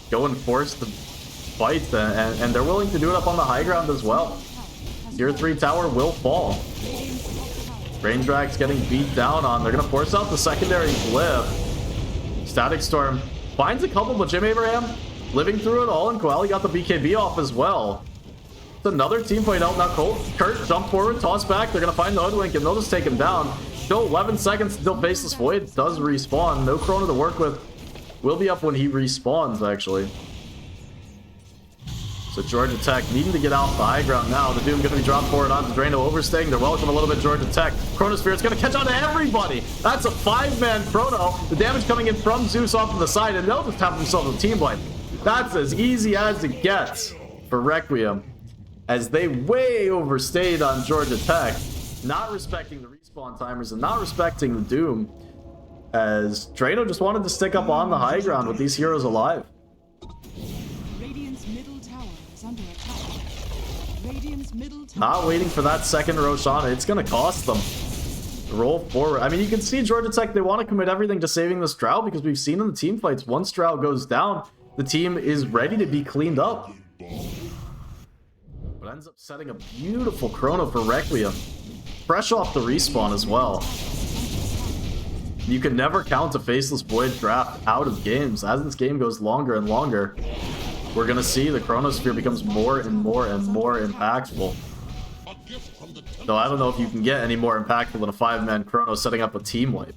go and force the fight, and they're willing to do it up on the high ground as well. Tier 3 tower will fall. Range Drag's getting beat down on. They're going to force out the secondary glyph. Static Storm finds a couple, but Jim Abraham living through it all, and Koali got the BKB off as well. Another team fight out now. Kurt jump forward, toss back. They're gonna find the Hoodwink and they'll just take him down. Still 11 seconds until Faceless Void does respawn. No Chrono to work with. Will be up when he respawns, actually. So Georgia Tech needing to get out the high ground now. The Doom gonna be dropped forward onto Drano, overstaying. They're welcome a little bit Georgia Tech. Chronosphere is gonna catch on to everybody. That's a 5-man Chrono. The damage coming in from Zeus off to the side, and they'll just have themselves a team wipe. That's as easy as it gets for Requiem, as they way overstayed on Georgia Tech, not respecting the respawn timers and not respecting the Doom, as Drano just wanted to stick up on the high ground with these heroes alive. Radiant's middle tower is under attack. Radiant's middle tower. Not waiting for that second Roshanna. It's going to cost them. Roll forward. I mean, you can see Georgia Tech, they want to commit everything to saving this Drow, because we've seen in the team fights, once Drow goes down, the team is ready to be cleaned up. But ends up setting a beautiful Chrono for Requiem. Fresh off the respawn as well. You can never count a Faceless Void draft out of games. As this game goes longer and longer, we're gonna see the Chronosphere becomes more and more and more impactful. Though I don't know if you can get any more impactful than a 5-man Chrono setting up a team wipe.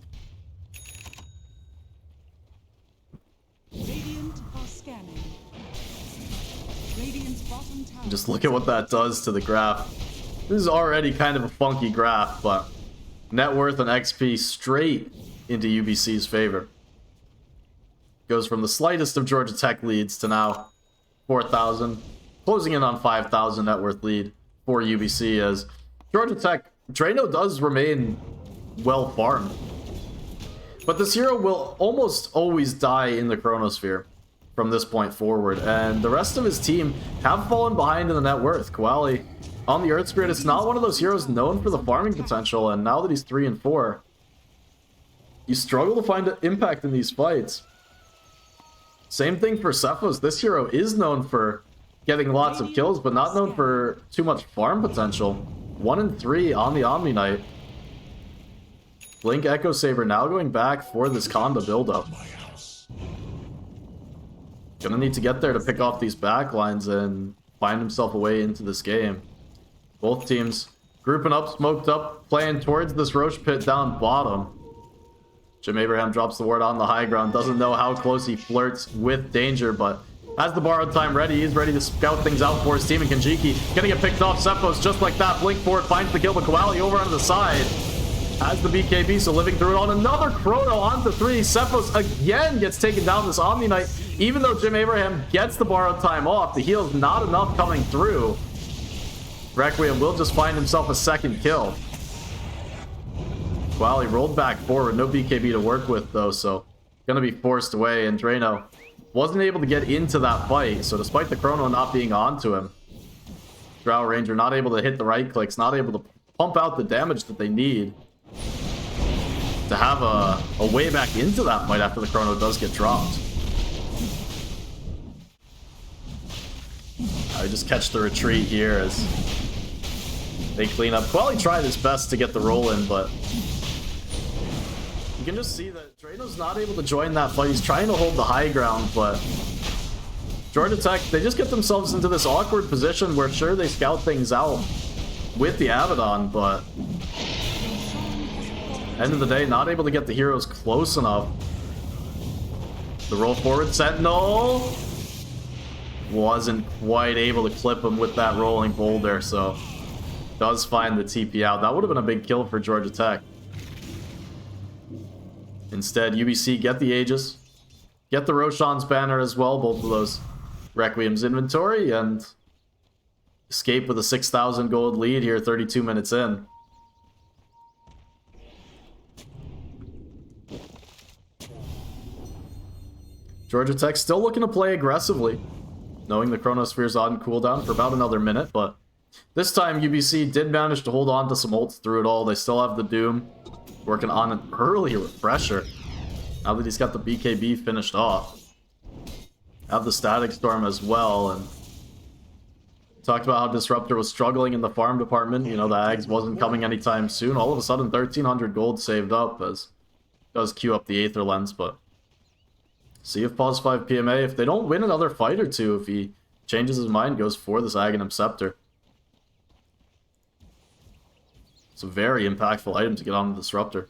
Radiant are scanning. Radiant's bottom tower. Just look at what that does to the graph. This is already kind of a funky graph, but net worth and XP straight into UBC's favor. Goes from the slightest of Georgia Tech leads to now 4,000, closing in on 5,000 net worth lead for UBC as Georgia Tech, Drano does remain well farmed. But this hero will almost always die in the Chronosphere from this point forward, and the rest of his team have fallen behind in the net worth. Koali on the Earth Spirit, it's not one of those heroes known for the farming potential, and now that he's 3 and 4, you struggle to find an impact in these fights. Same thing for Cephos. This hero is known for getting lots of kills, but not known for too much farm potential. 1 and 3 on the Omni Knight. Blink Echo Saber now going back for this Conda buildup. Gonna need to get there to pick off these backlines and find himself a way into this game. Both teams grouping up, smoked up, playing towards this Roche pit down bottom. Jim Abraham drops the ward on the high ground. Doesn't know how close he flirts with danger, but has the borrowed time ready. He's ready to scout things out for his team. And Kanjiki gonna get picked off. Cephos just like that. Blink forward, finds the kill, but Koali over on the side. Has the BKB, so living through it on another Chrono onto 3. Cephos again gets taken down this Omni Knight. Even though Jim Abraham gets the borrowed time off, the heal's not enough coming through. Requiem will just find himself a second kill. Well, he rolled back forward. No BKB to work with, though, so gonna be forced away. And Drano wasn't able to get into that fight, so despite the Chrono not being onto him, Drow Ranger not able to hit the right clicks, not able to pump out the damage that they need to have a way back into that fight after the Chrono does get dropped. I just catch the retreat here as they clean up. Quali tried his best to get the roll in, but you can just see that Drano's not able to join that fight. He's trying to hold the high ground, but Georgia Tech, they just get themselves into this awkward position where sure, they scout things out with the Abaddon, but end of the day, not able to get the heroes close enough. The roll forward Sentinel wasn't quite able to clip him with that rolling boulder, so does find the TP out. That would have been a big kill for Georgia Tech. Instead, UBC get the Aegis, get the Roshan's banner as well, both of those Requiem's inventory, and escape with a 6,000 gold lead here 32 minutes in. Georgia Tech still looking to play aggressively, knowing the Chronosphere's on cooldown for about another minute, but this time UBC did manage to hold on to some ults through it all. They still have the Doom, working on an early refresher now that he's got the BKB finished off. Have the Static Storm as well, and talked about how Disruptor was struggling in the farm department. You know, the Ags wasn't coming anytime soon. All of a sudden, 1,300 gold saved up as does queue up the Aether Lens, but see if pause 5 PMA, if they don't win another fight or two, if he changes his mind, goes for this Aghanim Scepter. It's a very impactful item to get on the Disruptor.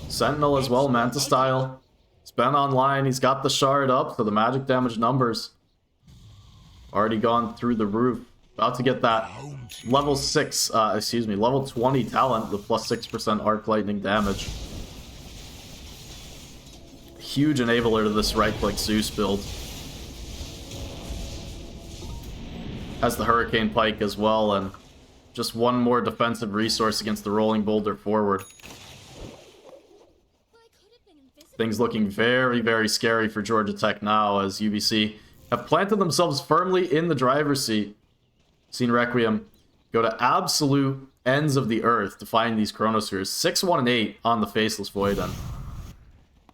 Sentinel as well, Manta style. He's been online, he's got the shard up, so the magic damage numbers already gone through the roof. About to get that level 6, level 20 talent with plus 6% arc lightning damage. Huge enabler to this right-click Zeus build. Has the Hurricane Pike as well, and just one more defensive resource against the Rolling Boulder forward. Things looking very, very scary for Georgia Tech now as UBC have planted themselves firmly in the driver's seat. Seen Requiem go to absolute ends of the earth to find these Chronospheres. 6, 1, and 8 on the Faceless Void, and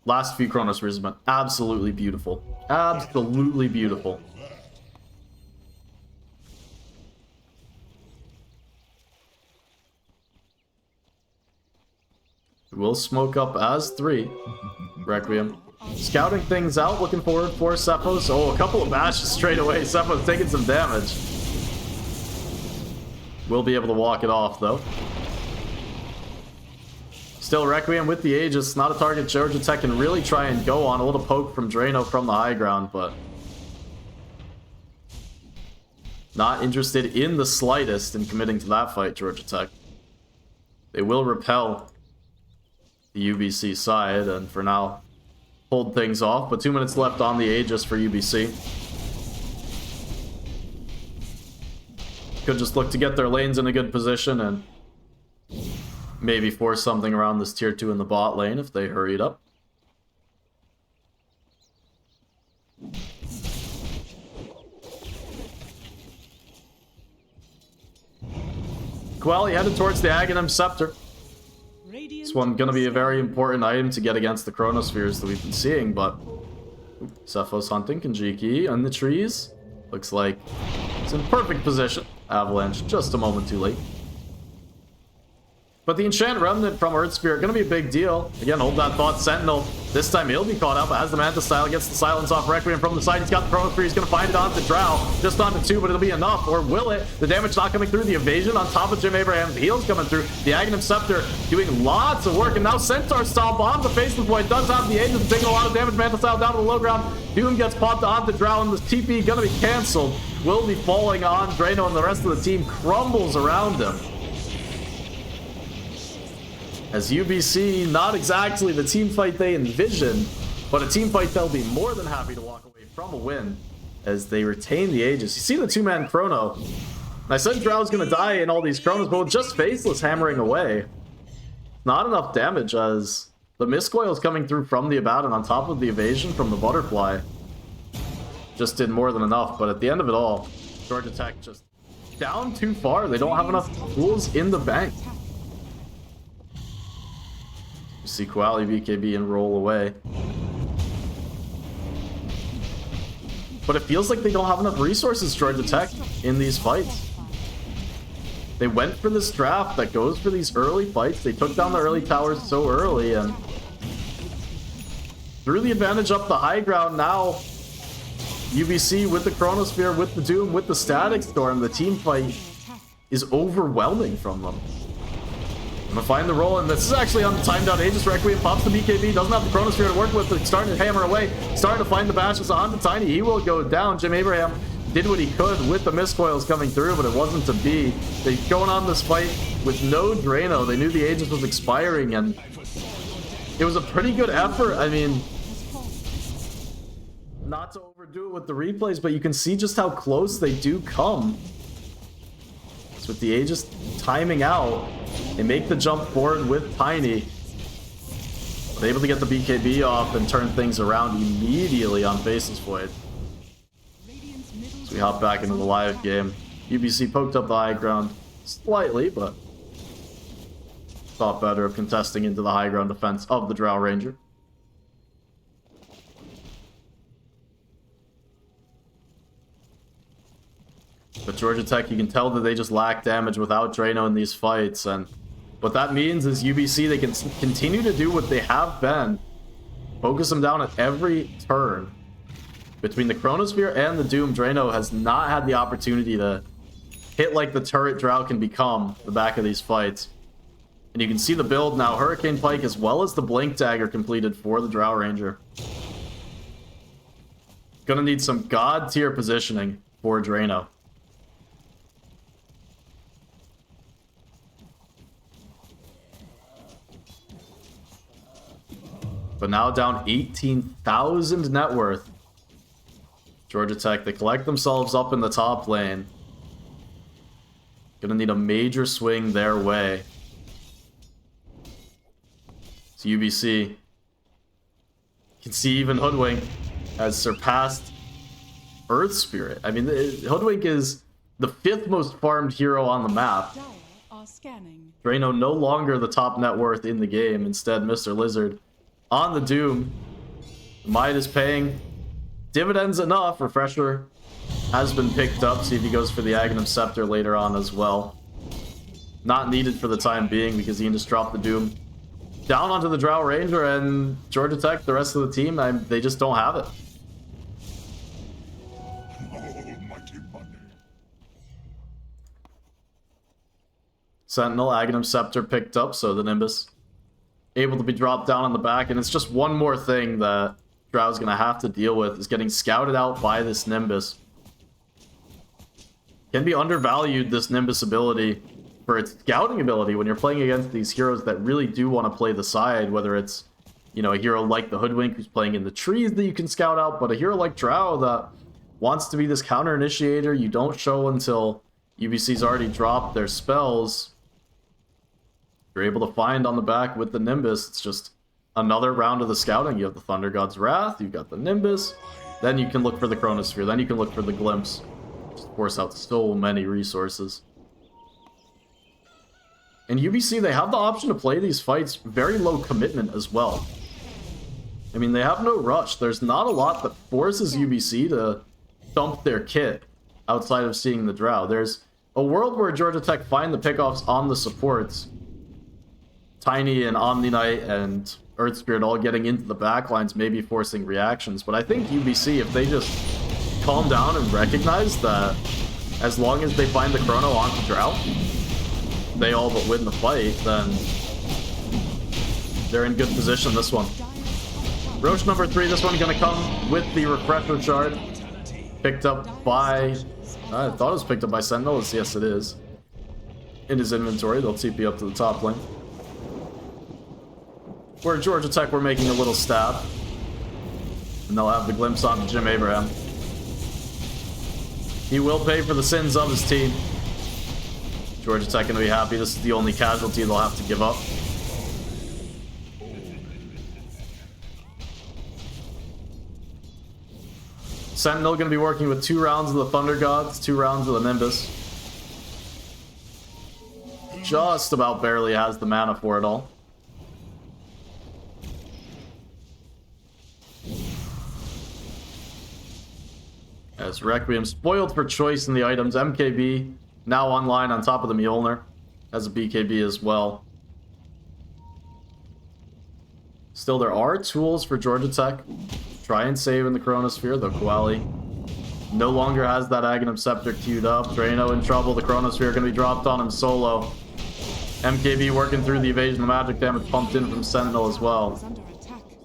last few Chronospheres have been absolutely beautiful. Absolutely beautiful. We'll smoke up as 3. Requiem. Scouting things out, looking forward for Cephos. Oh, a couple of bashes straight away. Cephos taking some damage. We'll be able to walk it off, though. Still, Requiem with the Aegis. Not a target Georgia Tech can really try and go on. A little poke from Drano from the high ground, but not interested in the slightest in committing to that fight, Georgia Tech. They will repel the UBC side, and for now, hold things off. But 2 minutes left on the Aegis for UBC. Could just look to get their lanes in a good position and maybe force something around this tier 2 in the bot lane if they hurried up. Quali headed towards the Aghanim Scepter. This one gonna be a very important item to get against the Chronospheres that we've been seeing, but Cephos hunting Kanjiki on the trees. Looks like it's in perfect position. Avalanche just a moment too late. But the Enchant Remnant from Earth Spirit gonna be a big deal. Again, hold that thought, Sentinel. This time he'll be caught up as the Manta Style gets the silence off Requiem from the side. He's got the Chronosphere. He's gonna find it onto Drow. Just onto 2, but it'll be enough. Or will it? The damage not coming through. The evasion on top of Jim Abraham's heals coming through. The Aghanim Scepter doing lots of work. And now Centaur Style bomb the Faceless Void. Does have the Aegis taking a lot of damage. Manta Style down to the low ground. Doom gets popped onto Drow, and the TP gonna be cancelled. Will be falling on Drano, and the rest of the team crumbles around him. As UBC, not exactly the team fight they envisioned, but a team fight they'll be more than happy to walk away from a win as they retain the Aegis. You see the 2-man Chrono. And I said Drow's gonna die in all these Chronos, but with just Faceless hammering away, not enough damage as the Mistcoil is coming through from the Abaddon on top of the evasion from the Butterfly. Just did more than enough, but at the end of it all, Georgia Tech just down too far. They don't have enough tools in the bank. You see Quali, BKB, and roll away. But it feels like they don't have enough resources, Georgia Tech, in these fights. They went for this draft that goes for these early fights. They took down the early towers so early and threw the advantage up the high ground. Now, UBC with the Chronosphere, with the Doom, with the Static Storm, the team fight is overwhelming from them. Gonna find the roll, and this is actually on the timed out Aegis. Requiem pops the BKB, doesn't have the Chronosphere to work with, but starting to hammer away, starting to find the bashes on the Tiny. He will go down. Jim Abraham did what he could with the Mistcoils coming through, but it wasn't to be. They going on this fight with no Drano. They knew the Aegis was expiring, and it was a pretty good effort. I mean, not to overdo it with the replays, but you can see just how close they do come. So with the Aegis timing out, they make the jump forward with Tiny. But able to get the BKB off and turn things around immediately on Faceless Void. So we hop back into the live game. UBC poked up the high ground slightly, but thought better of contesting into the high ground defense of the Drow Ranger. But Georgia Tech, you can tell that they just lack damage without Drano in these fights, and what that means is UBC, they can continue to do what they have been. Focus them down at every turn. Between the Chronosphere and the Doom, Drano has not had the opportunity to hit like the turret Drow can become the back of these fights. And you can see the build now, Hurricane Pike as well as the Blink Dagger completed for the Drow Ranger. Gonna need some god tier positioning for Drano. But now down 18,000 net worth. Georgia Tech, they collect themselves up in the top lane. Gonna need a major swing their way. So UBC, you can see even Hoodwink has surpassed Earth Spirit. I mean, Hoodwink is the 5th most farmed hero on the map. Drano no longer the top net worth in the game. Instead, Mr. Lizard on the Doom. Might is paying dividends enough. Refresher has been picked up. See if he goes for the Aghanim Scepter later on as well. Not needed for the time being because he can just drop the Doom down onto the Drow Ranger, and Georgia Tech, the rest of the team, they just don't have it. Almighty money. Sentinel, Aghanim Scepter picked up, so the Nimbus able to be dropped down on the back, and it's just one more thing that Drow's gonna have to deal with, is getting scouted out by this Nimbus. Can be undervalued, this Nimbus ability, for its scouting ability when you're playing against these heroes that really do want to play the side, whether it's, you know, a hero like the Hoodwink who's playing in the trees that you can scout out, but a hero like Drow that wants to be this counter initiator, you don't show until UBC's already dropped their spells. You're able to find on the back with the Nimbus. It's just another round of the scouting. You have the Thunder God's Wrath, you've got the Nimbus, then you can look for the Chronosphere, then you can look for the Glimpse. Just force out so many resources. And UBC, they have the option to play these fights very low commitment as well. I mean, they have no rush. There's not a lot that forces UBC to dump their kit outside of seeing the Drow. There's a world where Georgia Tech find the pickoffs on the supports. Tiny and Omni Knight and Earth Spirit all getting into the backlines, maybe forcing reactions. But I think UBC, if they just calm down and recognize that as long as they find the Chrono onto Drow, they all but win the fight, then they're in good position this one. Roche number 3, this one gonna come with the Refresher Shard. Picked up by... I thought it was picked up by Sentinels. Yes, it is. In his inventory, they'll TP up to the top lane. Where Georgia Tech were making a little stab. And they'll have the glimpse on Jim Abraham. He will pay for the sins of his team. Georgia Tech gonna be happy. This is the only casualty they'll have to give up. Sentinel gonna be working with 2 rounds of the Thunder Gods, 2 rounds of the Nimbus. Just about barely has the mana for it all. As Requiem spoiled for choice in the items, MKB now online on top of the Mjolnir. Has a BKB as well. Still, there are tools for Georgia Tech. Try and save in the Chronosphere, though Koali no longer has that Aghanim Scepter queued up. Drano in trouble. The Chronosphere going to be dropped on him solo. MKB working through the evasion. The magic damage pumped in from Sentinel as well.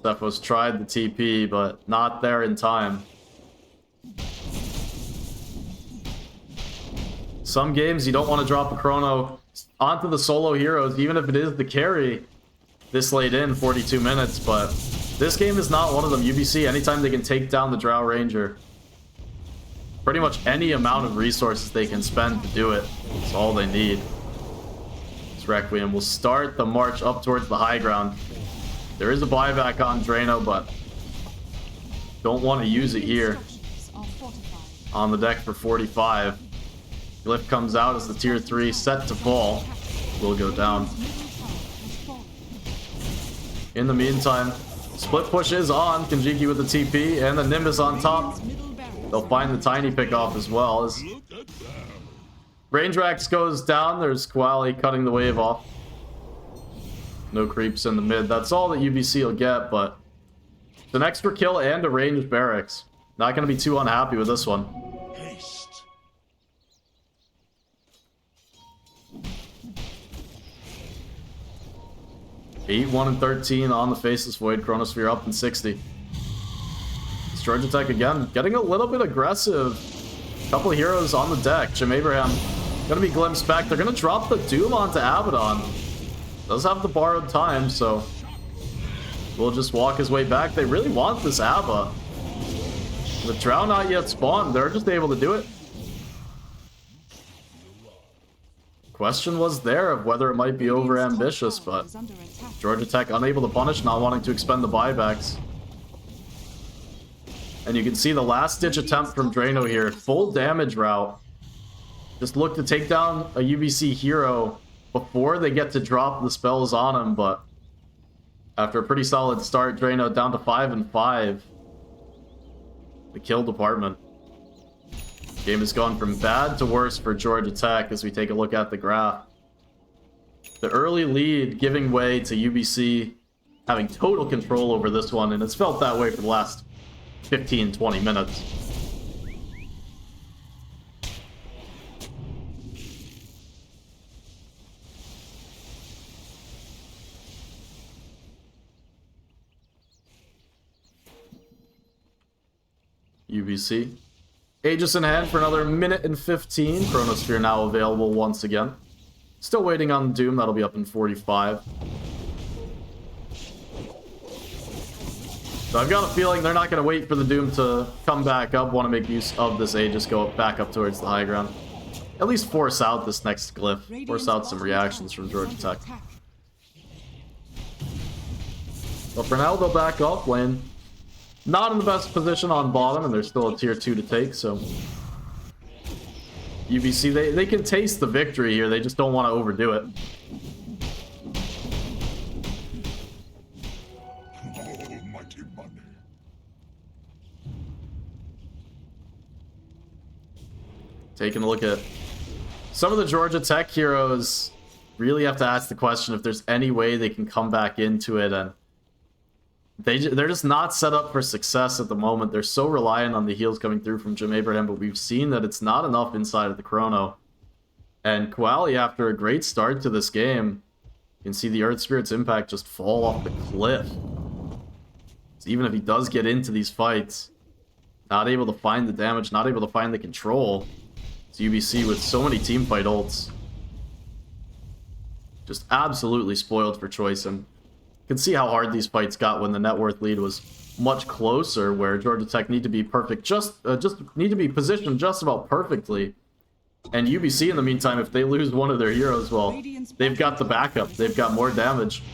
Cephos tried the TP, but not there in time. Some games you don't want to drop a Chrono onto the solo heroes, even if it is the carry this late in, 42 minutes, but this game is not one of them. UBC, anytime they can take down the Drow Ranger, pretty much any amount of resources they can spend to do it, it's all they need. This Requiem will start the march up towards the high ground. There is a buyback on Drano, but don't want to use it here. On the deck for 45. Glyph comes out as the tier 3 set to fall. Will go down. In the meantime, split push is on. Kanjiki with the TP and the Nimbus on top. They'll find the tiny pick off as well. As Range Rax goes down, there's Koali cutting the wave off. No creeps in the mid. That's all that UBC will get, but it's an extra kill and a ranged barracks. Not going to be too unhappy with this one. 8-1-13 on the Faceless Void. Chronosphere up in 60. It's Georgia Tech again, getting a little bit aggressive. Couple of heroes on the deck. Jim Abraham gonna be glimpsed back. They're gonna drop the Doom onto Abaddon. Does have the borrowed time, so we'll just walk his way back. They really want this Abba. The Drow not yet spawned. They're just able to do it. Question was there of whether it might be over ambitious, but Georgia Tech unable to punish, not wanting to expend the buybacks. And you can see the last ditch attempt from Drano here. Full damage route. Just look to take down a UBC hero before they get to drop the spells on him, but after a pretty solid start, Drano down to 5-5. The kill department. Game has gone from bad to worse for Georgia Tech as we take a look at the graph. The early lead giving way to UBC having total control over this one, and it's felt that way for the last 15-20 minutes. UBC. Aegis in hand for another minute and 15. Chronosphere now available once again. Still waiting on Doom. That'll be up in 45. So I've got a feeling they're not going to wait for the Doom to come back up. Want to make use of this Aegis, go back up towards the high ground. At least force out this next glyph. Force out some reactions from Georgia Tech. But for now, they'll back off. Lane not in the best position on bottom, and there's still a tier 2 to take, so... UBC, they can taste the victory here, they just don't want to overdo it. Almighty money. Taking a look at some of the Georgia Tech heroes, really have to ask the question if there's any way they can come back into it, and they're just not set up for success at the moment. They're so reliant on the heals coming through from Jim Abraham, but we've seen that it's not enough inside of the Chrono. And Koali, after a great start to this game, you can see the Earth Spirit's impact just fall off the cliff. So even if he does get into these fights, not able to find the damage, not able to find the control, it's UBC with so many teamfight ults. Just absolutely spoiled for choice, and you can see how hard these fights got when the net worth lead was much closer, where Georgia Tech need to be perfect, just need to be positioned just about perfectly. And UBC, in the meantime, if they lose one of their heroes, well, they've got the backup. They've got more damage.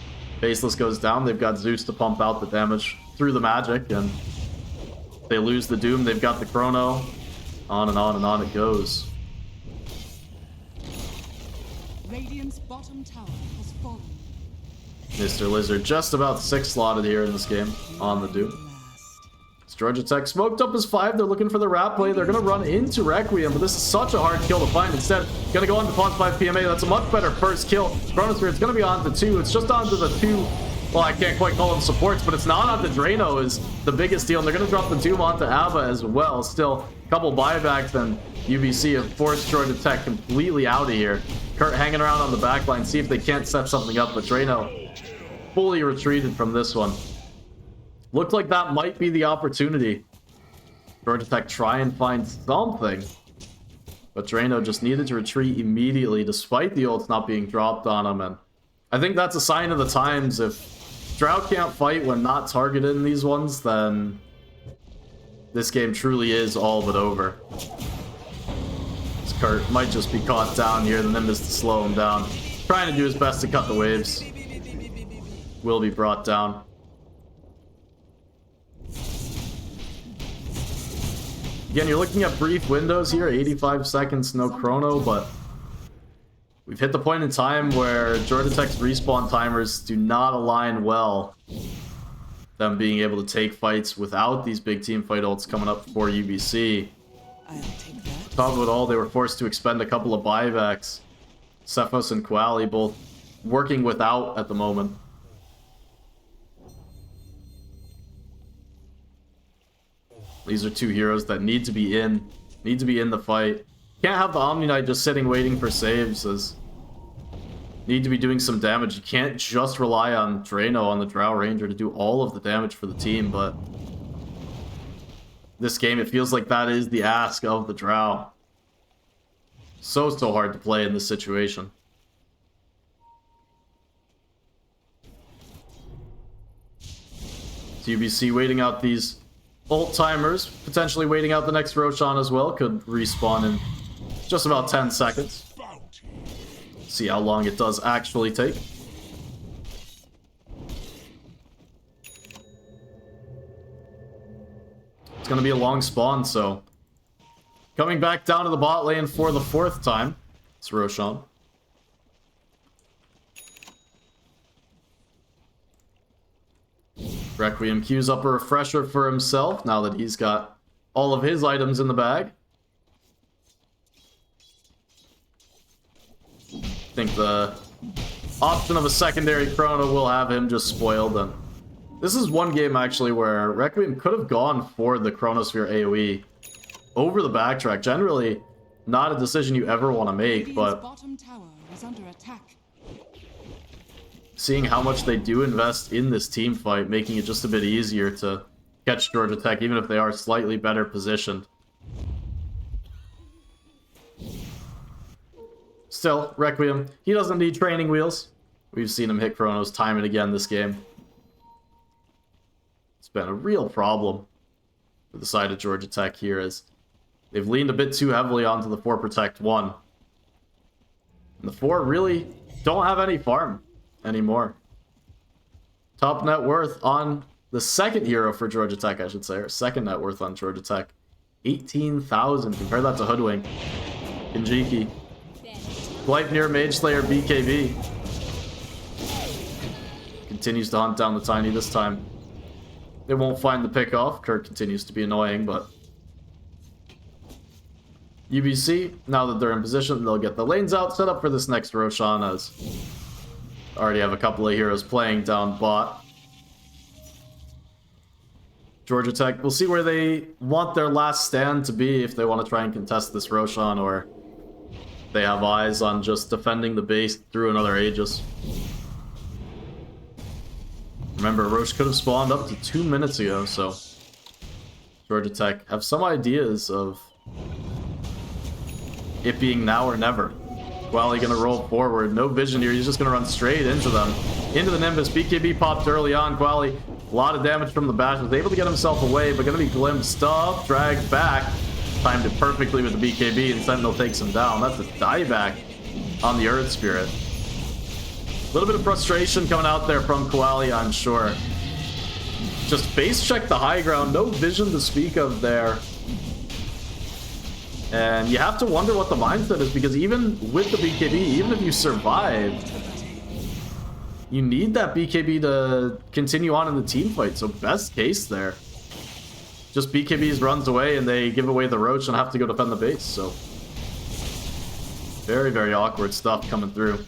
Baseless goes down. They've got Zeus to pump out the damage through the magic, and if they lose the Doom, they've got the Chrono. On and on and on it goes. Radiant's bottom tower has fallen. Mr. Lizard just about 6 slotted here in this game on the Doom. It's Georgia Tech smoked up his 5. They're looking for the wrap play. They're going to run into Requiem, but this is such a hard kill to find. Instead, going to go on to Pause 5 PMA. That's a much better first kill. Chronosphere, it's going to be on to 2. It's just on to the 2. Well, I can't quite call them supports, but it's not on to Drano is the biggest deal. And they're going to drop the Doom onto Ava as well. Still, a couple buybacks, and UBC have forced Georgia Tech completely out of here. Kurt hanging around on the back line, see if they can't set something up, but Drano fully retreated from this one. Looked like that might be the opportunity. Georgia Tech try and find something. But Drano just needed to retreat immediately despite the ults not being dropped on him. And I think that's a sign of the times. If Drow can't fight when not targeted in these ones, then this game truly is all but over. This Kurt might just be caught down here. The Nimbus to slow him down. Trying to do his best to cut the waves. Will be brought down. Again, you're looking at brief windows here, 85 seconds, no chrono, but we've hit the point in time where Georgia Tech's respawn timers do not align well. Them being able to take fights without these big team fight ults coming up for UBC. I'll take that. On top of it all, they were forced to expend a couple of buybacks. Cephos and Koali both working without at the moment. These are two heroes that need to be in the fight. Can't have the Omni Knight just sitting waiting for saves, as need to be doing some damage. You can't just rely on Drano on the Drow Ranger to do all of the damage for the team, but this game, it feels like that is the ask of the Drow. So hard to play in this situation. UBC waiting out these ult timers, potentially waiting out the next Roshan as well. Could respawn in just about 10 seconds. See how long it does actually take. It's going to be a long spawn, so coming back down to the bot lane for the 4th time. It's Roshan. Requiem queues up a refresher for himself now that he's got all of his items in the bag. I think the option of a secondary chrono will have him just spoiled, and This is one game actually where Requiem could have gone for the Chronosphere AoE over the backtrack. Generally, not a decision you ever want to make, Radiant's but bottom tower is under attack. seeing how much they do invest in this team fight, making it just a bit easier to catch Georgia Tech, even if they are slightly better positioned. Still, Requiem, he doesn't need training wheels. We've seen him hit Chronos time and again this game. It's been a real problem for the side of Georgia Tech here, as they've leaned a bit too heavily onto the 4 Protect 1. And the 4 really don't have any farm anymore. Top net worth on the second hero for Georgia Tech, I should say, or second net worth on Georgia Tech. 18,000. Compare that to Hoodwink. Kinjiki. Gleipnir, Mage Slayer, BKB. Continues to hunt down the Tiny this time. They won't find the pickoff. Kirk continues to be annoying, but UBC, now that they're in position, they'll get the lanes out, set up for this next Roshan, as already have a couple of heroes playing down bot. Georgia Tech, we'll see where they want their last stand to be, if they want to try and contest this Roshan, or they have eyes on just defending the base through another Aegis. Remember, Roche could have spawned up to 2 minutes ago, so Georgia Tech have some ideas of it being now or never. Quali gonna roll forward, no vision here, he's just gonna run straight into them. Into the Nimbus, BKB popped early on, Quali, a lot of damage from the bash, was able to get himself away, but gonna be glimpsed up, dragged back. Timed it perfectly with the BKB, and Sentinel takes him down. That's a dieback on the Earth Spirit. A little bit of frustration coming out there from Koali, I'm sure. Just base check the high ground, no vision to speak of there. And you have to wonder what the mindset is, because even with the BKB, even if you survive, you need that BKB to continue on in the team fight. So best case there, just BKBs runs away and they give away the Roach and have to go defend the base. So very, very awkward stuff coming through.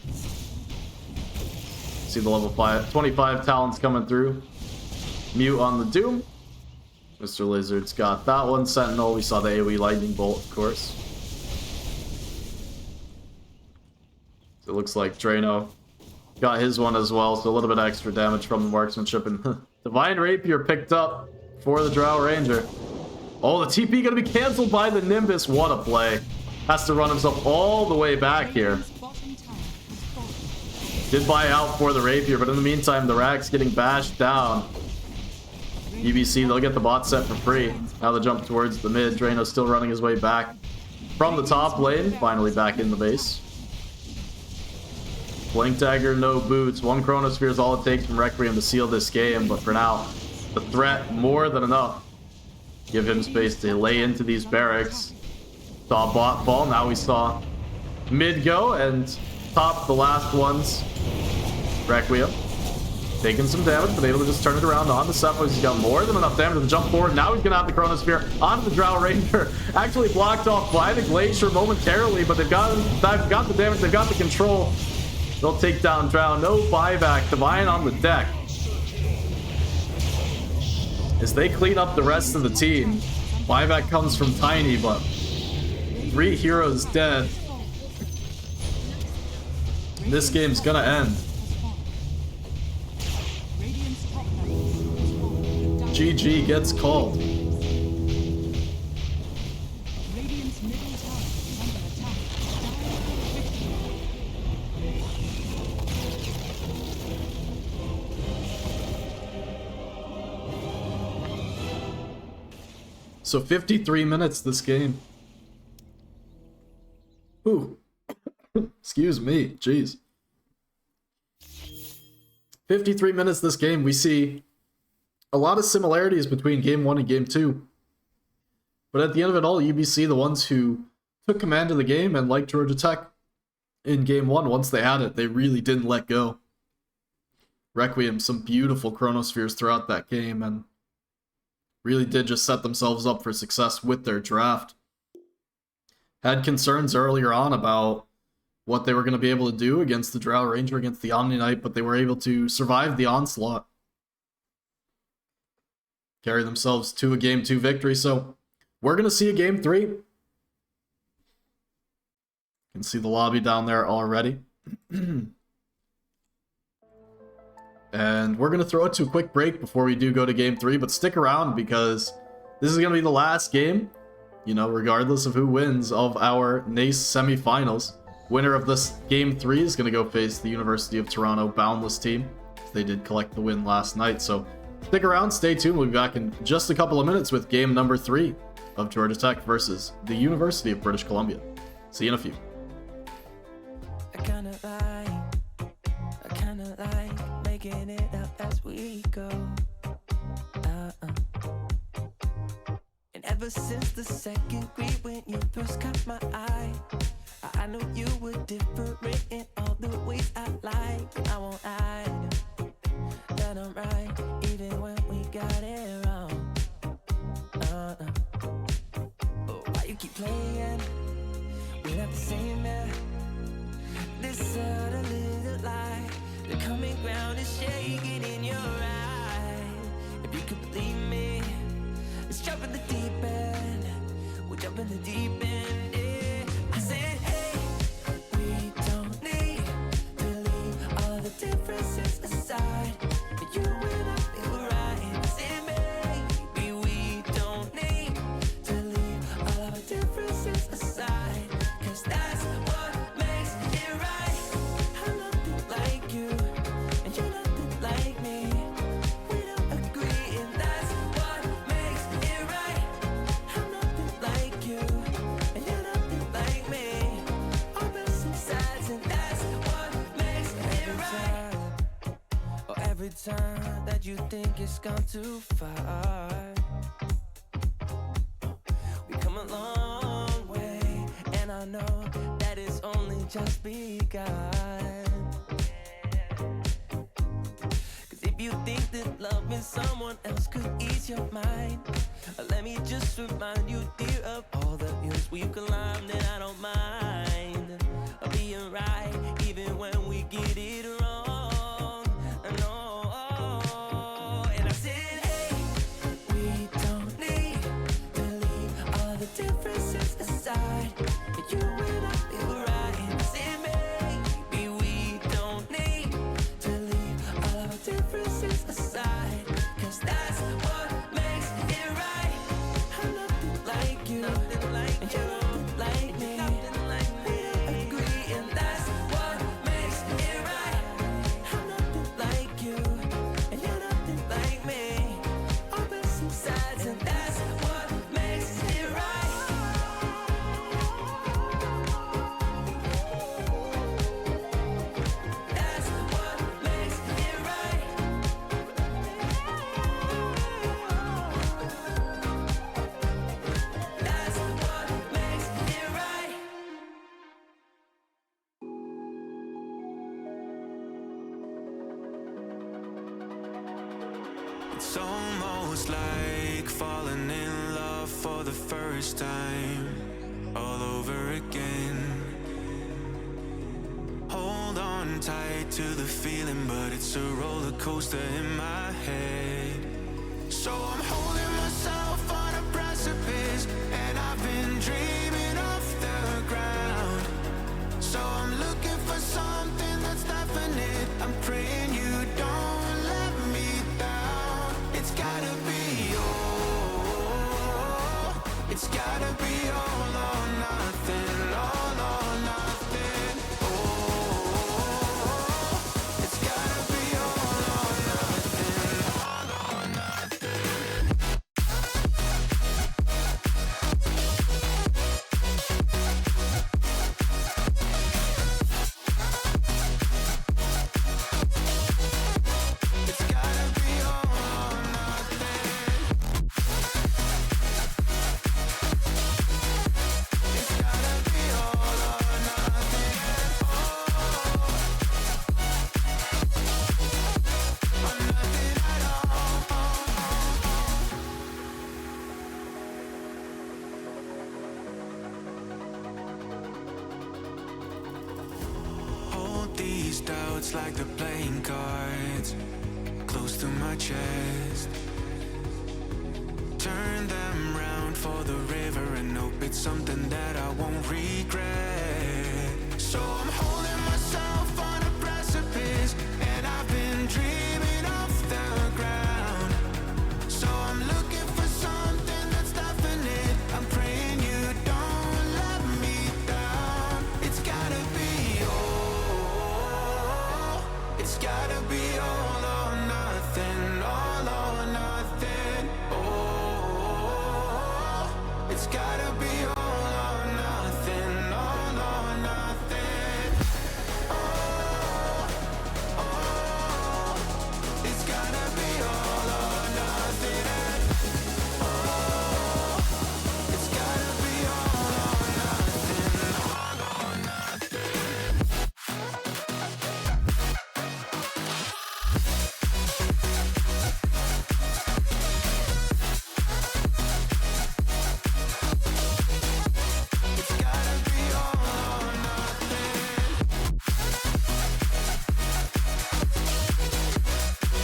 See the level 25 talents coming through. Mute on the Doom. Mr. Lizard's got that one. Sentinel, we saw the AoE Lightning Bolt, of course. So it looks like Drano got his one as well, so a little bit extra damage from the marksmanship. And Divine Rapier picked up for the Drow Ranger. Oh, the TP gonna be cancelled by the Nimbus. What a play. Has to run himself all the way back here. Did buy out for the Rapier, but in the meantime, the Rack's getting bashed down. UBC, they'll get the bot set for free. Now the jump towards the mid. Drano's still running his way back from the top lane. Finally back in the base. Blink Dagger, no boots. 1 Chronosphere is all it takes from Requiem to seal this game, but for now, the threat more than enough. Give him space to lay into these barracks. Saw bot fall, now we saw mid go, and top the last ones. Requiem taking some damage, but able to just turn it around on the Cephaloid. He's got more than enough damage to jump forward. Now he's gonna have the Chronosphere onto the Drow Ranger. Actually blocked off by the Glacier momentarily, but they've got the damage, they've got the control. They'll take down Drow. No buyback. Divine on the deck. As they clean up the rest of the team, buyback comes from Tiny, but 3 heroes dead. This game's gonna end. GG gets called. Radiant's middle tower is under attack. So 53 minutes this game. Ooh. Excuse me. Jeez. 53 minutes this game. We see a lot of similarities between game 1 and game 2. But at the end of it all, UBC, the ones who took command of the game, and like Georgia Tech in game 1, once they had it, they really didn't let go. Requiem, some beautiful Chronospheres throughout that game, and really did just set themselves up for success with their draft. Had concerns earlier on about what they were going to be able to do against the Drow Ranger, against the Omni Knight, but they were able to survive the onslaught. carry themselves to a Game 2 victory. So we're going to see a Game 3. You can see the lobby down there already. And we're going to throw it to a quick break before we do go to Game 3, but stick around because this is going to be the last game, you know, regardless of who wins, of our NACE semifinals. Winner of this Game 3 is going to go face the University of Toronto Boundless team. They did collect the win last night, so stick around, stay tuned. We'll be back in just a couple of minutes with game number 3 of Georgia Tech versus the University of British Columbia. See you in a few. I kinda like making it up as we go. And ever since the second grade when you first caught my eye, I knew you were different in all the ways I like. I won't hide that I'm right, even when we got it wrong. But why you keep playing? We're not the same man. This subtle little light, the common ground is shaking in your eye. If you could believe me, let's jump in the deep end. We'll jump in the deep end, yeah. I said, hey, we don't need to leave all the differences aside. You and I feel right. I said, maybe we don't need to leave all our differences aside. 'Cause that's what makes it right. I'm nothing like you, and you're nothing like me. We don't agree, and that's what makes it right. I'm nothing like you, and you're nothing like me. Opposite sides, and that's what makes it right. Or every time that you think it's gone too far, we come a long way, and I know that it's only just begun. 'Cause if you think that loving someone else could ease your mind, let me just remind you, dear, of all the hills we've climbed, and I don't mind being right, even when we get it wrong. No, and I said, hey, we don't need to leave all the differences aside. You and I feel right. I said, maybe we don't need to leave all our differences aside. 'Cause that's what makes it right. I'm nothing like you, and you're nothing like me. We don't agree, and that's what makes it right. I'm nothing like you, and you're nothing like me. Opposite sides, and that's what makes it right. That's what makes it right. That's what makes it right. It's almost like falling in love for the first time, all over again. Hold on tight to the feeling, but it's a roller coaster in my head. So I'm holding myself on a precipice, and I've been dreaming off the ground. So I'm looking for something that's definite. I'm praying you don't let me down. It's gotta be all. It's gotta be all or nothing. All or nothing. Oh, it's gotta be all or nothing. All or nothing. It's gotta be all or nothing. It's gotta be all or nothing. Or nothing at all. Hold these doubts like they're playing cards close to my chest. for the river and hope it's something that I won't regret. So I'm holding myself on a precipice, and I've been dreaming off the ground. So I'm looking for something that's definite. I'm praying you don't let me down. It's gotta be all. It's gotta be all or nothing. All or nothing. Oh, it's gotta be all or nothing. All or nothing. Oh, oh, it's gotta be all or nothing. It's gotta be all or nothing, all or nothing. It's gotta be all or nothing.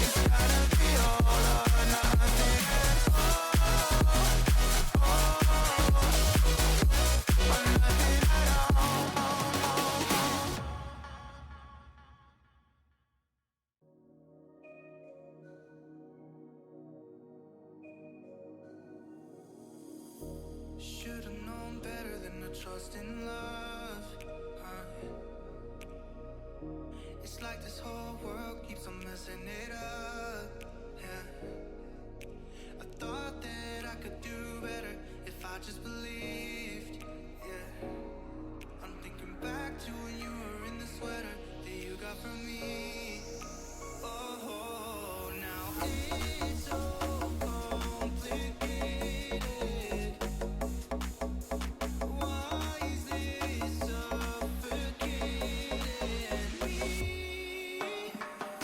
It's gotta be all or nothing. Or nothing at all. Should've known better than to trust in love. It's like this whole world keeps on messing it up. Yeah. I thought that I could do better if I just believed. Yeah. I'm thinking back to when you were in the sweater that you got from me. Oh, now it's so complicated. Why is this suffocating me? I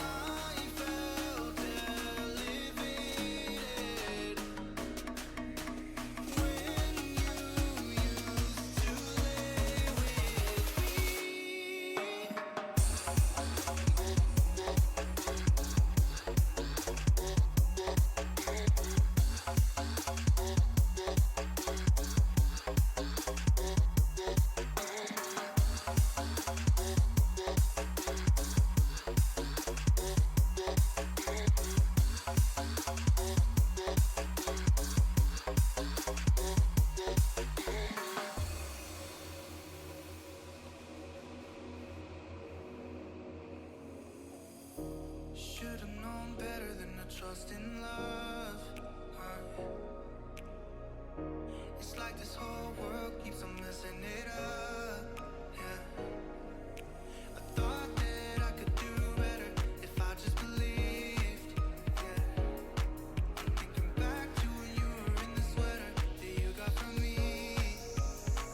felt elevated when you used to lay with me. Should've known better than to trust in love. It's like this whole world keeps on messing it up. Yeah. I thought that I could do better if I just believed. Yeah. I'm thinking back to when you were in the sweater that you got from me.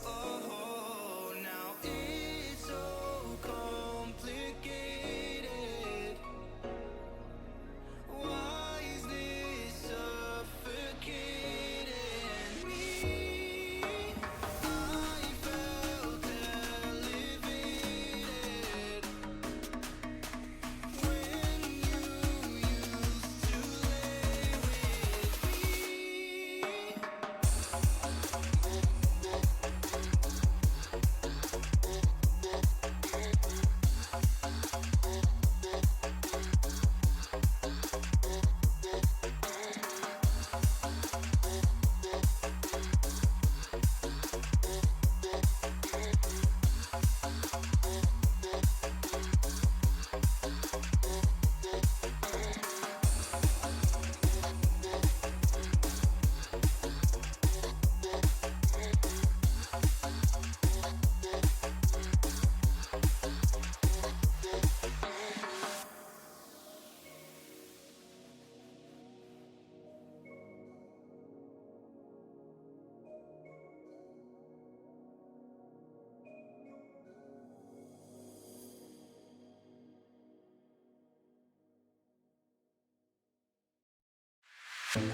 Oh, now it's so complicated. Why is this suffocating me? I felt elevated when you used to lay with me.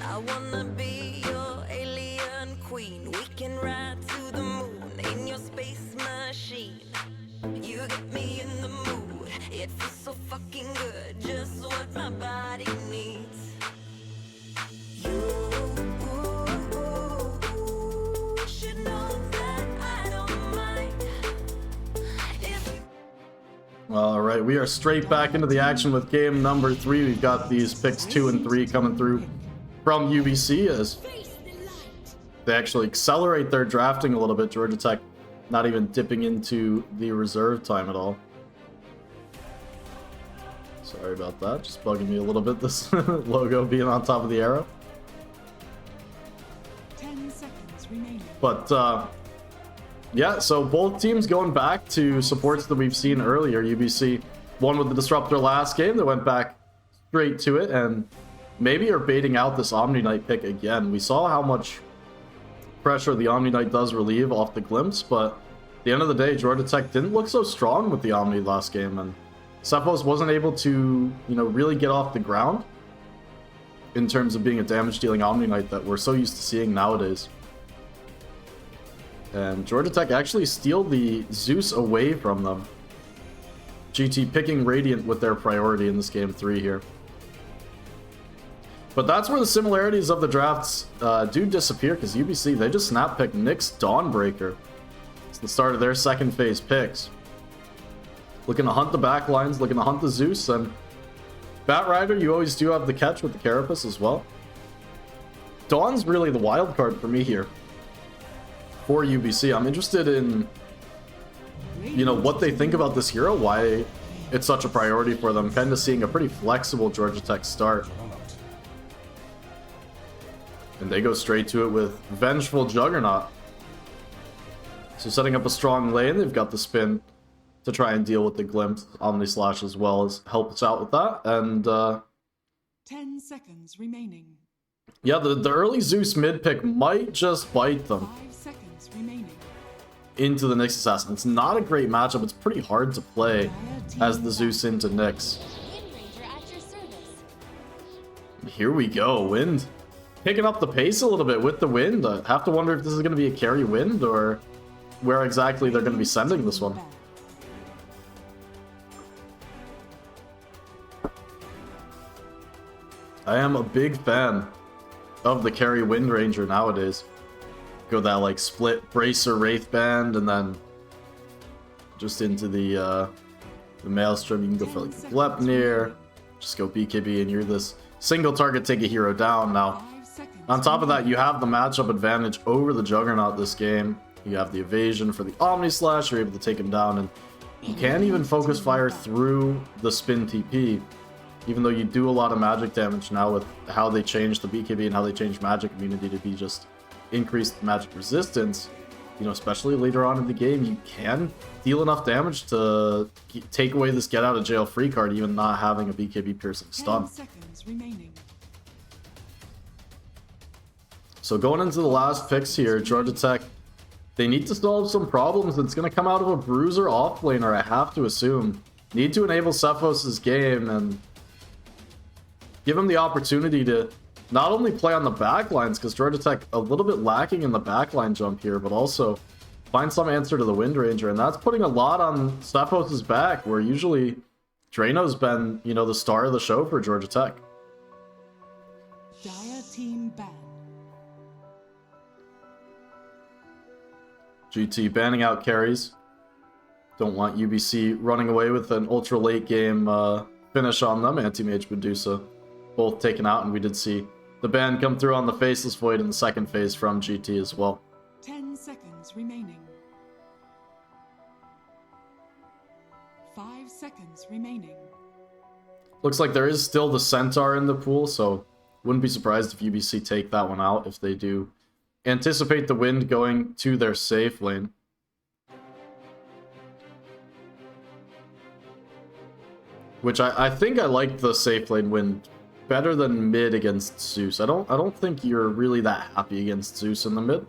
I wanna be your alien queen. We can ride to the moon in your space machine. You get me in the mood. It feels so fucking good. Just what my body needs. You All right, we are straight back into the action with game number 3. We've got these picks 2 and 3 coming through from UBC as they actually accelerate their drafting a little bit. Georgia Tech not even dipping into the reserve time at all. Sorry about that, just bugging me a little bit, this logo being on top of the arrow. 10 seconds remaining. But yeah, so both teams going back to supports that we've seen earlier. UBC won with the Disruptor last game. They went back straight to it and maybe are baiting out this Omni Knight pick again. We saw how much pressure the Omni Knight does relieve off the Glimpse, but at the end of the day, Georgia Tech didn't look so strong with the Omni last game, and Cephos wasn't able to, really get off the ground in terms of being a damage-dealing Omni Knight that we're so used to seeing nowadays. And Georgia Tech actually steal the Zeus away from them. GT picking Radiant with their priority in this game 3 here. But that's where the similarities of the drafts do disappear, because UBC, they just snap pick Nyx Dawnbreaker. It's the start of their second phase picks. Looking to hunt the backlines, looking to hunt the Zeus, and Bat Rider, you always do have the catch with the Carapace as well. Dawn's really the wild card for me here. For UBC, I'm interested in, what they think about this hero, why it's such a priority for them. Kind of seeing a pretty flexible Georgia Tech start. And they go straight to it with Vengeful Juggernaut. So setting up a strong lane, they've got the spin to try and deal with the Glimpse. Omni Slash as well as helps out with that. And 10 seconds remaining. yeah, the early Zeus mid pick might just bite them 5 seconds remaining. into the Nyx Assassin. It's not a great matchup. It's pretty hard to play as the Zeus into Nyx. Here we go, Wind. Picking up the pace a little bit with the Wind. I have to wonder if this is going to be a carry Wind or where exactly they're going to be sending this one. I am a big fan of the carry Wind Ranger nowadays. Go that like split Bracer Wraith Band and then just into the Maelstrom. You can go for like Glepnir, just go BKB and you're this single target take a hero down. Now, on top of that, you have the matchup advantage over the Juggernaut this game. You have the evasion for the Omni Slash, you're able to take him down, and you can even focus fire through the spin TP. Even though you do a lot of magic damage now with how they changed the BKB and how they changed magic immunity to be just increased magic resistance, especially later on in the game, you can deal enough damage to take away this get out of jail free card, even not having a BKB piercing stun. 10 seconds remaining. So going into the last picks here, Georgia Tech, they need to solve some problems. It's going to come out of a Bruiser offlaner, I have to assume. Need to enable Cephos' game and give him the opportunity to not only play on the backlines, because Georgia Tech a little bit lacking in the backline jump here, but also find some answer to the Wind Ranger, and that's putting a lot on Cephos' back, where usually Drano's been, the star of the show for Georgia Tech. Dire team ban. GT banning out carries. Don't want UBC running away with an ultra late game finish on them. Anti-Mage Medusa both taken out, and we did see the ban come through on the Faceless Void in the second phase from GT as well. 10 seconds remaining. 5 seconds remaining. Looks like there is still the Centaur in the pool, so wouldn't be surprised if UBC take that one out if they do anticipate the Wind going to their safe lane. Which I think I like the safe lane Wind better than mid against Zeus. I don't think you're really that happy against Zeus in the mid.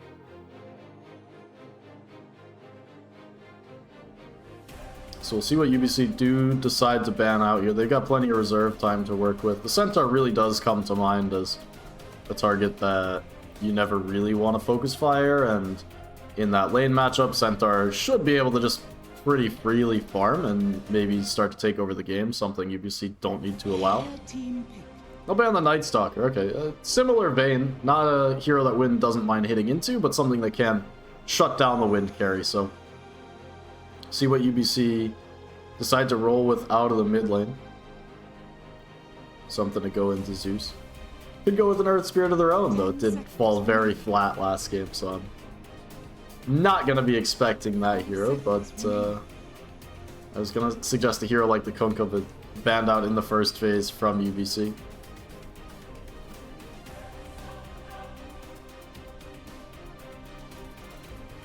So we'll see what UBC do decide to ban out here. They've got plenty of reserve time to work with. The Centaur really does come to mind as a target that you never really want to focus fire, and in that lane matchup, Centaur should be able to just pretty freely farm and maybe start to take over the game, something UBC don't need to allow. I'll ban the Night Stalker. Okay, similar vein. Not a hero that Wind doesn't mind hitting into, but something that can shut down the Wind carry. So see what UBC decide to roll with out of the mid lane. Something to go into Zeus. Could go with an Earth Spirit of their own, though. It did fall very flat last game, so I'm not going to be expecting that hero, but I was going to suggest a hero like the Kunkka, but banned out in the first phase from UBC.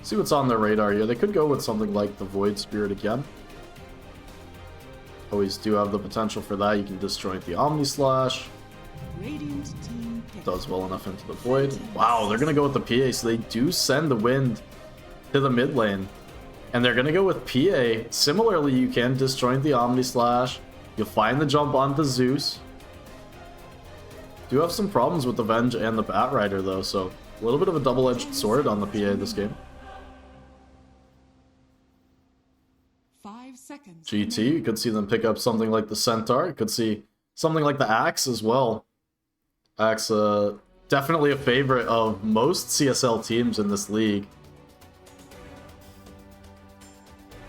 See what's on their radar here. They could go with something like the Void Spirit again. Always do have the potential for that. You can disjoint the Omni Slash. Radiant team pick. Does well enough into the Void. Wow, they're going to go with the PA, so they do send the Wind to the mid lane. And they're going to go with PA. Similarly, you can disjoint the Omni Slash. You'll find the jump onto Zeus. Do have some problems with the Venge and the Batrider, though, so a little bit of a double-edged sword on the PA this game. 5 seconds. GT, you could see them pick up something like the Centaur. You could see something like the Axe as well. Axe, definitely a favorite of most CSL teams in this league.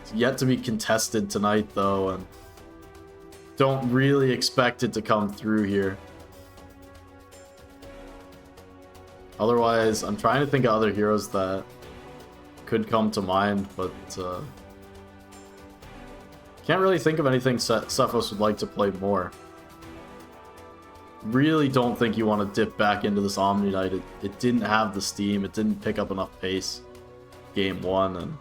It's yet to be contested tonight, though, and don't really expect it to come through here. Otherwise, I'm trying to think of other heroes that could come to mind, but can't really think of anything Cephos would like to play more. Really don't think you want to dip back into this Omni Knight. It didn't have the steam. It didn't pick up enough pace game one, and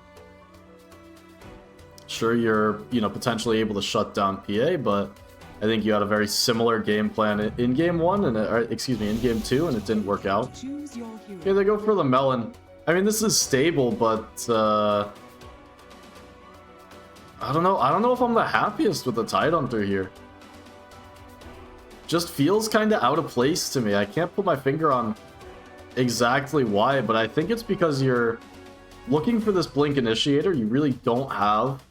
sure, you're potentially able to shut down PA, but I think you had a very similar game plan in game one, and in game two, and it didn't work out. Choose your hero. Okay, they go for the Melon. I mean, this is stable, but I don't know. I don't know if I'm the happiest with the Tidehunter here. Just feels kind of out of place to me. I can't put my finger on exactly why, but I think it's because you're looking for this Blink Initiator. You really don't have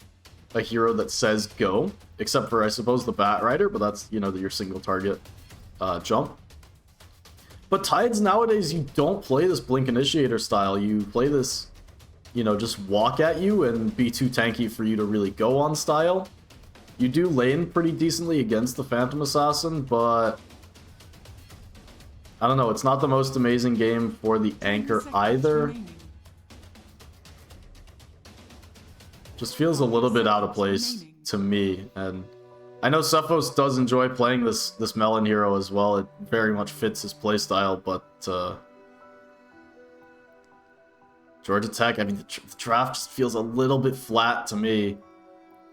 a hero that says go, except for, I suppose, the Batrider, but that's, your single target jump. But Tides nowadays, you don't play this Blink Initiator style. You play this, just walk at you and be too tanky for you to really go on style. You do lane pretty decently against the Phantom Assassin, but I don't know. It's not the most amazing game for the Anchor either. Just feels a little bit out of place to me, and I know Cephos does enjoy playing this Melon hero as well. It very much fits his playstyle, but Georgia Tech, I mean, the draft just feels a little bit flat to me.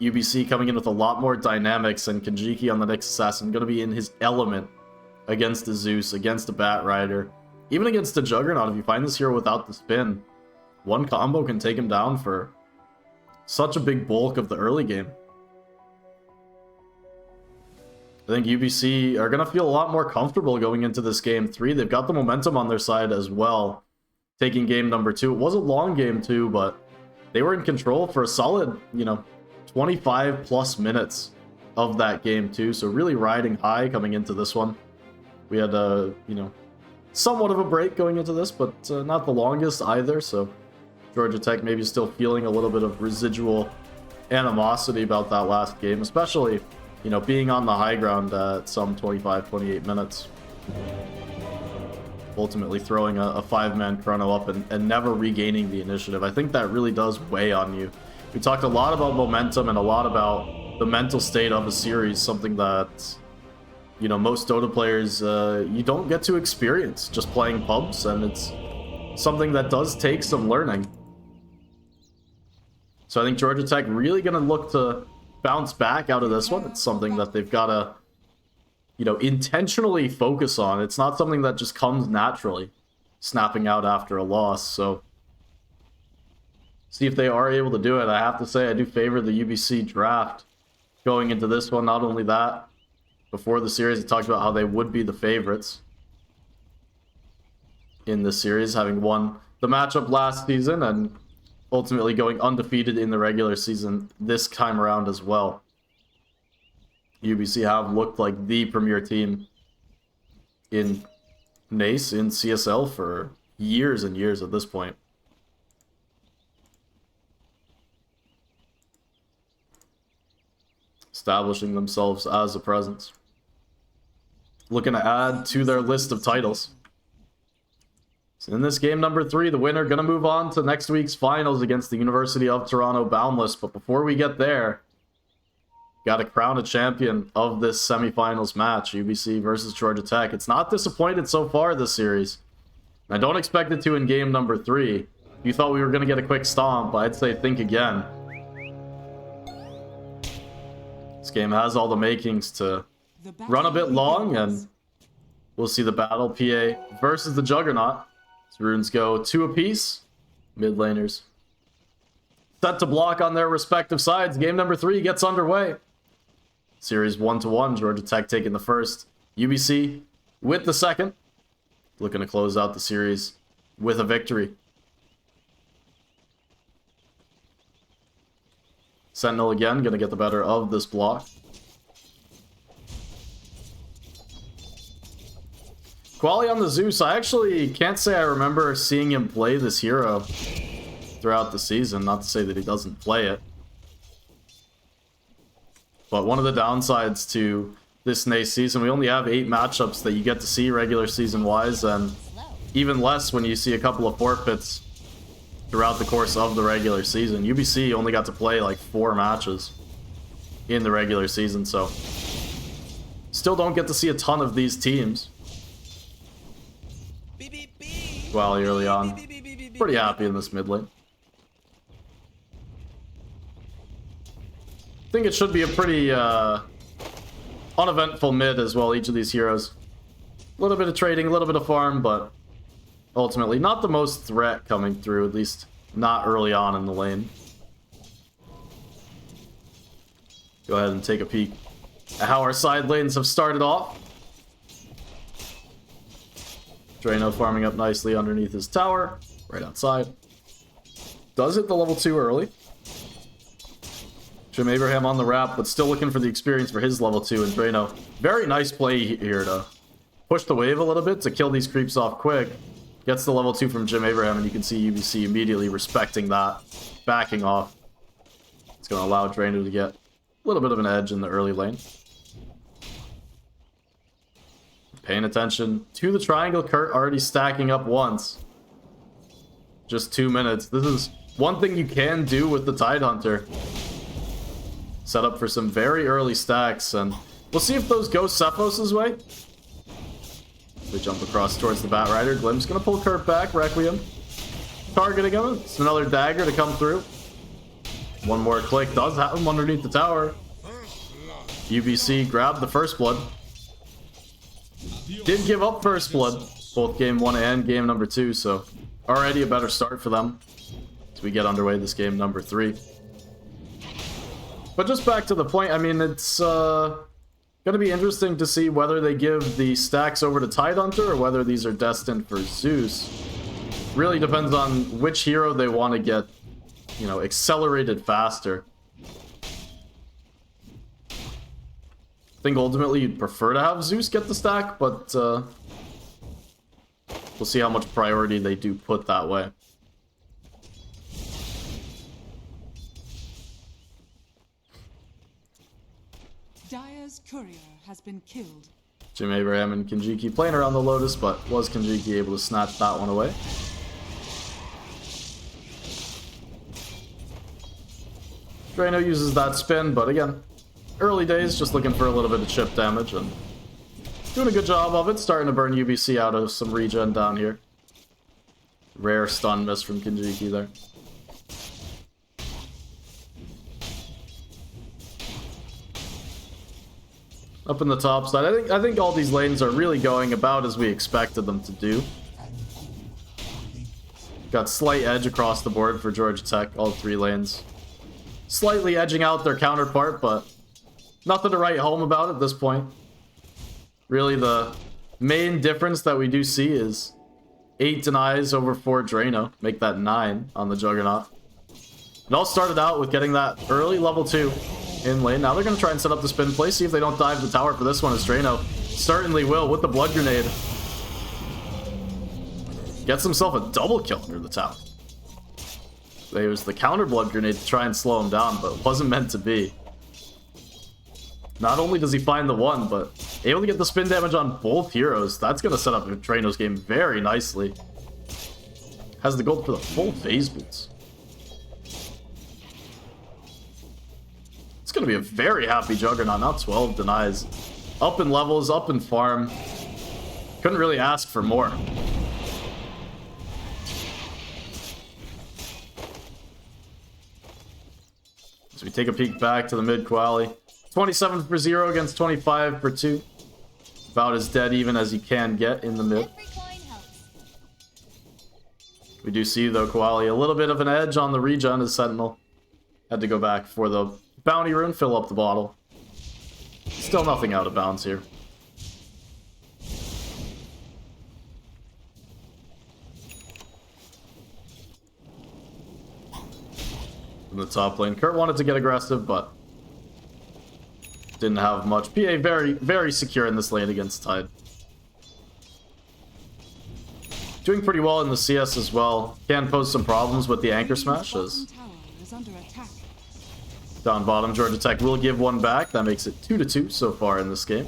UBC coming in with a lot more dynamics, and Kanjiki on the next Assassin going to be in his element against the Zeus, against the Batrider, even against the Juggernaut. If you find this hero without the spin, one combo can take him down for such a big bulk of the early game. I think UBC are going to feel a lot more comfortable going into this game 3. They've got the momentum on their side as well, taking game number 2. It was a long game 2, but they were in control for a solid, 25 plus minutes of that game 2. So really riding high coming into this one. We had somewhat of a break going into this, but not the longest either. So Georgia Tech maybe still feeling a little bit of residual animosity about that last game, especially, being on the high ground at some 25, 28 minutes. Ultimately throwing a 5-man chrono up and never regaining the initiative. I think that really does weigh on you. We talked a lot about momentum and a lot about the mental state of a series, something that, most Dota players, you don't get to experience just playing pubs, and it's something that does take some learning. So I think Georgia Tech really going to look to bounce back out of this one. It's something that they've got to, intentionally focus on. It's not something that just comes naturally, snapping out after a loss. So see if they are able to do it. I have to say, I do favor the UBC draft going into this one. Not only that, before the series, I talked about how they would be the favorites in this series, having won the matchup last season and ultimately going undefeated in the regular season this time around as well. UBC have looked like the premier team in NACE, in CSL, for years and years at this point. establishing themselves as a presence. Looking to add to their list of titles. So in this game number 3, the winner going to move on to next week's finals against the University of Toronto Boundless. But before we get there, got to crown a champion of this semifinals match, UBC versus Georgia Tech. It's not disappointed so far this series. I don't expect it to in game number 3. If you thought we were going to get a quick stomp, I'd say think again. This game has all the makings to run a bit long, and we'll see the battle. PA versus the Juggernaut. So runes go 2 apiece. Mid laners set to block on their respective sides. Game number 3 gets underway. Series 1-1. Georgia Tech taking the first. UBC with the second. Looking to close out the series with a victory. Sentinel again, going to get the better of this block. Quali on the Zeus. I actually can't say I remember seeing him play this hero throughout the season. Not to say that he doesn't play it. But one of the downsides to this NACE season, we only have 8 matchups that you get to see regular season-wise, and even less when you see a couple of forfeits throughout the course of the regular season. UBC only got to play like 4 matches in the regular season, so still don't get to see a ton of these teams. Well, early on, pretty happy in this mid lane. I think it should be a pretty uneventful mid as well, each of these heroes. A little bit of trading, a little bit of farm, but ultimately not the most threat coming through, at least not early on in the lane. Go ahead and take a peek at how our side lanes have started off. Drano farming up nicely underneath his tower, right outside. Does hit the level 2 early. Jim Abraham on the wrap, but still looking for the experience for his level 2, and Drano. Very nice play here to push the wave a little bit to kill these creeps off quick. Gets the level 2 from Jim Abraham, and you can see UBC immediately respecting that, backing off. It's going to allow Drano to get a little bit of an edge in the early lane. Paying attention to the triangle. Kurt already stacking up once. Just 2 minutes. This is one thing you can do with the Tidehunter. Set up for some very early stacks, and we'll see if those go Cephos' way. We jump across towards the Batrider. Glim's gonna pull Kurt back. Requiem targeting him. It's another dagger to come through. One more click does have him underneath the tower. UBC grabbed the first blood. Did give up first blood, both game 1 and game number 2, so already a better start for them as we get underway this game number 3. But just back to the point, I mean, it's going to be interesting to see whether they give the stacks over to Tidehunter or whether these are destined for Zeus. Really depends on which hero they want to get, you know, accelerated faster. I think ultimately you'd prefer to have Zeus get the stack, but we'll see how much priority they do put that way. Dire's courier has been killed. Jim Abraham and Kinjiki playing around the Lotus, but was Kinjiki able to snatch that one away? Drano uses that spin, but again, early days, just looking for a little bit of chip damage, and doing a good job of it, starting to burn UBC out of some regen down here. Rare stun miss from Kinjiki there. Up in the top side, I think all these lanes are really going about as we expected them to do. Got slight edge across the board for Georgia Tech, all 3 lanes. Slightly edging out their counterpart, but nothing to write home about at this point. Really, the main difference that we do see is 8 denies over 4 Drano. Make that 9 on the Juggernaut. It all started out with getting that early level 2 in lane. Now they're going to try and set up the spin play, see if they don't dive the tower for this one, as Drano certainly will with the blood grenade. Gets himself a double kill under the tower. It was the counter blood grenade to try and slow him down, but it wasn't meant to be. Not only does he find the one, but able to get the spin damage on both heroes. That's going to set up Trainer's game very nicely. Has the gold for the full phase boots. It's going to be a very happy Juggernaut. Now 12 denies. Up in levels, up in farm. Couldn't really ask for more. So we take a peek back to the mid quali. 27 for 0 against 25 for 2. About as dead even as you can get in the mid. We do see, though, Koali a little bit of an edge on the regen as Sentinel. Had to go back for the bounty rune, fill up the bottle. Still nothing out of bounds here. In the top lane, Kurt wanted to get aggressive, but didn't have much. PA very, very secure in this lane against Tide. Doing pretty well in the CS as well. Can pose some problems with the anchor smashes. Down bottom, Georgia Tech will give one back. That makes it 2-2 so far in this game.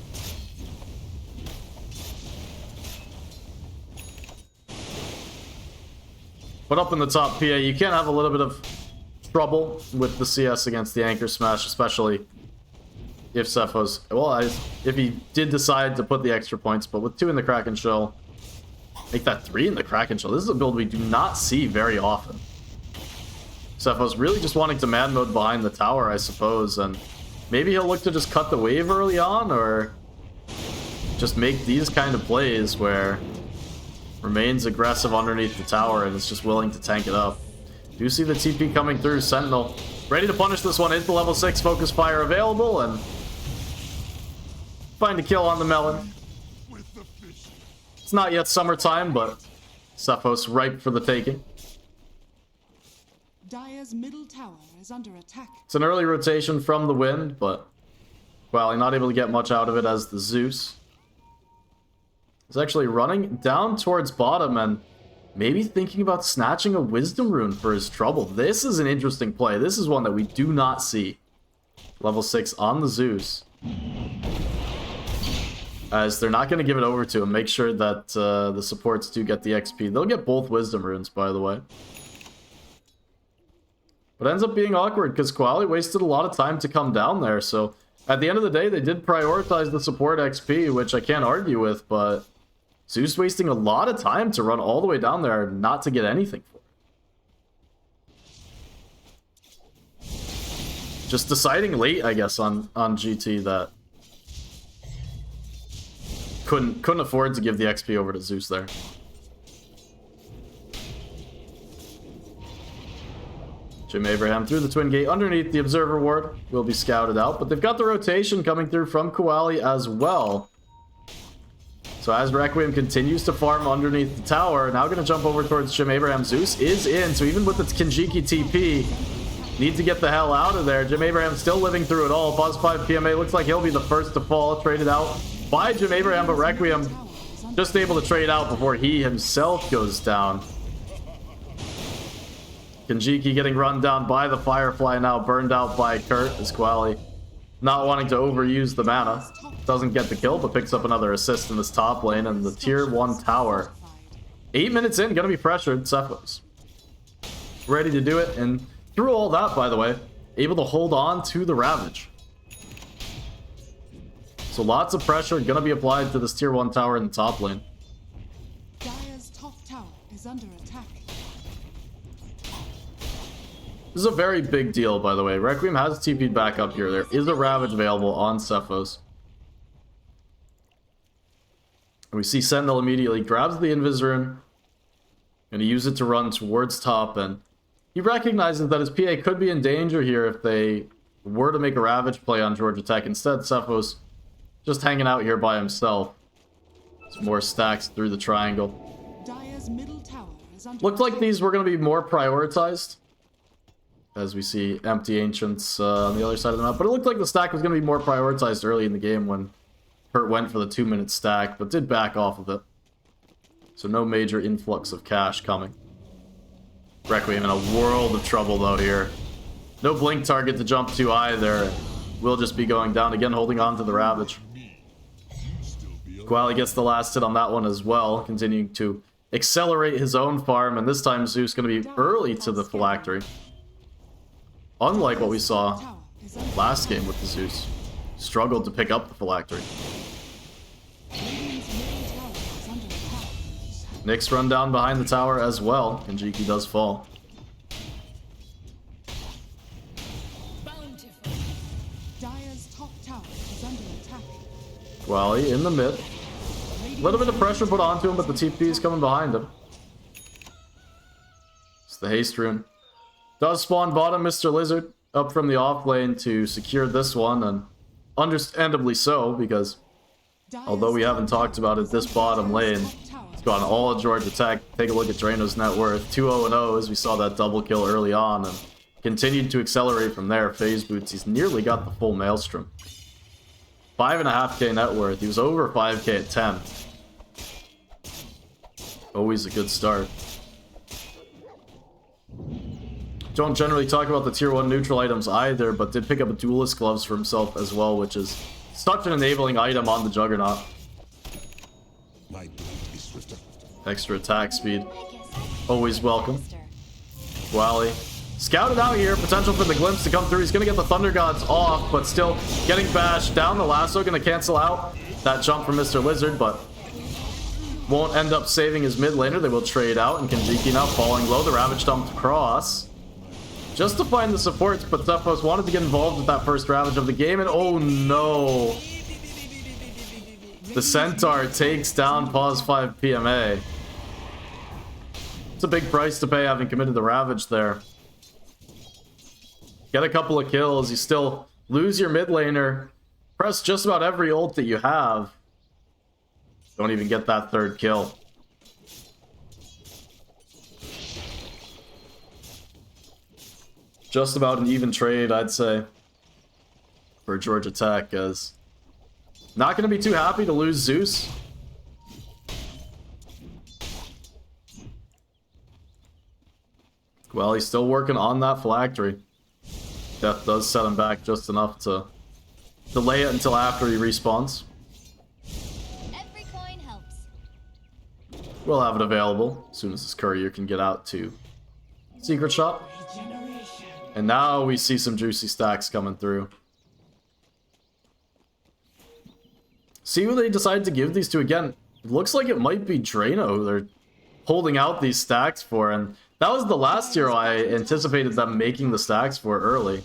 But up in the top PA, you can have a little bit of trouble with the CS against the anchor smash, especially if Cephos, well, if he did decide to put the extra points, but with 2 in the Kraken Shell, make that 3 in the Kraken Shell. This is a build we do not see very often. Cephos really just wanting to man mode behind the tower, I suppose, and maybe he'll look to just cut the wave early on, or just make these kind of plays where remains aggressive underneath the tower and is just willing to tank it up. Do see the TP coming through. Sentinel ready to punish this one into level 6. Focus fire available and find a kill on the melon. It's not yet summertime, but Cephos ripe for the taking. Dire's middle tower is under attack. It's an early rotation from the wind, but well, not able to get much out of it as the Zeus is actually running down towards bottom and maybe thinking about snatching a wisdom rune for his trouble. This is an interesting play. This is one that we do not see. Level 6 on the Zeus. As they're not going to give it over to him. Make sure that the supports do get the XP. They'll get both wisdom runes, by the way. But ends up being awkward because Koali wasted a lot of time to come down there. So at the end of the day, they did prioritize the support XP, which I can't argue with, but Zeus wasting a lot of time to run all the way down there not to get anything for it. Just deciding late, I guess, on GT that couldn't afford to give the XP over to Zeus there. Jim Abraham through the Twin Gate underneath the Observer Ward will be scouted out, but they've got the rotation coming through from Koali as well. So as Requiem continues to farm underneath the tower, now going to jump over towards Jim Abraham. Zeus is in, so even with the Kinjiki TP, need to get the hell out of there. Jim Abraham still living through it all. Buzz 5 PMA looks like he'll be the first to fall, traded out by Jim Abraham, but Requiem just able to trade out before he himself goes down. Kinjiki getting run down by the Firefly, now burned out by Kurt as Koali not wanting to overuse the mana. Doesn't get the kill, but picks up another assist in this top lane, and the tier 1 tower. 8 minutes in, gonna be pressured. Cephos ready to do it, and through all that, by the way, able to hold on to the Ravage. So lots of pressure gonna be applied to this tier 1 tower in the top lane. Dire's top tower is under attack. This is a very big deal, by the way. Requiem has TP'd back up here. There is a Ravage available on Cephos. And we see Sentinel immediately grabs the Invis rune and he uses it to run towards top, and he recognizes that his PA could be in danger here if they were to make a Ravage play on Georgia Tech. Instead, Cephos just hanging out here by himself. Some more stacks through the triangle. Dire's middle tower is under Looked like these were going to be more prioritized, as we see empty Ancients on the other side of the map. But it looked like the stack was going to be more prioritized early in the game when Kurt went for the 2-minute stack, but did back off of it. So no major influx of cash coming. Requiem in a world of trouble, though, here. No blink target to jump to either. will just be going down again, holding on to the Ravage. Gwali gets the last hit on that one as well, continuing to accelerate his own farm, and this time Zeus going to be early to the phylactery. Unlike what we saw last game with the Zeus. Struggled to pick up the phylactery. Nyx run down behind the tower as well, and Jiki does fall. Dire's top tower is under attack. Gwali in the mid. A little bit of pressure put onto him, but the TP is coming behind him. It's the haste rune. Does spawn bottom Mr. Lizard up from the off lane to secure this one, and understandably so, because although we haven't talked about it, this bottom lane has gone all Georgia Tech. Take a look at Drano's net worth. 2-0-0 as we saw that double kill early on, and continued to accelerate from there. Phase boots, he's nearly got the full Maelstrom. 5.5k net worth. He was over 5k at 10. Always a good start. Don't generally talk about the tier 1 neutral items either, but did pick up a duelist gloves for himself as well, which is such an enabling item on the Juggernaut. My blade is swifter. Extra attack speed. Always welcome. Gwali. Scouted out here. Potential for the glimpse to come through. He's going to get the Thunder Gods off, but still getting bashed down. The lasso going to cancel out that jump from Mr. Lizard, but won't end up saving his mid laner. They will trade out, and Kinjiki now falling low. The Ravage dumped across. Just to find the supports, but Zephos wanted to get involved with that first Ravage of the game, and oh no! The Centaur takes down Pause 5 PMA. It's a big price to pay having committed the Ravage there. Get a couple of kills, you still lose your mid laner. Press just about every ult that you have. Don't even get that third kill. Just about an even trade, I'd say, for Georgia Tech, as not going to be too happy to lose Zeus. Well, he's still working on that phylactery. Death does set him back just enough to delay it until after he respawns. Every coin helps. We'll have it available as soon as this courier can get out to Secret Shop. And now we see some juicy stacks coming through. See who they decide to give these to again. It looks like it might be Drano who they're holding out these stacks for. And that was the last hero I anticipated them making the stacks for early.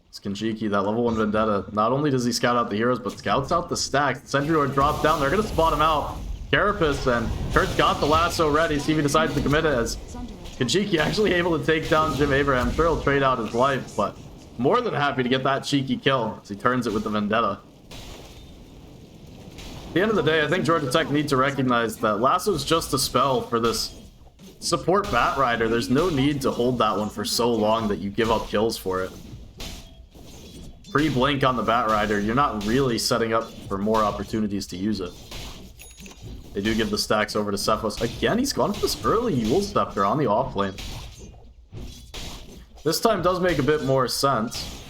It's Kinjiki, that level 1 Vendetta. Not only does he scout out the heroes, but scouts out the stacks. The Sentry Lord dropped down. They're going to spot him out. Carapace and Kurt's got the lasso ready. See if he decides to commit it as Kinjiki actually able to take down Jim Abraham. I'm sure he'll trade out his life, but more than happy to get that cheeky kill as he turns it with the Vendetta. At the end of the day, I think Georgia Tech need to recognize that lasso's just a spell for this support Batrider. There's no need to hold that one for so long that you give up kills for it. Pre-blink on the Batrider, you're not really setting up for more opportunities to use it. They do give the stacks over to Zephos. Again, he's gone for this early Yule Scepter on the off lane. This time does make a bit more sense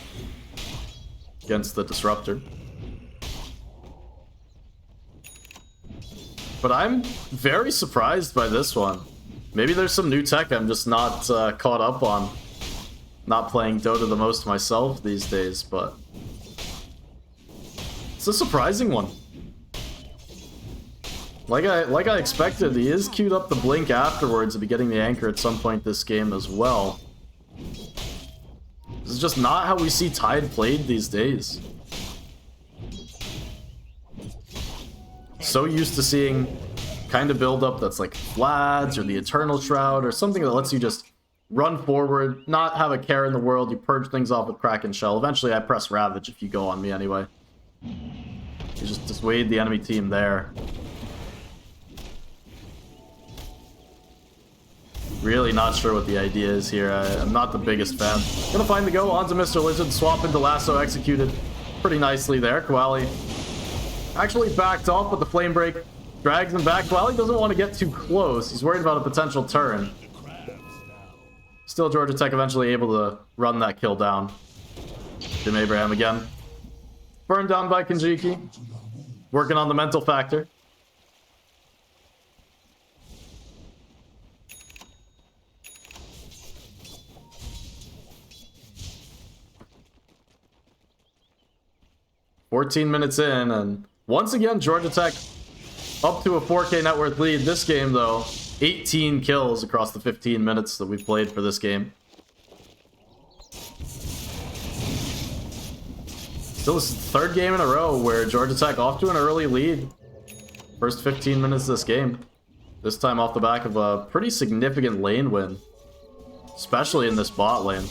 against the Disruptor. But I'm very surprised by this one. Maybe there's some new tech I'm just not caught up on. Not playing Dota the most myself these days, but it's a surprising one. Like I expected, he is queued up the blink afterwards to be getting the anchor at some point this game as well. This is just not how we see Tide played these days. So used to seeing kind of build up that's like Vlad's or the Eternal Shroud or something that lets you just run forward, not have a care in the world, you purge things off with Kraken Shell. Eventually I press Ravage if you go on me anyway. You just dissuade the enemy team there. Really not sure what the idea is here. I'm not the biggest fan. Gonna find the go onto Mr. Lizard, swap into lasso executed pretty nicely there. Gwali actually backed off with the flame break, drags him back. Gwali doesn't want to get too close. He's worried about a potential turn. Still, Georgia Tech eventually able to run that kill down. Jim Abraham again. Burned down by Kinjiki. Working on the mental factor. .14 minutes in, and once again, Georgia Tech up to a 4K net worth lead. This game, though, 18 kills across the 15 minutes that we've played for this game. Still, this is the third game in a row where Georgia Tech off to an early lead. First 15 minutes of this game. This time off the back of a pretty significant lane win. Especially in this bot lane.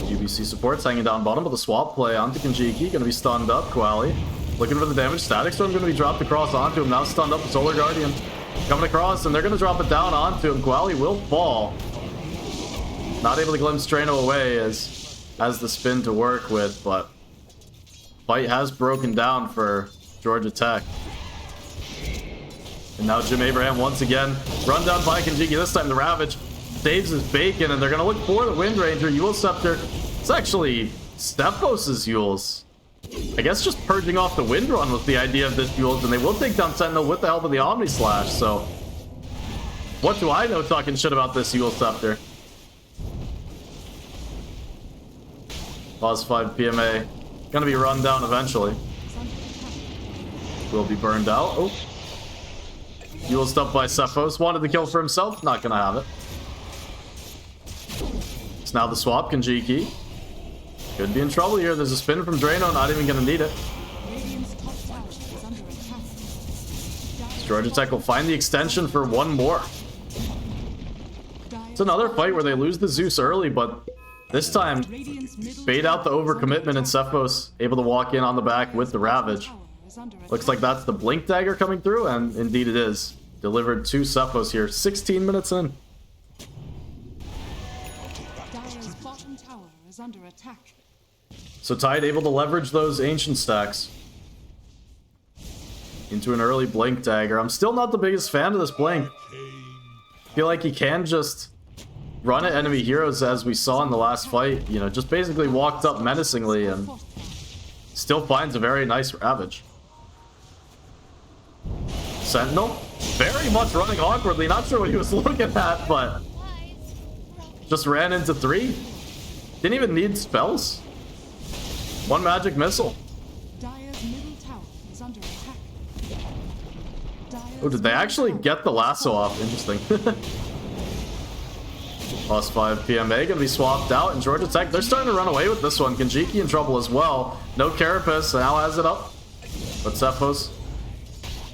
UBC supports hanging down bottom with a swap play onto Kinjiki. Gonna be stunned up. Quali looking for the damage. Static Storm gonna be dropped across onto him. Now stunned up. Solar Guardian coming across, and they're gonna drop it down onto him. Quali will fall. Not able to glimpse Drano away as the spin to work with, but fight has broken down for Georgia Tech. And now Jim Abraham once again run down by Kinjiki. This time the Ravage saves his bacon, and they're gonna look for the Wind Ranger. Yule Scepter. It's actually Stephos' Yules. I guess just purging off the Wind Run was the idea of this Yules, and they will take down Sentinel with the help of the Omni Slash, so what do I know talking shit about this Yule Scepter? Plus 5 PMA. Gonna be run down eventually. Will be burned out. Oh. Yule's up by Stephos. Wanted the kill for himself. Not gonna have it. It's now the swap. Kinjiki could be in trouble here. There's a spin from Drano. Not even gonna need it. Georgia Tech will find the extension for one more. It's another fight where they lose the Zeus early, but this time, bait out the overcommitment, and Stephos able to walk in on the back with the Ravage. Looks like that's the Blink Dagger coming through, and indeed it is. Delivered to Stephos here, 16 minutes in. Dire's bottom tower is under attack. So Tide able to leverage those Ancient stacks into an early Blink Dagger. I'm still not the biggest fan of this Blink. Feel like he can just run at enemy heroes as we saw in the last fight. You know, just basically walked up menacingly and still finds a very nice Ravage. Sentinel, very much running awkwardly. Not sure what he was looking at, but just ran into 3. Didn't even need spells. One magic missile. Dire's middle tower is under attack. Oh, did they actually get the lasso off? Interesting. Plus 5 PMA gonna be swapped out, and Georgia Tech, they're starting to run away with this one. Kinjiki in trouble as well. No Carapace, now has it up. But Stephos,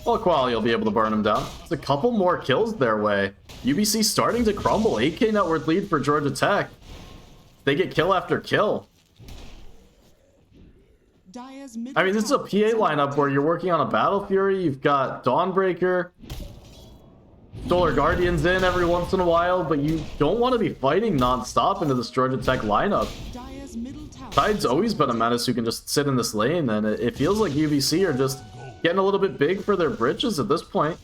well, Quali will be able to burn him down. It's a couple more kills their way. UBC starting to crumble. 8K net worth lead for Georgia Tech. They get kill after kill. I mean, this is a PA lineup where you're working on a Battle Fury. You've got Dawnbreaker, Solar Guardians in every once in a while, but you don't want to be fighting non-stop into this Georgia Tech lineup. Tide's always been a menace who can just sit in this lane, and it feels like UBC are just getting a little bit big for their britches at this point.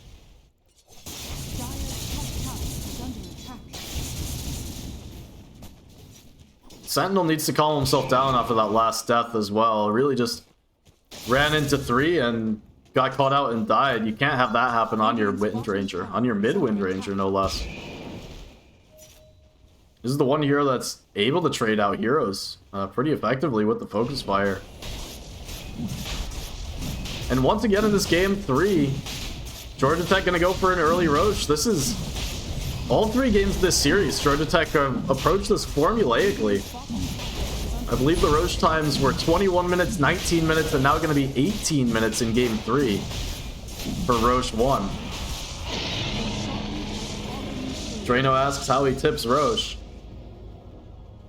Sentinel needs to calm himself down after that last death as well. Really just ran into 3 and got caught out and died. You can't have that happen on your Wind Ranger, on your mid-Wind Ranger, no less. This is the one hero that's able to trade out heroes pretty effectively with the Focus Fire. And once again in this game 3, Georgia Tech gonna go for an early Roche. This is all 3 games of this series. Georgia Tech approached this formulaically. I believe the Roche times were 21 minutes, 19 minutes, and now going to be 18 minutes in game 3 for Roche 1. Drano asks how he tips Roche.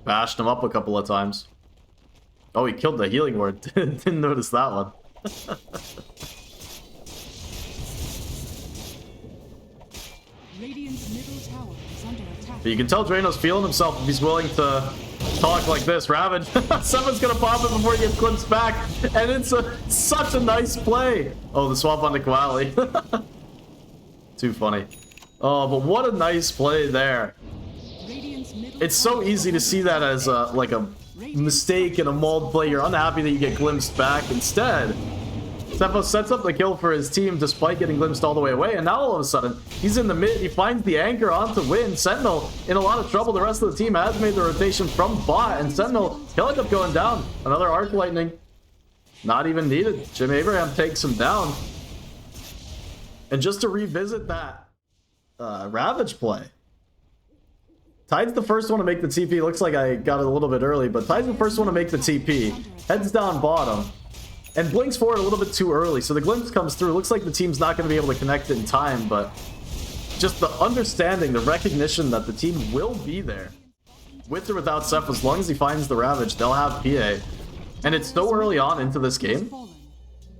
Bashed him up a couple of times. Oh, he killed the healing ward. Didn't notice that one. Radiant's middle tower is under attack. But you can tell Drano's feeling himself if he's willing to talk like this. Ravage. Someone's gonna pop it before he gets glimpsed back. And it's such a nice play. Oh, the swap on the Quali. Too funny. Oh, but what a nice play there. Radiant's middle It's so easy to see that as like a mistake and a mauled play. You're unhappy that you get glimpsed back. Instead, Sepho sets up the kill for his team despite getting glimpsed all the way away. And now all of a sudden, he's in the mid. He finds the anchor onto win. Sentinel in a lot of trouble. The rest of the team has made the rotation from bot. And Sentinel, he'll end up going down. Another Arc Lightning. Not even needed. Jim Abraham takes him down. And just to revisit that Ravage play. Tide's the first one to make the TP. Looks like I got it a little bit early, but Tide's the first one to make the TP. Heads down bottom. And blinks forward a little bit too early. So the glimpse comes through. Looks like the team's not going to be able to connect in time, but just the understanding, the recognition that the team will be there. With or without Seph, as long as he finds the Ravage, they'll have PA. And it's so early on into this game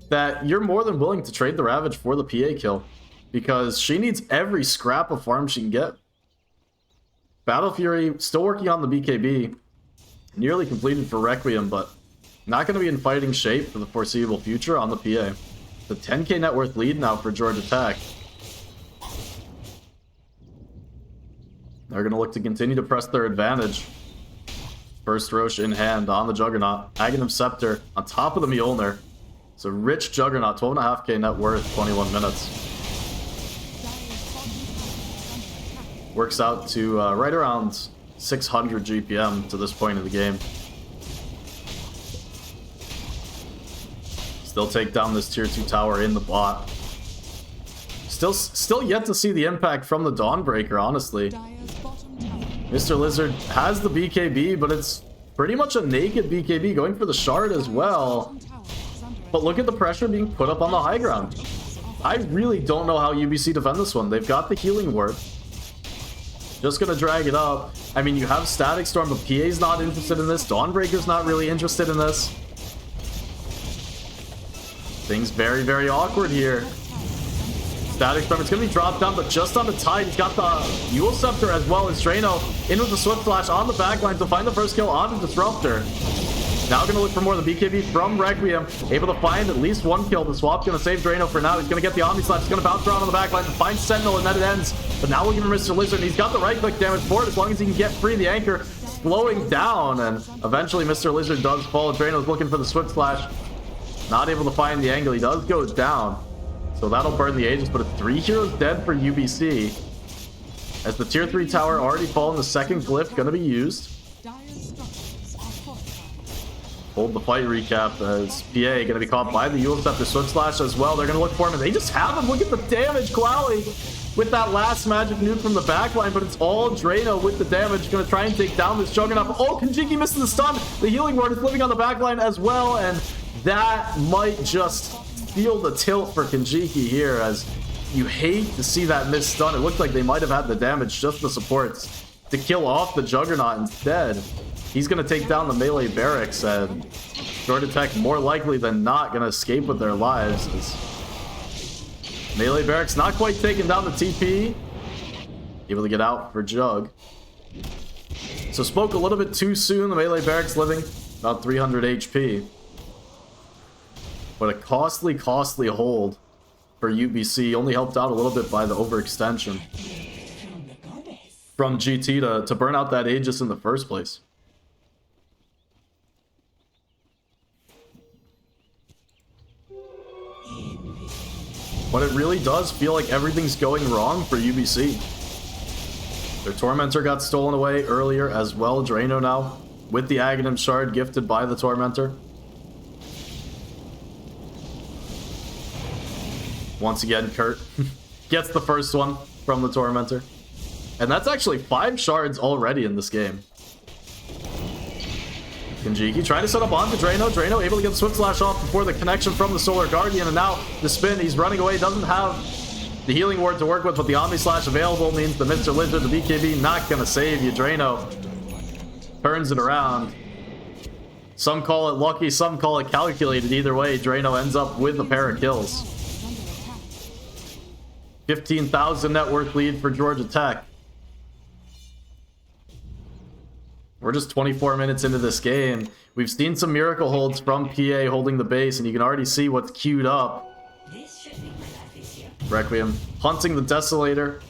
that you're more than willing to trade the Ravage for the PA kill. Because she needs every scrap of farm she can get. Battle Fury still working on the BKB. Nearly completed for Requiem, but not going to be in fighting shape for the foreseeable future on the PA. The 10k net worth lead now for Georgia Tech. They're going to look to continue to press their advantage. First Roche in hand on the Juggernaut. Aghanim Scepter on top of the Mjolnir. It's a rich Juggernaut, 12.5k net worth, 21 minutes. Works out to right around 600 GPM to this point in the game. Still take down this tier 2 tower in the bot. Still yet to see the impact from the Dawnbreaker, honestly. Mr. Lizard has the BKB, but it's pretty much a naked BKB, going for the shard as well. But look at the pressure being put up on the high ground. I really don't know how UBC defend this one. They've got the healing ward. Just gonna drag it up. I mean, you have Static Storm, but PA's not interested in this. Dawnbreaker's not really interested in this. Things very, very awkward here. Static Storm, it's gonna be dropped down, but just on the Tide. He's got the Eul Scepter as well as Drano in with the Swift Flash on the backline to find the first kill on the Disruptor. Now gonna look for more of the BKB from Requiem. Able to find at least one kill. The swap's gonna save Drano for now. He's gonna get the Omni Slash. He's gonna bounce around on the backline to find Sentinel, and then it ends. But now looking for Mr. Lizard, and he's got the right-click damage for it as long as he can get free. The anchor slowing down, and eventually Mr. Lizard does fall. Drano's looking for the Swift Slash. Not able to find the angle. He does go down. So that'll burn the Aegis, but it's 3 heroes dead for UBC. As the tier 3 tower already fallen, the second glyph gonna be used. Hold the fight recap as PA gonna be caught by the Eul Scepter Swift Slash as well. They're gonna look for him, and they just have him. Look at the damage, Quali, with that last magic nuke from the backline, but it's all Drano with the damage. Gonna try and take down this Juggernaut. Oh, Kanjiki misses the stun. The healing ward is living on the backline as well, and that might just feel the tilt for Kanjiki here, as you hate to see that missed stun. It looked like they might have had the damage, just the supports, to kill off the Juggernaut instead. He's going to take down the melee barracks, and Georgia Tech more likely than not going to escape with their lives. Melee barracks not quite taking down the TP. Able to get out for Jug. So spoke a little bit too soon. The melee barracks living about 300 HP. But a costly hold for UBC. Only helped out a little bit by the overextension from GT to burn out that Aegis in the first place. But it really does feel like everything's going wrong for UBC. Their Tormentor got stolen away earlier as well. Drano now with the Aghanim Shard gifted by the Tormentor. Once again, Kurt gets the first one from the Tormentor. And that's actually 5 shards already in this game. Kanjiki trying to set up onto Drano. Drano able to get the Swift Slash off before the connection from the Solar Guardian. And now the spin, he's running away. Doesn't have the healing ward to work with, but the Omni Slash available means the Mr. Lizard, the BKB, not going to save you. Drano turns it around. Some call it lucky, some call it calculated. Either way, Drano ends up with a pair of kills. 15,000 net worth lead for Georgia Tech. We're just 24 minutes into this game. We've seen some miracle holds from PA holding the base, and you can already see what's queued up. Requiem hunting the Desolator.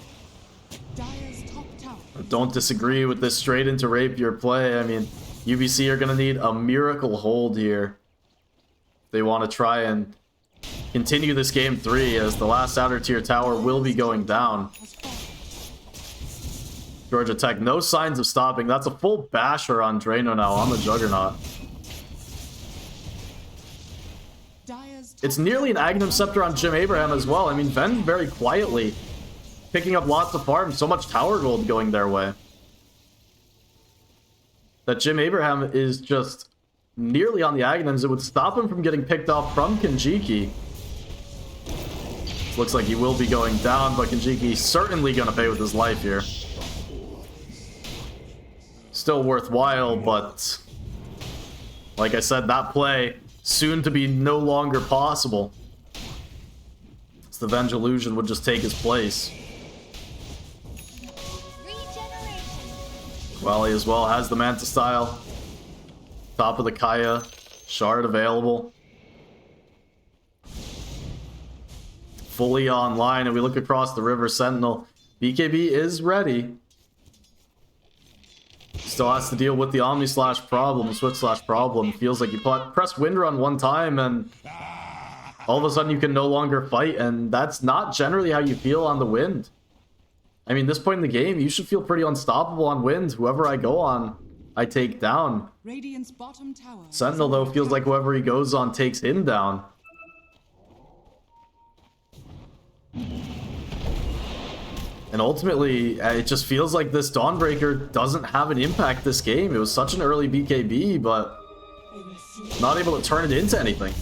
don't disagree with this straight into rapier play. I mean, UBC are going to need a miracle hold here. They want to try and continue this game 3, as the last outer tier tower will be going down. Georgia Tech, no signs of stopping. That's a full basher on Drano now on the Juggernaut. It's nearly an Agnum Scepter on Jim Abraham as well. I mean, Ven very quietly picking up lots of farms, so much tower gold going their way, that Jim Abraham is just nearly on the Agnums. It would stop him from getting picked off from Kinjiki. Looks like he will be going down, but Kinjiki certainly going to pay with his life here. Still worthwhile, but like I said, that play soon to be no longer possible. The Venge Illusion would just take his place. Wally as well has the Manta Style. Top of the Kaya. Shard available. Fully online, and we look across the river. Sentinel. BKB is ready. Still has to deal with the Omni Slash problem, Switch Slash problem. Feels like you press Windrun one time and all of a sudden you can no longer fight, and that's not generally how you feel on the Wind. I mean, this point in the game, you should feel pretty unstoppable on Wind. Whoever I go on, I take down. Radiant's bottom tower. Sentinel, though, feels like whoever he goes on takes him down. And ultimately, it just feels like this Dawnbreaker doesn't have an impact this game. It was such an early BKB, but not able to turn it into anything.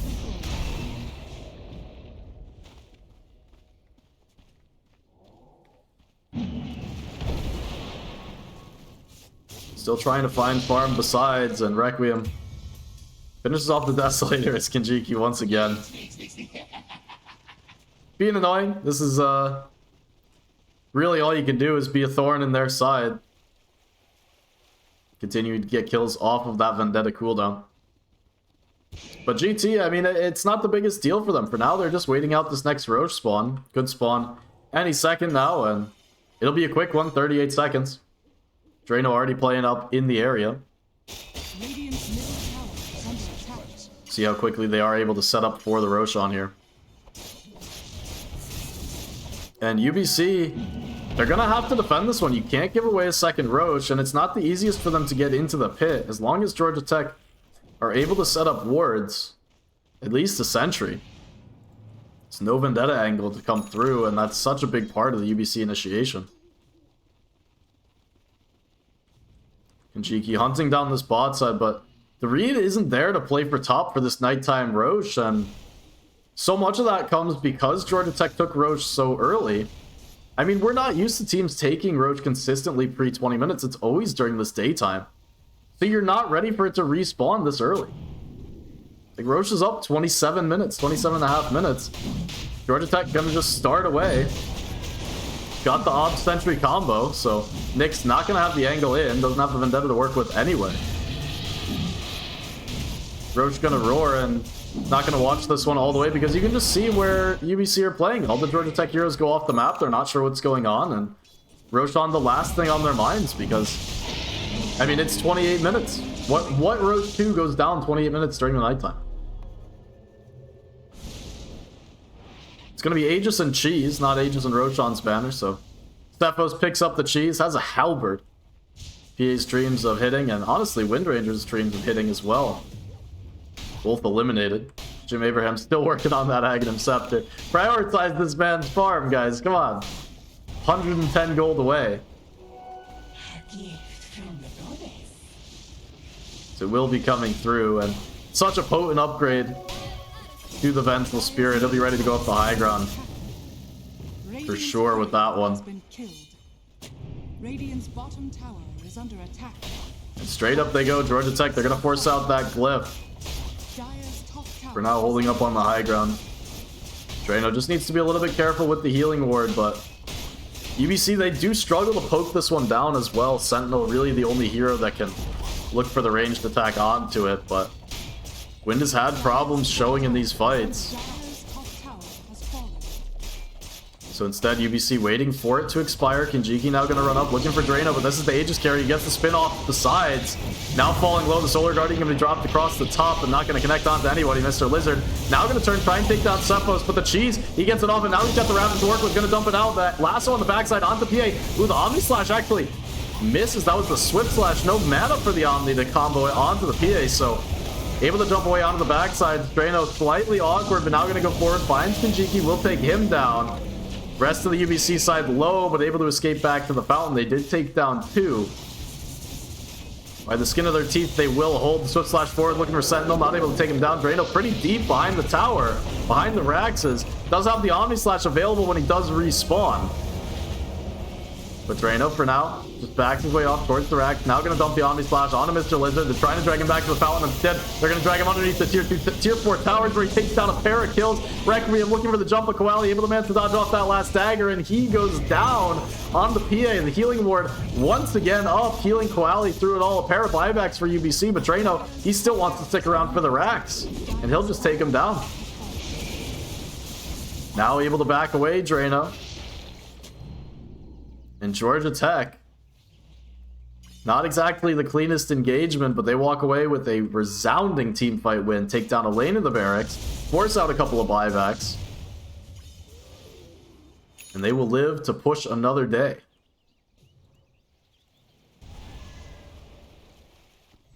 Still trying to find farm besides, and Requiem finishes off the Desolator as Kinjiki once again. Being annoying. This is really all you can do is be a thorn in their side. Continue to get kills off of that Vendetta cooldown. But GT, I mean, it's not the biggest deal for them. For now, they're just waiting out this next Roche spawn. Good spawn any second now, and it'll be a quick one, 38 seconds. Drano already playing up in the area. Radiant's middle tower is under attack. See how quickly they are able to set up for the Roshan here. And UBC, they're going to have to defend this one. You can't give away a second Roche, and it's not the easiest for them to get into the pit. As long as Georgia Tech are able to set up wards, at least a sentry. It's no Vendetta angle to come through, and that's such a big part of the UBC initiation. Kinjiki hunting down this bot side, but the read isn't there to play for top for this nighttime Roche, and so much of that comes because Georgia Tech took Roche so early. I mean, we're not used to teams taking Roche consistently pre-20 minutes. It's always during this daytime. So you're not ready for it to respawn this early. Like, Roche is up 27 minutes, 27 and a half minutes. Georgia Tech gonna just start away. Got the Ob Sentry combo, so Nick's not gonna have the angle in, doesn't have the Vendetta to work with anyway. Roche gonna roar, and not gonna watch this one all the way because you can just see where UBC are playing. All the Georgia Tech heroes go off the map, they're not sure what's going on, and Roshan the last thing on their minds because, I mean, it's 28 minutes. What Roche 2 goes down 28 minutes during the nighttime? It's gonna be Aegis and Cheese, not Aegis and Roshan's banner, so Stephos picks up the Cheese, has a Halberd. PA's dreams of hitting, and honestly, Windranger's dreams of hitting as well. Both eliminated. Jim Abraham still working on that Agnum Scepter. Prioritize this man's farm, guys. Come on. 110 gold away. So it will be coming through, and such a potent upgrade to the Vengeful Spirit. He'll be ready to go up the high ground for sure with that one. Radiant's bottom tower is under attack. And straight up they go. Georgia Tech, they're gonna force out that glyph. For now, holding up on the high ground. Drano just needs to be a little bit careful with the healing ward, but UBC, they do struggle to poke this one down as well. Sentinel really the only hero that can look for the ranged attack onto it, but Wind has had problems showing in these fights. So instead, UBC waiting for it to expire. Kinjiki now going to run up, looking for Drano, but this is the Aegis carry. He gets the spin off the sides. Now falling low, the Solar Guardian going to be dropped across the top, but not going to connect onto anybody. Mr. Lizard now going to try and take down Cephos, but the cheese, he gets it off, and now he's got the Ravage to work with. Going to dump it out. That lasso on the backside onto PA. Ooh, the Omni Slash actually misses. That was the Swift Slash. No mana for the Omni to combo it onto the PA, so able to jump away onto the backside. Drano slightly awkward, but now going to go forward. Finds Kinjiki, will take him down. Rest of the UBC side low, but able to escape back to the fountain. They did take down 2. By the skin of their teeth, they will hold the Swift Slash forward, looking for Sentinel, not able to take him down. Drano pretty deep behind the tower, behind the Raxes. Does have the Omni Slash available when he does respawn. But Drano, for now, just backs his way off towards the rack. Now going to dump the Omni Splash onto Mr. Lizard. They're trying to drag him back to the fountain. Instead, they're going to drag him underneath the tier 4 towers where he takes down a pair of kills. Requiem looking for the jump of Koali, able to manage to dodge off that last dagger, and he goes down on the PA. And the healing ward once again up, healing Koali through it all. A pair of buybacks for UBC, but Drano, he still wants to stick around for the racks, and he'll just take him down. Now able to back away, Drano. And Georgia Tech, not exactly the cleanest engagement, but they walk away with a resounding team fight win, take down a lane in the barracks, force out a couple of buybacks, and they will live to push another day.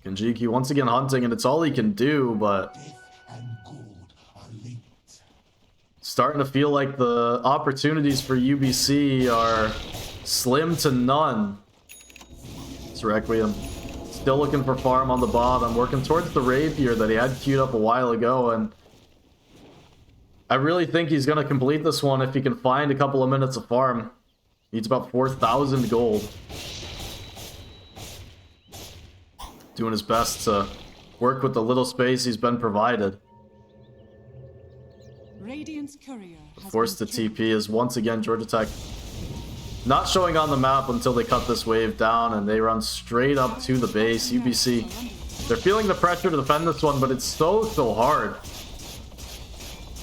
Kinjiki once again hunting, and it's all he can do, but starting to feel like the opportunities for UBC are slim to none. It's Requiem still looking for farm on the bottom, working towards the rapier that he had queued up a while ago, and I really think he's going to complete this one if he can find a couple of minutes of farm. Needs about 4,000 gold. Doing his best to work with the little space he's been provided. Radiant's courier has Forced to been TP is once again Georgia Tech not showing on the map until they cut this wave down, and they run straight up to the base. UBC, they're feeling the pressure to defend this one, but it's so hard.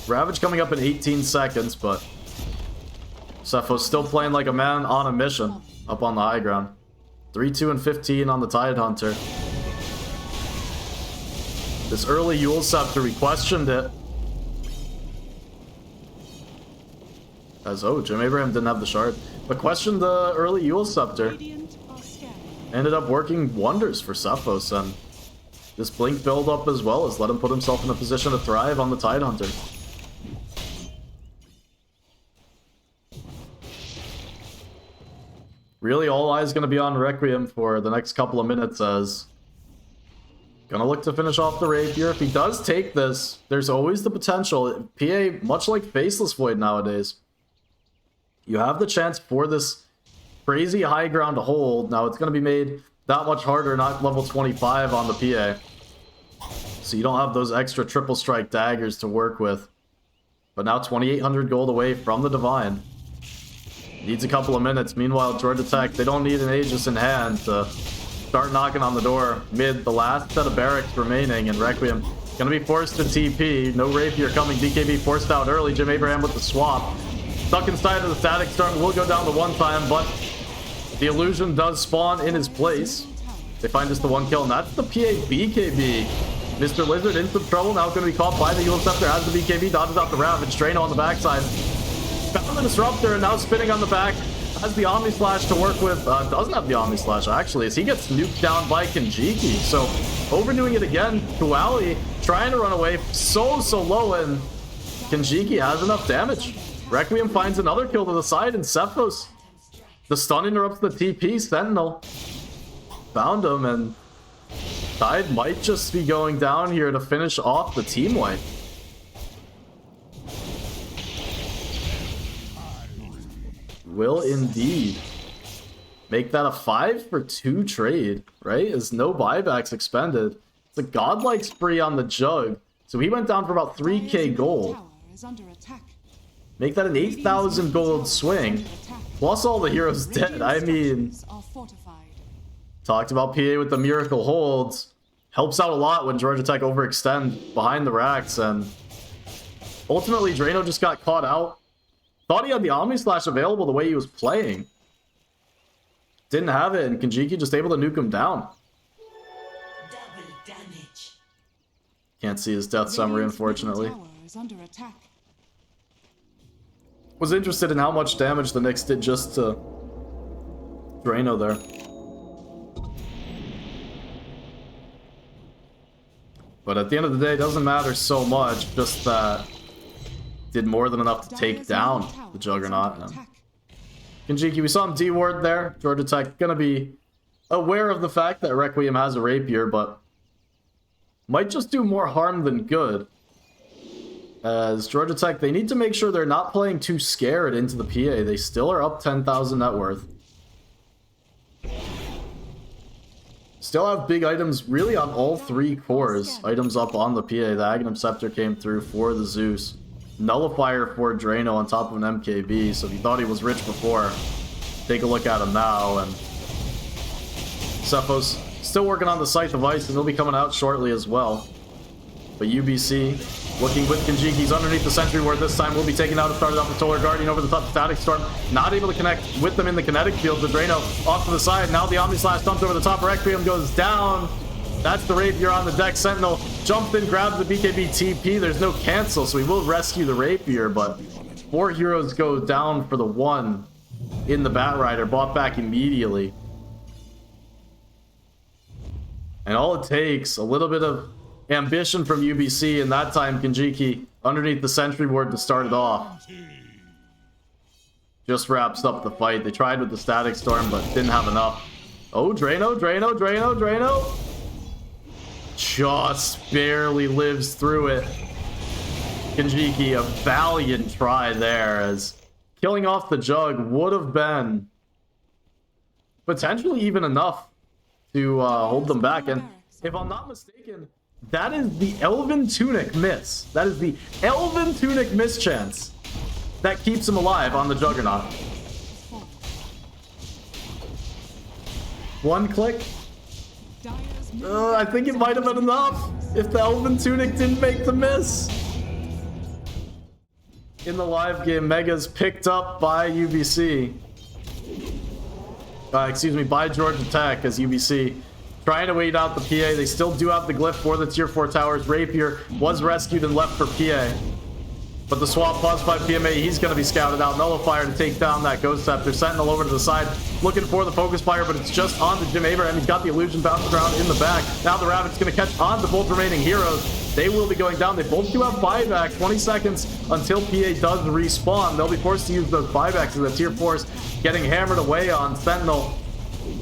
Ravage coming up in 18 seconds, but Cephos still playing like a man on a mission up on the high ground. 3-2 and 15 on the Tidehunter. This early Yule Scepter, we questioned it. As, oh, Jim Abraham didn't have the shard. But questioned the early Yule Scepter. Radiant are scanning. Ended up working wonders for Cephos, and this Blink build up as well has let him put himself in a position to thrive on the Tidehunter. Really, all eyes going to be on Requiem for the next couple of minutes, as gonna look to finish off the rapier. If he does take this, there's always the potential. PA, much like Faceless Void nowadays, you have the chance for this crazy high ground to hold. Now it's going to be made that much harder, not level 25 on the PA. So you don't have those extra triple strike daggers to work with. But now 2,800 gold away from the Divine. Needs a couple of minutes. Meanwhile, Georgia Tech, they don't need an Aegis in hand to start knocking on the door mid the last set of barracks remaining, and Requiem going to be forced to TP. No rapier coming. BKB forced out early. Jim Abraham with the swap. Stuck inside of the Static Storm, will go down the one time, but the illusion does spawn in his place. They find just the one kill, and that's the PA BKB. Mr. Lizard in some trouble, now going to be caught by the Yule Scepter, has the BKB, dodges out the Ravage, Drano on the backside. Found the Disruptor, and now spinning on the back, has the Omni Slash to work with, doesn't have the Omni Slash actually, as he gets nuked down by Kinjiki. So, overdoing it again, Koali trying to run away so low, and Kinjiki has enough damage. Requiem finds another kill to the side, and Cephos, the stun interrupts the TP. Sentinel found him, and Tide might just be going down here to finish off the team wipe. Will indeed make that a 5-for-2 trade, right? As no buybacks expended. It's a godlike spree on the Jug, so he went down for about 3k gold. Tower is under attack. Make that an 8,000 gold swing, plus all the heroes dead. I mean, Are fortified. talked about PA with the miracle holds. Helps out a lot when Georgia Tech overextend behind the racks, and ultimately Drano just got caught out. Thought he had the Omni Slash available the way he was playing. Didn't have it, and Kinjiki just able to nuke him down. Double damage. Can't see his death summary, unfortunately. Tower is under attack. Was interested in how much damage the Nyx did just to Drano there. But at the end of the day, it doesn't matter so much, just that did more than enough to take down the Juggernaut. Kinjiki, we saw him D-ward there. Georgia Tech gonna be aware of the fact that Requiem has a rapier, but might just do more harm than good. As Georgia Tech, they need to make sure they're not playing too scared into the PA. They still are up 10,000 net worth. Still have big items really on all 3 cores. Items up on the PA. The Aghanim Scepter came through for the Zeus. Nullifier for Drano on top of an MKB. So if you thought he was rich before, take a look at him now. And Cephos still working on the Scythe of Ice, and he'll be coming out shortly as well. But UBC looking with Kinjiki's underneath the Sentry Ward this time. Will be taken out and started off the Solar Guardian over the top of Static Storm. Not able to connect with them in the kinetic field. The Drano off to the side. Now the Omni Slash dumped over the top. Requiem goes down. That's the Rapier on the deck. Sentinel jumped in, grabbed the BKB TP. There's no cancel, so he will rescue the Rapier, but 4 heroes go down for the 1 in the Batrider. Bought back immediately. And all it takes, a little bit of ambition from UBC, and that time Kinjiki underneath the Sentry Ward to start it off. Just wraps up the fight. They tried with the Static Storm, but didn't have enough. Oh, Drano. Just barely lives through it. Kinjiki, a valiant try there, as killing off the Jug would have been potentially even enough to hold them back. And if I'm not mistaken, that is the Elven Tunic miss. That is the Elven Tunic mischance that keeps him alive on the Juggernaut. 1 click. I think it might have been enough if the Elven Tunic didn't make the miss. In the live game, Mega's picked up by UBC. Excuse me, by Georgia Tech, as UBC trying to wait out the PA. They still do have the glyph for the tier 4 towers. Rapier was rescued and left for PA. But the swap paused by PMA. He's going to be scouted out. Nullifier to take down that Ghost Scepter. Sentinel over to the side, looking for the Focus Fire, but it's just on to Jim Abraham. He's got the Illusion bouncing around in the back. Now the Ravag's going to catch on to both remaining heroes. They will be going down. They both do have buyback. 20 seconds until PA does respawn. They'll be forced to use those buybacks as the tier 4s getting hammered away on Sentinel.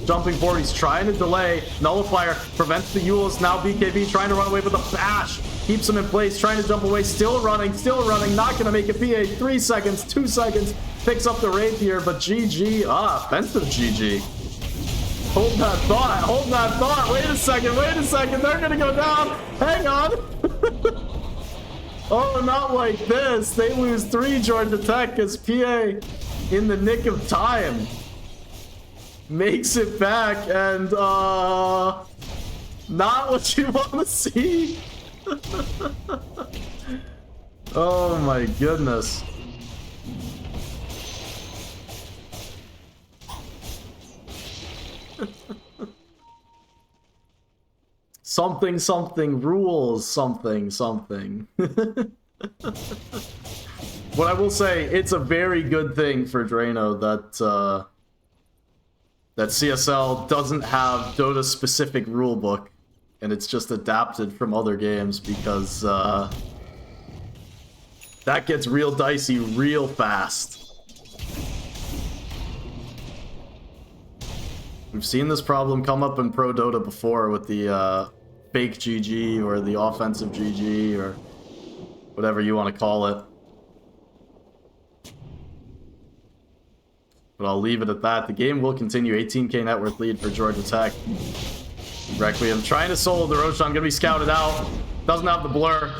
Jumping forward, he's trying to delay. Nullifier prevents the Euls. Now BKB trying to run away with a bash. Keeps him in place, trying to jump away. Still running, not going to make it. PA, 3 seconds, 2 seconds. Picks up the Rapier, but GG. Offensive GG. Hold that thought. Wait a second. They're going to go down. Hang on. Oh, not like this. They lose 3, Georgia Tech, as PA in the nick of time makes it back, and not what you want to see. Oh my goodness. something rules something. What I will say, it's a very good thing for Drano that CSL doesn't have Dota's specific rulebook, and it's just adapted from other games, because that gets real dicey real fast. We've seen this problem come up in Pro Dota before with the fake GG or the offensive GG or whatever you want to call it. But I'll leave it at that. The game will continue. 18k net worth lead for Georgia Tech. Requiem trying to solo the Roshan. Gonna be scouted out. Doesn't have the blur.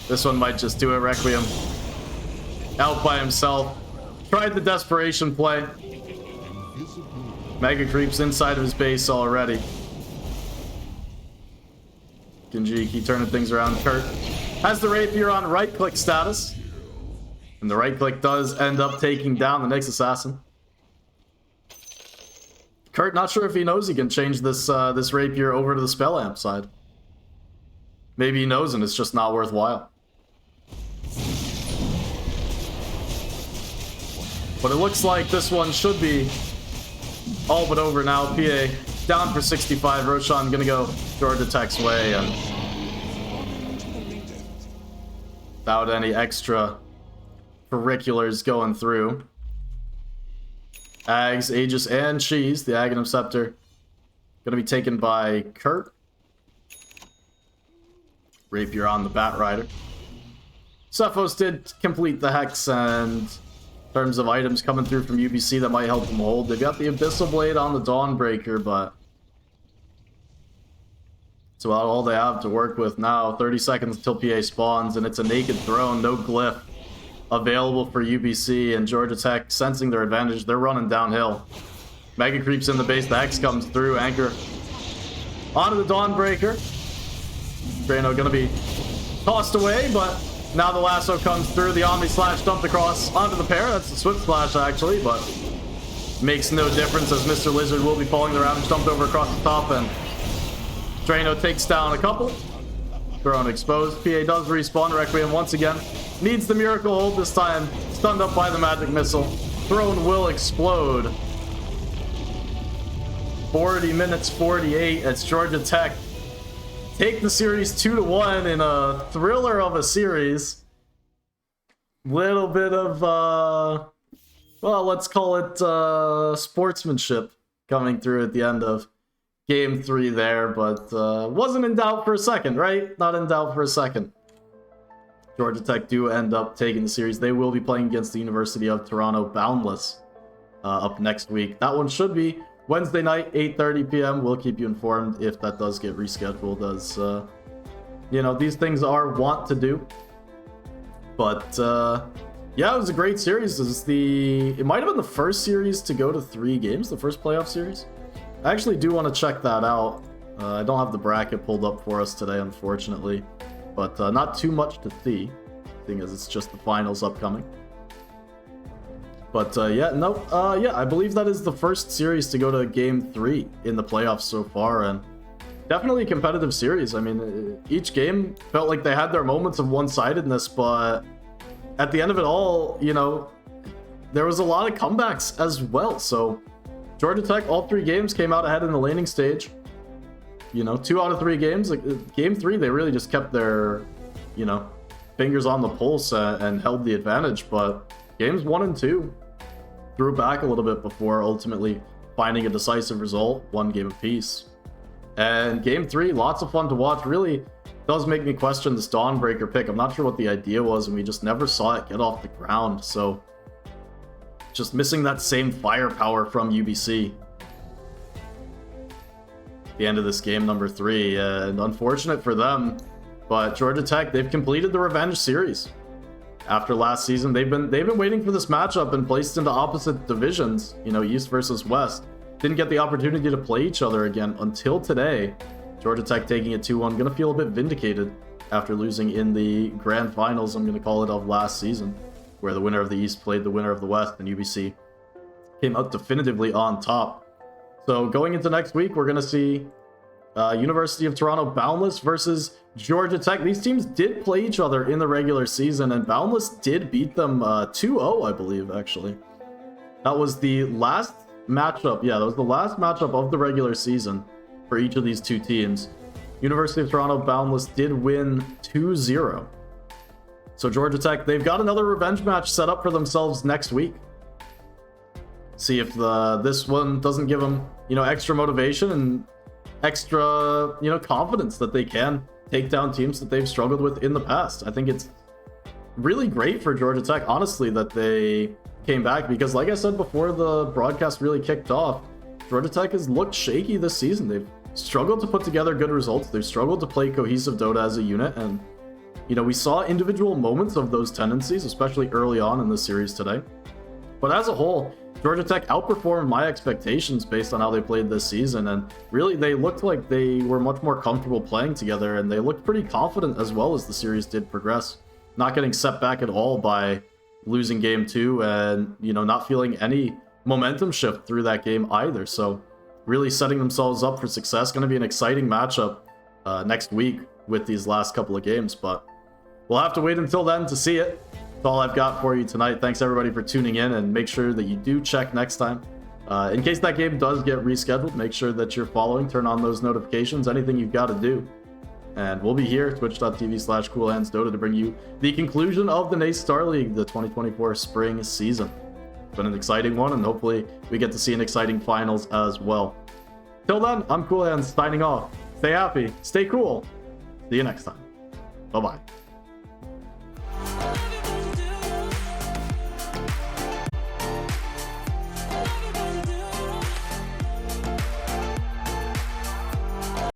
This one might just do it. Requiem out by himself. Tried the desperation play. Mega creeps inside of his base already. Kinjiki turning things around. Kurt has the Rapier on right click status. And the right click does end up taking down the next assassin. Kurt, not sure if he knows he can change this this rapier over to the spell amp side. Maybe he knows and it's just not worthwhile. But it looks like this one should be all but over now. PA down for 65. Roshan gonna go Georgia Tech's way, and without any extra curriculars going through. Ags, Aegis, and Cheese, the Aghanim Scepter, gonna be taken by Kurt. Rapier on the Bat Rider. Cephos did complete the Hex, and in terms of items coming through from UBC that might help them hold, they've got the Abyssal Blade on the Dawnbreaker, but it's about all they have to work with now. 30 seconds until PA spawns, and it's a naked throne, no glyph available for UBC, and Georgia Tech, sensing their advantage, they're running downhill. Mega creeps in the base, the Hex comes through, Anchor onto the Dawnbreaker. Drano gonna be tossed away, but now the lasso comes through, the Omni Slash dumped across onto the pair. That's the Swift Slash actually, but makes no difference as Mr. Lizard will be falling the Ravage dumped over across the top, and Drano takes down a couple. Throne exposed. PA does respawn. Requiem once again needs the Miracle Hold, this time stunned up by the Magic Missile. Throne will explode. 40 minutes 48 as Georgia Tech take the series 2-1 in a thriller of a series. Little bit of, well, let's call it sportsmanship coming through at the end of Game 3 there, but wasn't in doubt for a second, right? Not in doubt for a second. Georgia Tech do end up taking the series. They will be playing against the University of Toronto Boundless up next week. That one should be Wednesday night, 8:30 p.m. We'll keep you informed if that does get rescheduled, as, you know, these things are wont to do. But, yeah, it was a great series. It might have been the first series to go to 3 games, the first playoff series. I actually do want to check that out. I don't have the bracket pulled up for us today, unfortunately. But not too much to see, seeing as it's just the finals upcoming. But yeah, no, yeah, I believe that is the first series to go to Game 3 in the playoffs so far, and definitely a competitive series. I mean, each game felt like they had their moments of one-sidedness, but at the end of it all, you know, there was a lot of comebacks as well. So Georgia Tech, all 3 games came out ahead in the laning stage. You know, 2 out of 3 games. Like, Game 3, they really just kept their, you know, fingers on the pulse and held the advantage. But games 1 and 2 threw back a little bit before ultimately finding a decisive result, 1 game apiece. And Game 3, lots of fun to watch. Really does make me question this Dawnbreaker pick. I'm not sure what the idea was, and we just never saw it get off the ground. So just missing that same firepower from UBC. The end of this game number 3, and unfortunate for them, but Georgia Tech, they've completed the revenge series. After last season, they've been waiting for this matchup and placed into opposite divisions, you know, East versus West. Didn't get the opportunity to play each other again until today. Georgia Tech taking it 2-1, gonna feel a bit vindicated after losing in the grand finals, I'm gonna call it, of last season, where the winner of the East played the winner of the West, and UBC came out definitively on top. So going into next week, we're going to see University of Toronto Boundless versus Georgia Tech. These teams did play each other in the regular season, and Boundless did beat them 2-0, I believe, actually. That was the last matchup. Yeah, that was the last matchup of the regular season for each of these 2 teams. University of Toronto Boundless did win 2-0. So Georgia Tech, they've got another revenge match set up for themselves next week. See if this one doesn't give them, you know, extra motivation and extra, you know, confidence that they can take down teams that they've struggled with in the past. I think it's really great for Georgia Tech, honestly, that they came back, because like I said before the broadcast really kicked off, Georgia Tech has looked shaky this season. They've struggled to put together good results. They've struggled to play cohesive Dota as a unit, and you know, we saw individual moments of those tendencies, especially early on in the series today. But as a whole, Georgia Tech outperformed my expectations based on how they played this season, and really they looked like they were much more comfortable playing together, and they looked pretty confident as well as the series did progress, not getting set back at all by losing game 2 and, you know, not feeling any momentum shift through that game either. So really setting themselves up for success. Going to be an exciting matchup next week with these last couple of games, but we'll have to wait until then to see it. That's all I've got for you tonight. Thanks everybody for tuning in, and make sure that you do check next time. In case that game does get rescheduled, make sure that you're following, turn on those notifications, anything you've got to do. And we'll be here, twitch.tv/CoolHandsDota, to bring you the conclusion of the NACE Starleague, the 2024 spring season. It's been an exciting one, and hopefully we get to see an exciting finals as well. Till then, I'm Cool Hands signing off. Stay happy, stay cool. See you next time. Bye-bye.